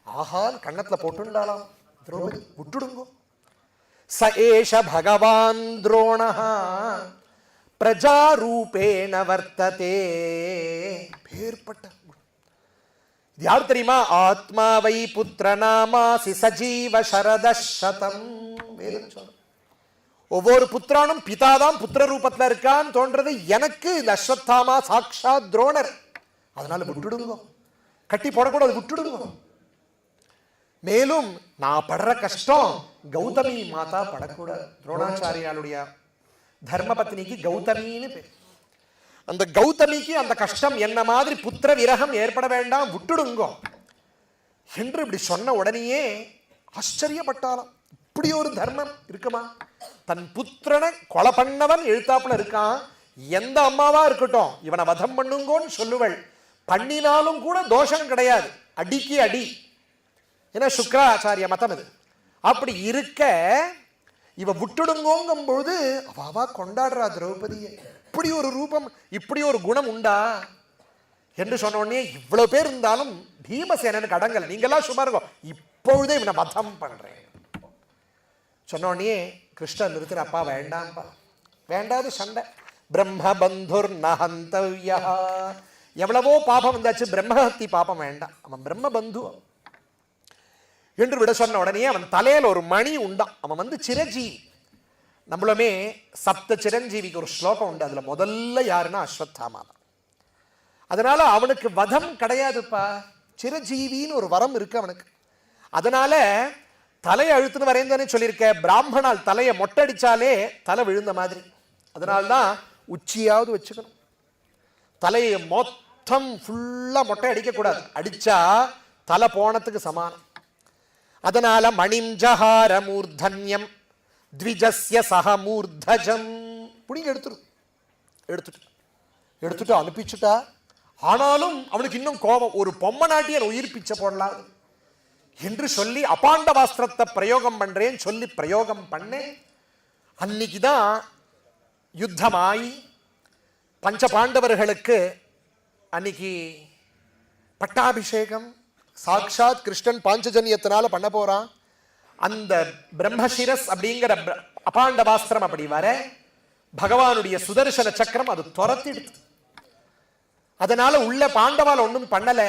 ஆஹான் கண்ணத்துல போட்டுண்டாலாம். திரௌபதி விட்டுடுங்கோ. ச ஏஷ பகவான் துரோணஹ பிரஜாரூபேண வர்த்ததே. பேர்பட்ட இது யார் தெரியுமா? ஆத்மாவை புத்திர நாமாசி சஜீவ சரதசதம். வேதம் சொல்ற ஒவ்வொரு புத்திரானும் பிதாதான் புத்திர ரூபத்துல இருக்கான்னு தோன்றது எனக்கு இந்த அஸ்வத்தாமா சாக்ஷாத் துரோணர். அதனால விட்டுடுங்க, கட்டி போடக்கூடாது, விட்டுடுங்க. மேலும் நான் படுற கஷ்டம் கௌதமி மாதா படக்கூடாது. துரோணாச்சாரியாளுடைய தர்ம பத்னிக்கு கௌதமின்னு பேர். அந்த கௌதமிக்கு அந்த கஷ்டம் என்ன மாதிரி புத்திர விரகம் ஏற்பட வேண்டாம், விட்டுடுங்கோ என்று இப்படி சொன்ன உடனேயே ஆச்சரியப்பட்டாலாம். இப்படி ஒரு தர்மம் இருக்குமா? தன் புத்திரனை கொலை பண்ணவன் எழுத்தாப்புல இருக்கான். எந்த அம்மாவா இருக்கட்டும் இவனை வதம் பண்ணுங்கோன்னு சொல்லுவள். பண்ணினாலும் கூட தோஷம் கிடையாது, அடிக்கு அடி. ஏன்னா சுக்கராச்சாரிய மதம் இது. அப்படி இருக்க இவ விட்டுடுங்கோங்கும் பொழுது அவாவா கொண்டாடுறா திரௌபதியை. இப்படி ஒரு ரூபம், இப்படி ஒரு குணம் உண்டா என்று சொன்ன உடனே இவ்வளவு பேர் இருந்தாலும் பீமசேனனுக்கு அடங்கல. நீங்கெல்லாம் சும்மா இருக்கும், இப்பொழுதே இவனை வதம் பண்றேன் சொன்ன உடனே கிருஷ்ணன் நிறுத்தின. அப்பா வேண்டாம்ப்பா, வேண்டாது சண்டை. பிரம்ம பந்துர் நஹந்தவ்யா. எவ்வளவோ பாபம் வந்தாச்சு, பிரம்மஹத்தி பாபம் வேண்டாம், அவன் பிரம்ம பந்து என்று விட சொன்ன உடனே அவன் தலையில ஒரு மணி உண்டான். அவன் வந்து சிரஞ்சீவி. நம்மளுமே சப்த சிரஞ்சீவிக்கு ஒரு ஸ்லோகம் உண்டு, அதுல முதல்ல யாருன்னா அஸ்வத்தாமா. அதனால அவனுக்கு வதம் கிடையாதுப்பா, சிரஞ்சீவின்னு ஒரு வரம் இருக்கு அவனுக்கு. அதனால தலையை அழுத்துன்னு வரைந்தானே சொல்லியிருக்க. பிராமணால் தலையை மொட்டடிச்சாலே தலை விழுந்த மாதிரி. அதனால்தான் உச்சியாவது வச்சுக்கணும். தலையை மொத்தம் ஃபுல்லா மொட்டை அடிக்கக்கூடாது, அடிச்சா தலை போனத்துக்கு சமானம். அதனால மணிம் ஜஹார மூர்தன்யம் த்விஜஸ்ய சஹ மூர்தஜம். புடிங்க எடுத்துட்டு அனுப்பிச்சுட்டா. ஆனாலும் அவனுக்கு இன்னும் கோபம். ஒரு பொம்மை நாட்டியன் உயிர் பிச்சை போடலாம் என்று சொல்லி அபாண்டவாஸ்திரத்தை பிரயோகம் பண்றேன்னு சொல்லி பிரயோகம் பண்ணேன். அன்னைக்குதான் யுத்தமாயி பஞ்ச பாண்டவர்களுக்கு அன்னைக்கு பட்டாபிஷேகம். சாக்ஷாத் கிருஷ்ணன் பாஞ்சஜன்யத்தினால பண்ண போறான். அந்த பிரம்மசிரஸ் அப்படிங்கிற அபாண்டவாஸ்திரம் அப்படி வர பகவானுடைய சுதர்சன சக்கரம் அது துரத்திடுது. அதனால உள்ள பாண்டவால ஒன்றும் பண்ணல.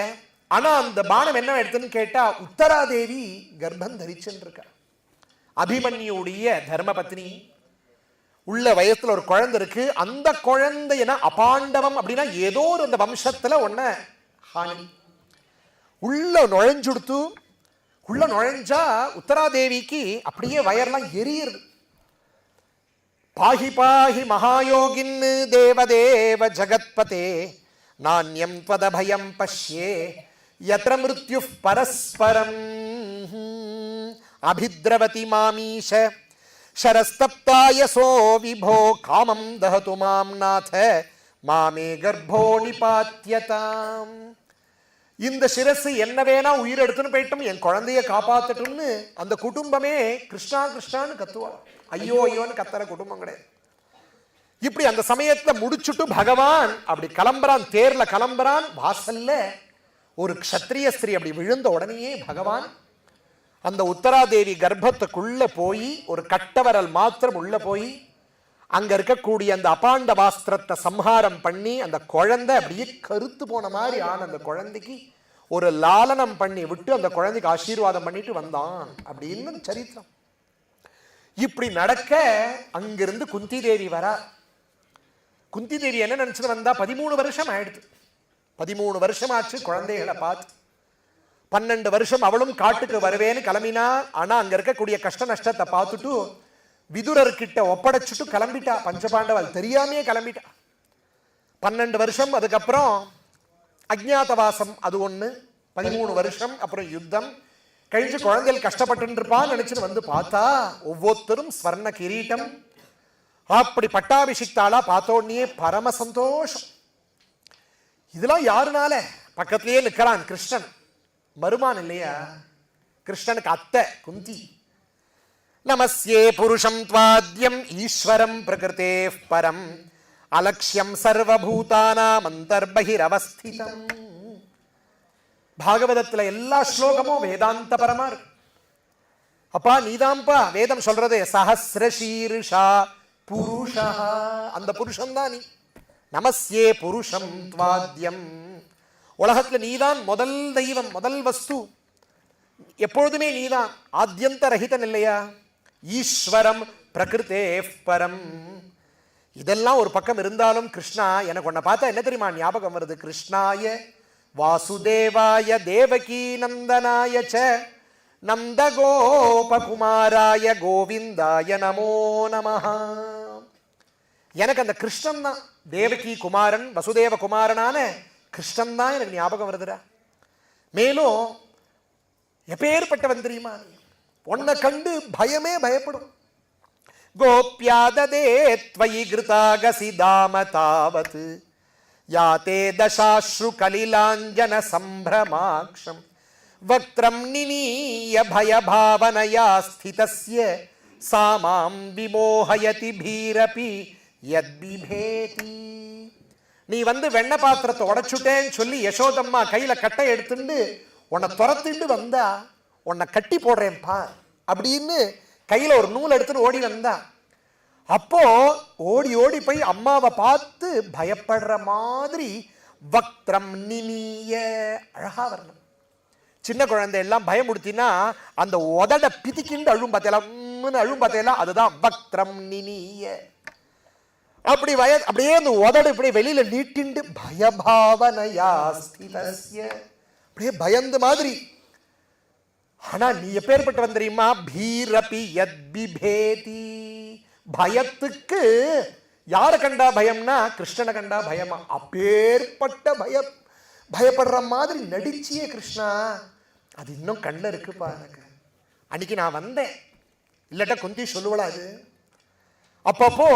ஆனா அந்த பானம் என்ன எடுத்துன்னு கேட்டா உத்தராதேவி கர்ப்பம் தரிச்சுன்னு இருக்கா. அபிமன்யுடைய தர்ம பத்னி. உள்ள வயசுல ஒரு குழந்தை இருக்கு. அந்த குழந்தைனா அபாண்டவம் அப்படின்னா ஏதோ ஒரு அந்த வம்சத்துல ஒன்ன ஹானி. உள்ள நுழைஞ்சுடுத்து. உள்ள நுழைஞ்சா உத்தராதேவிக்கு அப்படியே வயர்லாம் எரியுது. பாஹி பாஹி மகாயோகின் தேவதேவ ஜகத்பதே நான்யம் த்வதபயம் பஷ்யே யத்ர மிருத்யு பரஸ்பரம் அபித்ரவதி மாமீஷ ஷரஸ்தப்தாயசோ விபோ காமம் தஹது மாம் நாத மாமே கர்ப்போ நிபாத்யதாம். இந்த சிரசு என்ன வேணா உயிர் எடுத்துன்னு போயிட்டும், என் குழந்தைய காப்பாத்தட்டும்னு அந்த குடும்பமே கிருஷ்ணா கிருஷ்ணான்னு கத்துவா. ஐயோ ஐயோன்னு கத்துற குடும்பம் கிடையாது. இப்படி அந்த சமயத்துல முடிச்சுட்டு பகவான் அப்படி கிளம்புறான், தேர்ல கிளம்புறான். வாசல்ல ஒரு க்ஷத்ரிய ஸ்திரீ அப்படி விழுந்த உடனேயே பகவான் அந்த உத்தராதேவி கர்ப்பத்துக்குள்ள போய் ஒரு கட்டவரல் மாத்திரம் உள்ள போய் அங்க இருக்கக்கூடிய அந்த அபாண்ட வாஸ்திரத்தை சம்ஹாரம் பண்ணி அந்த குழந்தை அப்படியே கருத்து போன மாதிரி ஆன அந்த குழந்தைக்கு ஒரு லாலனம் பண்ணி விட்டு அந்த குழந்தைக்கு ஆசீர்வாதம் பண்ணிட்டு வந்தான் அப்படின்னு சரித்திரம். இப்படி நடக்க அங்கிருந்து குந்தி தேவி வரா. குந்தி தேவி என்ன நினைச்சுட்டு வந்தா, 13 வருஷம் ஆயிடுது. 13 வருஷம் ஆச்சு குழந்தைகளை பார்த்து. 12 வருஷம் அவளும் காட்டுக்கு வருவேன்னு கிளம்பினா. ஆனா அங்க இருக்கக்கூடிய கஷ்ட நஷ்டத்தை பார்த்துட்டு விதுரர்கிட்ட ஒப்படைச்சுட்டு கிளம்பிட்டா. பஞ்சபாண்டவள் தெரியாமையே கிளம்பிட்டா. 12 வருஷம். அதுக்கப்புறம் அஜ்ஞாதவாசம் அது ஒண்ணு. 13 வருஷம். அப்புறம் யுத்தம். கழிஞ்சு குழந்தைகள் கஷ்டப்பட்டு இருப்பான்னு நினைச்சுன்னு வந்து பார்த்தா ஒவ்வொருத்தரும் ஸ்வர்ண கிரீட்டம், அப்படி பட்டாபிஷிக்தாளா பார்த்தோன்னே பரம சந்தோஷம். இதெல்லாம் யாருனால? பக்கத்திலேயே நிற்கிறான் கிருஷ்ணன், மருமான் இல்லையா, கிருஷ்ணனுக்கு அத்தை குந்தி. நமஸ்யே புருஷம் த்வாத்யம் ஈஸ்வரம் பிரகிருதே பரம் அலக்ஷ்யம் சர்வபூதானாம் அந்தர்பகிரவஸ்திதம். பாகவதத்துல எல்லா ஸ்லோகமும் வேதாந்த பரமா இருக்கு. அப்பா நீதான்பா வேதம் சொல்றது, சஹஸ்ரசீர்ஷா புருஷா, அந்த புருஷன் தான் நீ. நமஸ்யே புருஷம் த்வாத்யம், உலகத்துல நீதான் முதல் தெய்வம், முதல் வஸ்து, எப்பொழுதுமே நீதான் ஆத்யந்த ரஹிதன் இல்லையா. ஈஸ்வரம் பிரகிருதே பரம். இதெல்லாம் ஒரு பக்கம் இருந்தாலும் கிருஷ்ணா, எனக்கு உன்னை பார்த்தா என்ன தெரியுமா ஞாபகம் வருது? கிருஷ்ணாய வாசுதேவாய தேவகி நந்தனாய ச நந்தகோபகுமாராய கோவிந்தாய நமோ நமஹ. எனக்கு அந்த கிருஷ்ணன் தான், தேவகி குமாரன் வசுதேவ குமாரனான கிருஷ்ணன் தான் எனக்கு ஞாபகம் வருதுடா. மேலும் எப்பேற்பட்டவன் தெரியுமா, உன்னை கண்டு பயமே பயப்படும். கோப்யாததே த்வயி கிருதாகசி தாம தாவத் யாதே தசாஸ்ரு கலிலாஞ்சன சம்பிரமாக்ஷம் வக்த்ரம் நினீய பயபாவனயா ஸ்திதஸ்ய சாமாம் விமோஹயதி பீரபி யத்பிபேதி. நீ வந்து வெண்ண பாத்திரத்தை உடைச்சுட்டேன்னு சொல்லி யசோதம்மா கையில கட்டை எடுத்துட்டு உன்னை துரத்திட்டு வந்தா, உன்னை கட்டி போடுறேன் பார் அப்படின்னு கையில ஒரு நூல் எடுத்துட்டு ஓடி வந்தா. அப்போ ஓடி ஓடி போய் அம்மாவை பார்த்து பயப்படுற மாதிரி வக்த்ரம் நினிய, அழகா வரணும். சின்ன குழந்தை எல்லாம் பயமுடுத்தினா அந்த உதட பிதிக்கிண்டு அழும் பார்த்தேலாம், அழும் பார்த்தேலாம், அதுதான் வக்த்ரம் நினிய. அப்படி அப்படியே அந்த உதடு இப்படி வெளியில நீட்டிண்டு பயபாவனையா ஸ்திதஸ்ய, அப்படியே பயந்து மாதிரி. ஆனா நீ எப்பேற்பட்டவன் தெரியுமா? பீரபி யத்பிபேதி, பயத்துக்கு யாரை கண்டா பயம்னா கிருஷ்ணனை கண்டா பயமா. அப்பேற்பட்ட பயப்படுற மாதிரி நடிச்சியே கிருஷ்ணா, அது இன்னும் கண்ணில் இருக்குப்பா எனக்கு. அன்னைக்கு நான் வந்தேன், இல்லட்டா குந்தி சொல்லுவளா அது. அப்பப்போ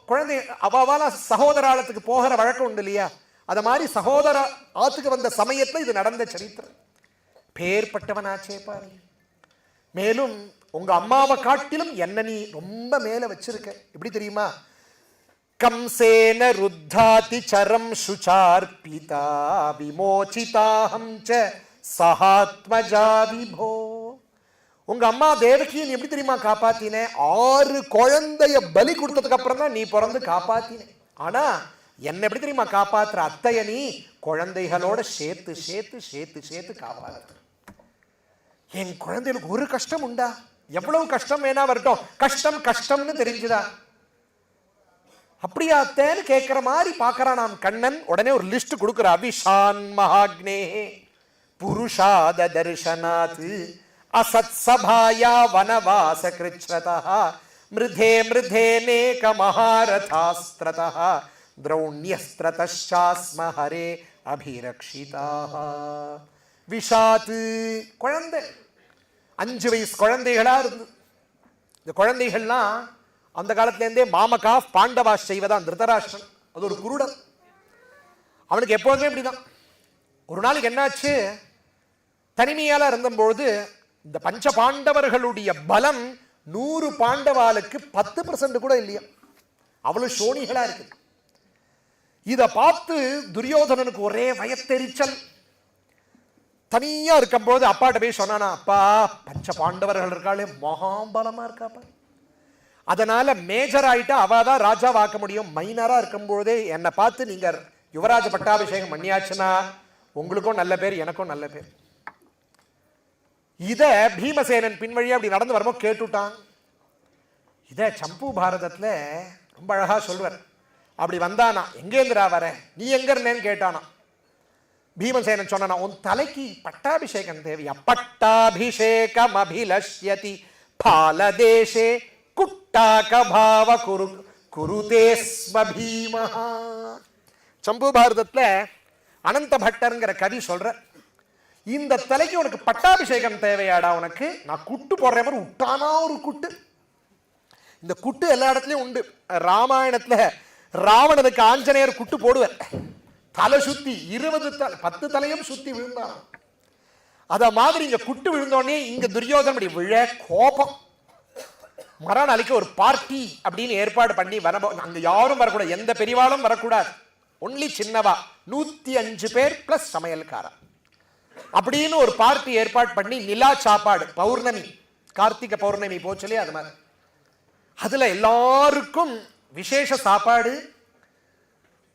குழந்தை அவாவால சகோதராலத்துக்கு போகிற வழக்கம் உண்டு இல்லையா, அத மாதிரி சகோதர ஆத்துக்கு வந்த சமயத்துல இது நடந்த சரித்திரம். பேர்பட்டவனாச்சே பாரு. மேலும் உங்க அம்மாவை காட்டிலும் என்ன நீ ரொம்ப மேல வச்சிருக்க. எப்படி தெரியுமா? கம்சேன ருத்தாதி சரம் சுச்சார்பிதா விமோசிதாஹம் ச சஹாத்மஜா விபோ. உங்க அம்மா தேவகியை நீ எப்படி தெரியுமா காப்பாத்தின? 6 குழந்தைய பலி கொடுத்ததுக்கு அப்புறம் தான் நீ பிறந்து காப்பாத்தின. ஆனா என்ன எப்படி தெரியுமா காப்பாத்துற? அத்தைய நீ குழந்தைகளோட சேர்த்து சேர்த்து சேர்த்து சேர்த்து காப்பாத்து. என் குழந்தைகளுக்கு ஒரு கஷ்டம் உண்டா? எவ்வளவு கஷ்டம் வேணா வரட்டும், கஷ்டம் கஷ்டம்னு தெரிஞ்சுதா? அப்படியா அத்தேன்னு கேட்கிற மாதிரி பாக்குறான் நாம் கண்ணன். உடனே ஒரு லிஸ்ட் கொடுக்குற. அபிஷான் மகாக்னே புருஷாத தர்ஷனாத் அசத் சபாயா வனவாச கிருச்ரதா மிருதே மிருதேனேக மகாரதாஸ்திரதா திரௌண்யஸ்திரதாஸ்ம ஹரே அபிரக்ஷிதாக. விஷாத்து குழந்தை, 5 வயசு குழந்தைகளா இருந்து. இந்த குழந்தைகள்லாம் அந்த காலத்திலேருந்தே மாமகா பாண்டவா செய்வதான். திருதராஷ்டிரன் அது ஒரு குருடன், அவனுக்கு எப்போதுமே இப்படிதான். ஒரு நாளைக்கு என்னாச்சு, தனிமையால இருந்தபொழுது இந்த பஞ்ச பாண்டவர்களுடைய பலம் 100 பாண்டவாளுக்கு 10% கூட இல்லையா, அவ்வளவு சோனிகளா இருக்கு. இத பார்த்து துரியோதனனுக்கு ஒரே வயத்தெரிச்சல். தனியா இருக்கும்போது அப்பாட்ட போய் சொன்னானா, அப்பா பஞ்ச பாண்டவர்கள் இருக்காளே மகாபலமா இருக்காப்பா, அதனால மேஜர் ஆயிட்டா அவதான் ராஜா வாக்க முடியும். மைனரா இருக்கும்போதே என்னை பார்த்து நீங்க யுவராஜ பட்டாபிஷேகம் பண்ணியாச்சுன்னா உங்களுக்கும் நல்ல பேர், எனக்கும் நல்ல பேர். இத பீமசேனன் பின்வழியா அப்படி நடந்து வரும்போது கேட்டுட்டான். இத சம்பு பாரதத்துல ரொம்ப அழகா சொல்வார். அப்படி வந்தானா, எங்கேந்திரா வர, நீ எங்க இருந்தேன்னு கேட்டானா. பீமசேனன் சொன்னா, உன் தலைக்கு பட்டாபிஷேகம் தேவையா? பட்டாபிஷேகம் அபிலஷ்யதி பாலதேசே குட்டாக பாவ குருதே ஸ்ம பீமஹா. சம்பு பாரதத்துல அனந்த பட்டர்ங்கிற கவி சொல்ற, இந்த தலைக்கு உனக்கு பட்டாபிஷேகம் தேவையாடா உனக்கு? நான் குட்டு போடுற மாதிரி விட்டானா ஒரு குட்டு. இந்த குட்டு எல்லா இடத்துலயும் உண்டு. ராமாயணத்துல ராவணனுக்கு ஆஞ்சநேயர் குட்டு போடுவார். தலை சுத்தி 10 தலையும் சுத்தி விழுந்தான். அத மாதிரி இங்க குட்டு விழுந்தோடனே இங்க துரியோதனன் விழ கோபம். மறுநாளைக்கு ஒரு பார்ட்டி அப்படின்னு ஏற்பாடு பண்ணி அங்க யாரும் வரக்கூடாது, எந்த பெரியவாளும் வரக்கூடாது, ஒன்லி சின்னவா 105 பேர் பிளஸ் சமையல்காரா அப்படின்னு ஒரு பார்ட்டி ஏற்பாடு பண்ணி நிலா சாப்பாடு. பௌர்ணமி, கார்த்திகை பௌர்ணமி போச்சலே அது மாதிரி. அதுல எல்லாருக்கும் விசேஷ சாப்பாடு.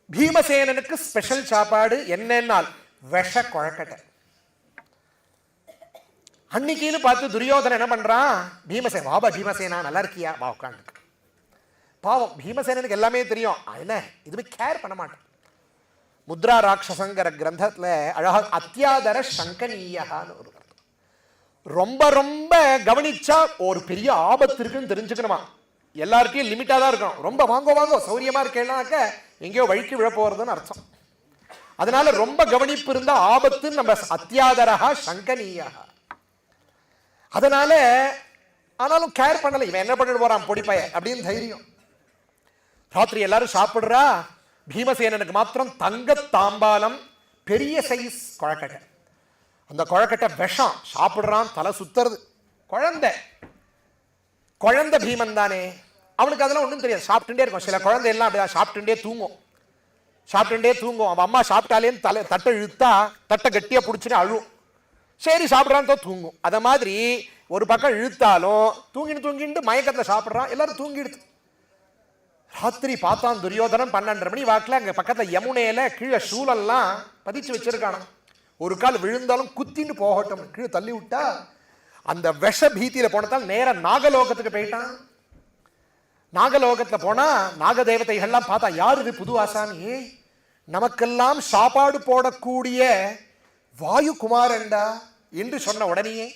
பீமசேனனுக்கு ஸ்பெஷல் சாப்பாடு என்னன்னால் விஷ கொழக்கட்டை. அன்னைக்குன்னு பார்த்து துரியோதனன் என்ன பண்றான், பீமசேன வாபா பீமசேனா நல்லா இருக்கியா வா உட்காந்து. பாவம் பீமசேனனுக்கு எல்லாமே தெரியும், என்ன இதுவே கேர் பண்ண மாட்டான். முத்ரா ராட்சசங்கிற கிரந்தத்துல அழகா அத்தியாதர சங்கனீயான்னு ஒரு ரொம்ப ரொம்ப கவனிச்சா ஒரு பெரிய ஆபத்து இருக்குன்னு தெரிஞ்சுக்கணுமா. எல்லார்ட்டையும் லிமிட்டா தான் இருக்கணும். ரொம்ப வாங்கோ சௌரியமா இருக்கேன்னாக்க எங்கேயோ வழிக்கு விழ போறதுன்னு அர்த்தம். அதனால ரொம்ப கவனிப்பு இருந்தா ஆபத்துன்னு நம்ம அத்தியாதரஹா சங்கனீயா. அதனால ஆனாலும் கேர் பண்ணல, இவன் என்ன பண்ணிட்டு போறான் பொடிப்பைய அப்படின்னு தைரியம். ராத்திரி எல்லாரும் சாப்பிடுறா. பீமசேனனுக்கு மாத்திரம் தங்க தாம்பாலம் பெரிய சைஸ் கொழக்கட்டை. அந்த கொழக்கட்டை விஷம். சாப்பிடுறான், தலை சுத்துறது. குழந்தை பீமன் தானே, அவனுக்கு அதெல்லாம் ஒன்றும் தெரியாது, சாப்பிட்டுட்டே இருக்கும். சில குழந்தை எல்லாம் அப்படிதான் சாப்பிட்டுட்டே தூங்கும். அவன் அம்மா சாப்பிட்டாலேன்னு தட்டை இழுத்தா தட்டை கட்டியா பிடிச்சின்னு அழுவும். சரி சாப்பிட்றான்னு தூங்கும். அத மாதிரி ஒரு பக்கம் இழுத்தாலும் தூங்கிட்டு மயக்கத்தில் சாப்பிட்றான். எல்லாரும் தூங்கிடுது. ராத்திரி பார்த்தான் துரியோதனன் 12:30 மணி வாக்கில் அங்கே பக்கத்தில் யமுனையில கீழே சூழல்லாம் பதிச்சு வச்சிருக்கான. ஒரு கால் விழுந்தாலும் குத்தின்னு போகட்டும் கீழே தள்ளி விட்டா அந்த விஷ பீத்தியில போனதால் நேர நாகலோகத்துக்கு போயிட்டான். நாகலோகத்துல போனா நாகதேவதைகள்லாம் பார்த்தா யார் இது புது ஆசாமி, நமக்கெல்லாம் சாப்பாடு போடக்கூடிய வாயு குமாரண்டா என்று சொன்ன உடனேயே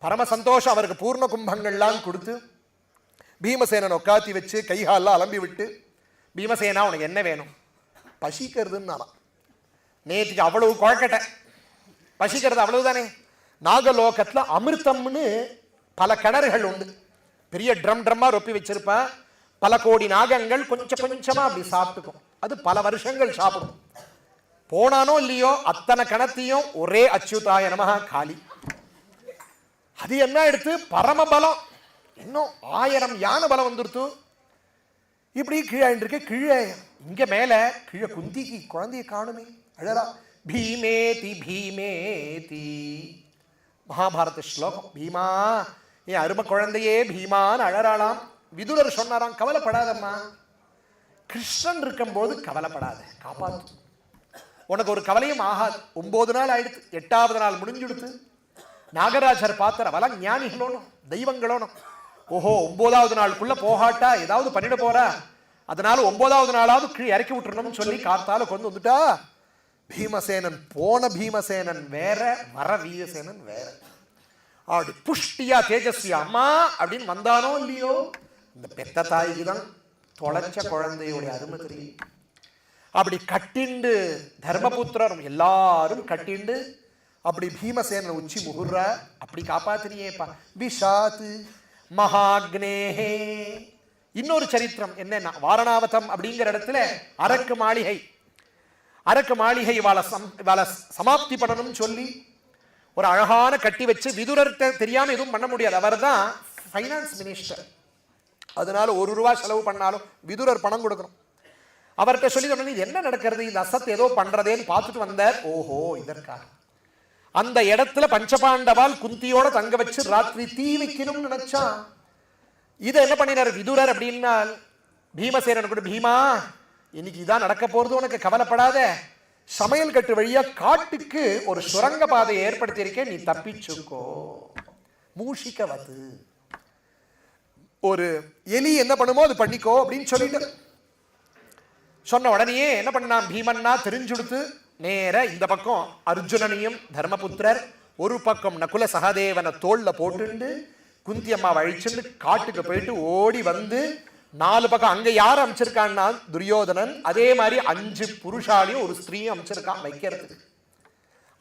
பரம சந்தோஷம். அவருக்கு பூர்ண கும்பங்கள்லாம் கொடுத்து பீமசேனன் உட்காத்தி வச்சு கைகாலெல்லாம் அலம்பி விட்டு, பீமசேனா உனக்கு என்ன வேணும்? பசிக்கிறதுன்னு. நேற்றுக்கு அவ்வளவு குழக்கட்டை, பசிக்கிறது அவ்வளவுதானே. நாகலோகத்துல அமிர்தம்னு பல கிணறுகள் உண்டு. பெரிய ட்ரம்மா ரொப்பி வச்சிருப்பா. பல கோடி நாகங்கள் கொஞ்சமா அப்படி சாப்பிட்டுக்கும். அது பல வருஷங்கள் சாப்பிடும். போனானோ இல்லையோ அத்தனை கணத்தையும் ஒரே அச்சுதாய நமஹ காலி. அது என்ன எடுத்து பரமபலம், இன்னும் 1000 யானை பலம் வந்துருத்து. இப்படி கீழே இருக்கு. கீழே இங்க மேல கீழே குந்திக்கு குழந்தைய காணுமே, அழறா. பீமேதி பீமேதி மகாபாரத ஸ்லோகம். பீமா என் அருமை குழந்தையே பீமான்னு அழறாளாம். விதுரர் சொன்னாராம், கவலைப்படாதம்மா, கிருஷ்ணன் இருக்கும் போது கவலைப்படாத, காப்பாத்து, உனக்கு ஒரு கவலையும் ஆகாது. 9 நாள் ஆயிடுத்து, 8வது நாள் முடிஞ்சுடுத்து. நாகராஜர் பார்த்தார், அவெல்லாம் ஞானிகளோனும் தெய்வங்களோனும். ஓஹோ 9வது நாளுக்குள்ள போகாட்டா ஏதாவது பண்ணிட போறா, அதனால 9வது நாளாவது கீழே இறக்கி விட்டுறணும்னு சொல்லி காத்தால கொண்டு வந்துட்டா. பீமசேனன் போன பீமசேனன் வேற, வர வீரசேனன் வேற. அப்படி புஷ்டியா தேஜஸ்வியா அம்மா அப்படின்னு வந்தானோ இல்லையோ, இந்த பெத்த தாய்க்கு தான் தொலைச்ச குழந்தையோட அருமை தெரியும். அப்படி கட்டிண்டு தர்மபுத்திரர் எல்லாரும் கட்டிண்டு அப்படி பீமசேனன் உச்சி முகுர்ற, அப்படி காப்பாத்தினியேப்பா. விஷாத்து மகாக்னேஹே. இன்னொரு சரித்திரம் என்னன்னா, வாரணாவதம் அப்படிங்கிற இடத்துல அரக்கு மாளிகை வாழ சமாப்தி பண்ணணும்னு சொல்லி ஒரு அழகான கட்டி வச்சு, விதுரர்கிட்ட தெரியாம எதுவும் பண்ண முடியாது, அவர் தான் ஃபைனான்ஸ் மினிஸ்டர். அதனால ₹1 செலவு பண்ணாலும் விதுரர் பணம் கொடுக்கணும். அவர்கிட்ட சொல்லி சொன்னது என்ன நடக்கிறது, இந்த அசத் ஏதோ பண்றதேன்னு பார்த்துட்டு வந்தார். ஓஹோ இதற்காக அந்த இடத்துல பஞ்சபாண்டவால் குந்தியோட தங்க வச்சு ராத்திரி தீ வைக்கணும்னு நினைச்சா. இதை என்ன பண்ணினார் விதுரர் அப்படின்னா, பீமசேனன் கூட, பீமா இன்னைக்கு இதான் நடக்க போறது, உனக்கு கவலைப்படாத, சமையல் கட்டு வழியா காட்டுக்கு ஒரு சுரங்க பாதையை ஏற்படுத்தி இருக்கேன், நீ தப்பிச்சுக்கோ. மூஷிகவது ஒரு எலி என்ன பண்ணுமோ அது பண்ணிக்கோ அப்படின்னு சொல்லிட்டு சொன்ன உடனேயே என்ன பண்ணான் பீமன்னா தெரிஞ்சுடுத்து நேர இந்த பக்கம் அர்ஜுனனையும் தர்மபுத்திரர், ஒரு பக்கம் நகுல சகதேவனை தோல்ல போட்டுண்டு குந்தி அம்மா வழிச்சுண்டு காட்டுக்கு போயிட்டு ஓடி வந்து 4 பக்கம் அங்க யார் அமைச்சிருக்கான்னா துரியோதனன், அதே மாதிரி 5 புருஷாலையும் ஒரு ஸ்திரீயும் அமைச்சிருக்கான் வைக்கிறதுக்கு.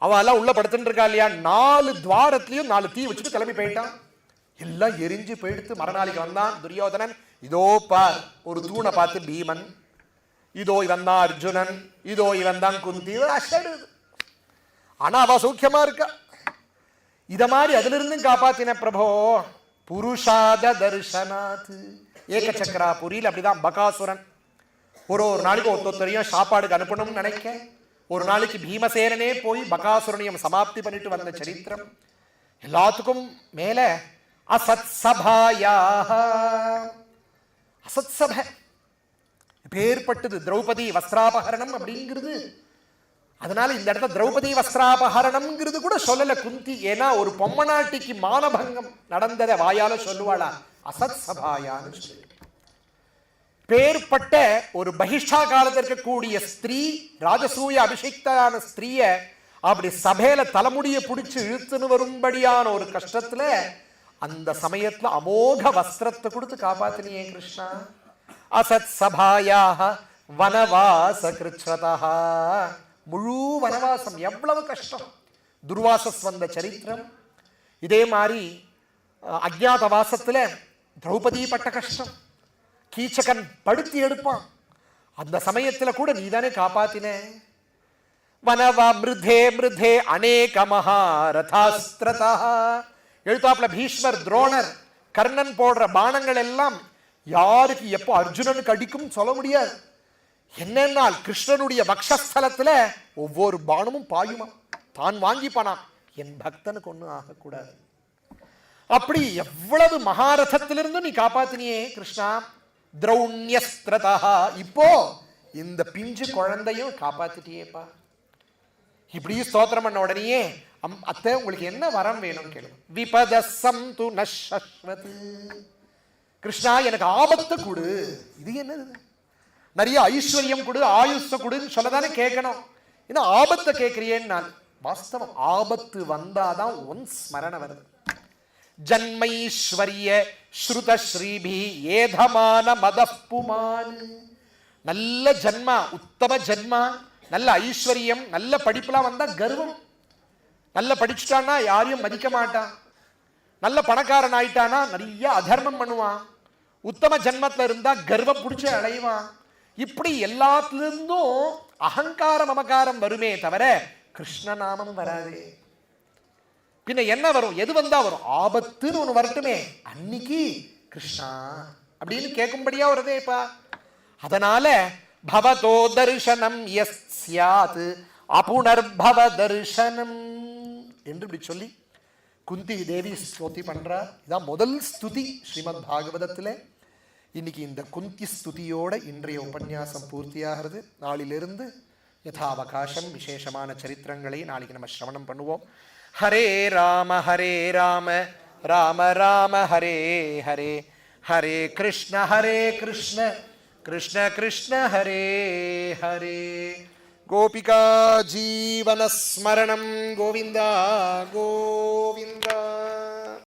அவெல்லாம் உள்ள படுத்துட்டு இருக்கா இல்லையா, 4 துவாரத்திலையும் 4 தீ வச்சுட்டு கிளம்பி போயிட்டான். எல்லாம் எரிஞ்சு போயிடுத்து. மறுநாளைக்கு வந்தான் துரியோதனன். இதோ பார், ஒரு தூணை பார்த்து பீமன், இதோ இவன் தான் அர்ஜுனன், இதோ இவன் தான் குந்தி. அசடுது. ஆனா அவ சௌக்கியமா இருக்கா. இத மாதிரி அதுல இருந்தும் காப்பாத்தின பிரபோ. புருஷாத தர்ஷனாத். ஏக சக்கராபுரியில் அப்படிதான் பகாசுரன் ஒரு நாளைக்கு ஒருத்தரையும் சாப்பாடுக்கு அனுப்பணும்னு நினைக்க, ஒரு நாளைக்கு பீமசேனனே போய் பகாசுரனையும் சமாப்தி பண்ணிட்டு வந்த சரித்திரம். எல்லாத்துக்கும் மேல அசத் சபாயாக, அசத் சபை பேர்பட்டது திரௌபதி வஸ்திராபகரணம் அப்படிங்கிறது. அதனால இந்த இடத்துல திரௌபதி வஸ்திராபகரணம்ங்கிறது கூட சொல்லல குந்தி. ஏன்னா ஒரு பொம்மநாட்டிக்கு மானபங்கம் நடந்ததை வாயால சொல்லுவாளா, அசத் சபாயான்னு சொல்லி. பேர்பட்ட ஒரு பகிஷ்டா காலத்தில் இருக்கக்கூடிய ஸ்திரீ, ராஜசூய அபிஷேக்தான ஸ்திரீய அப்படி சபையில தலைமுடிய பிடிச்சு இழுத்துன்னு வரும்படியான ஒரு கஷ்டத்துல அந்த சமயத்துல அமோக வஸ்திரத்தை கொடுத்து காப்பாத்தினியே கிருஷ்ணா. அசத் சபாயாக வனவாச கிருச்சதா. முழு வனவாசம் எவ்வளவு கஷ்டம். துர்வாசஸ் வந்த சரித்திரம். இதே மாதிரி அஜ்ஞாத வாசத்துல திரௌபதி பட்ட கஷ்டம். கீச்சகன் படுத்தி எடுப்பான். அந்த சமயத்துல கூட நீதானே காப்பாத்தின. வனவா மிருதே மிருதே அநேக மகாரதாஸ்திரதா. எழுத்தாப்புல பீஷ்மர், துரோணர், கர்ணன் போடுற பானங்கள் எல்லாம் யாருக்கு எப்போ அர்ஜுனனுக்கு அடிக்கும் சொல்ல முடியாது. என்னென்னால் கிருஷ்ணனுடைய வக்ஷஸ்தலத்துல ஒவ்வொரு பானமும் பாயுமா. தான் வாங்கிப்பானா, என் பக்தனுக்கு ஒன்றும் ஆகக்கூடாது. அப்படி எவ்வளவு மகாரதத்திலிருந்து நீ காப்பாத்தினியே கிருஷ்ணா. திரௌண்யஸ்திரதா. இப்போ இந்த பிஞ்சு குழந்தையும் காப்பாத்திட்டியேப்பா. இப்படி ஸ்தோத்திரம் பண்ண உடனேயே அத்தை உங்களுக்கு என்ன வரம் வேணும் கேளு. விபதசம் து நஷ்வத். கிருஷ்ணா எனக்கு ஆபத்து கொடு. இது என்னது, நிறைய ஐஸ்வர்யம் கொடு, ஆயுஷ கொடுன்னு சொல்லதானே கேட்கணும். ஏன்னா ஆபத்தை கேட்கிறியேன்னு. வாஸ்தவம், ஆபத்து வந்தாதான் உன் ஸ்மரண வருது. ஜன்மைஸ்வரிய ஸ்ருத ஸ்ரீபி ஏதமான மதப்புமான். நல்ல ஜன்மா, உத்தம ஜன்மா, நல்ல ஐஸ்வர்யம், நல்ல படிப்புலாம் வந்தா கர்வம். நல்ல படிச்சுட்டான்னா யாரையும் மதிக்க மாட்டான். நல்ல பணக்காரன் ஆயிட்டானா நிறைய அதர்மம் பண்ணுவான். உத்தம ஜன்மத்துல இருந்தா கர்வம் பிடிச்சு அடைவான். இப்படி எல்லாத்திலிருந்தும் அகங்காரம் மமகாரம் வருமே தவிர கிருஷ்ணநாமம் வராது. பின்ன என்ன வரும், எது வந்தா வரும், ஆபத்துன்னு ஒண்ணு வரட்டுமே, அன்னைக்கு கிருஷ்ணா அப்படின்னு கேட்கும்படியா வருதேப்பா. அதனால பவதோ தர்சனம் யஸ்யாத் அபுனர்பவ தர்சனம் என்று இப்படி சொல்லி குந்தி தேவி ஸ்துதி பண்றா. இதான் முதல் ஸ்துதி ஸ்ரீமத் பாகவதத்துல. இன்னைக்கு இந்த குந்தி ஸ்துதியோட இன்றைய உபன்யாசம் பூர்த்தியாகிறது. நாளிலிருந்து யதாவகாசம் விசேஷமான சரித்திரங்களை நாளைக்கு நம்ம சிரவணம் பண்ணுவோம். ஹரே ராம ராம ராம ஹரே ஹரே, ஹரே கிருஷ்ண கிருஷ்ண கிருஷ்ண ஹரே ஹரே. கோபிகா ஜீவன ஸ்மரணம் கோவிந்தா கோவிந்தா.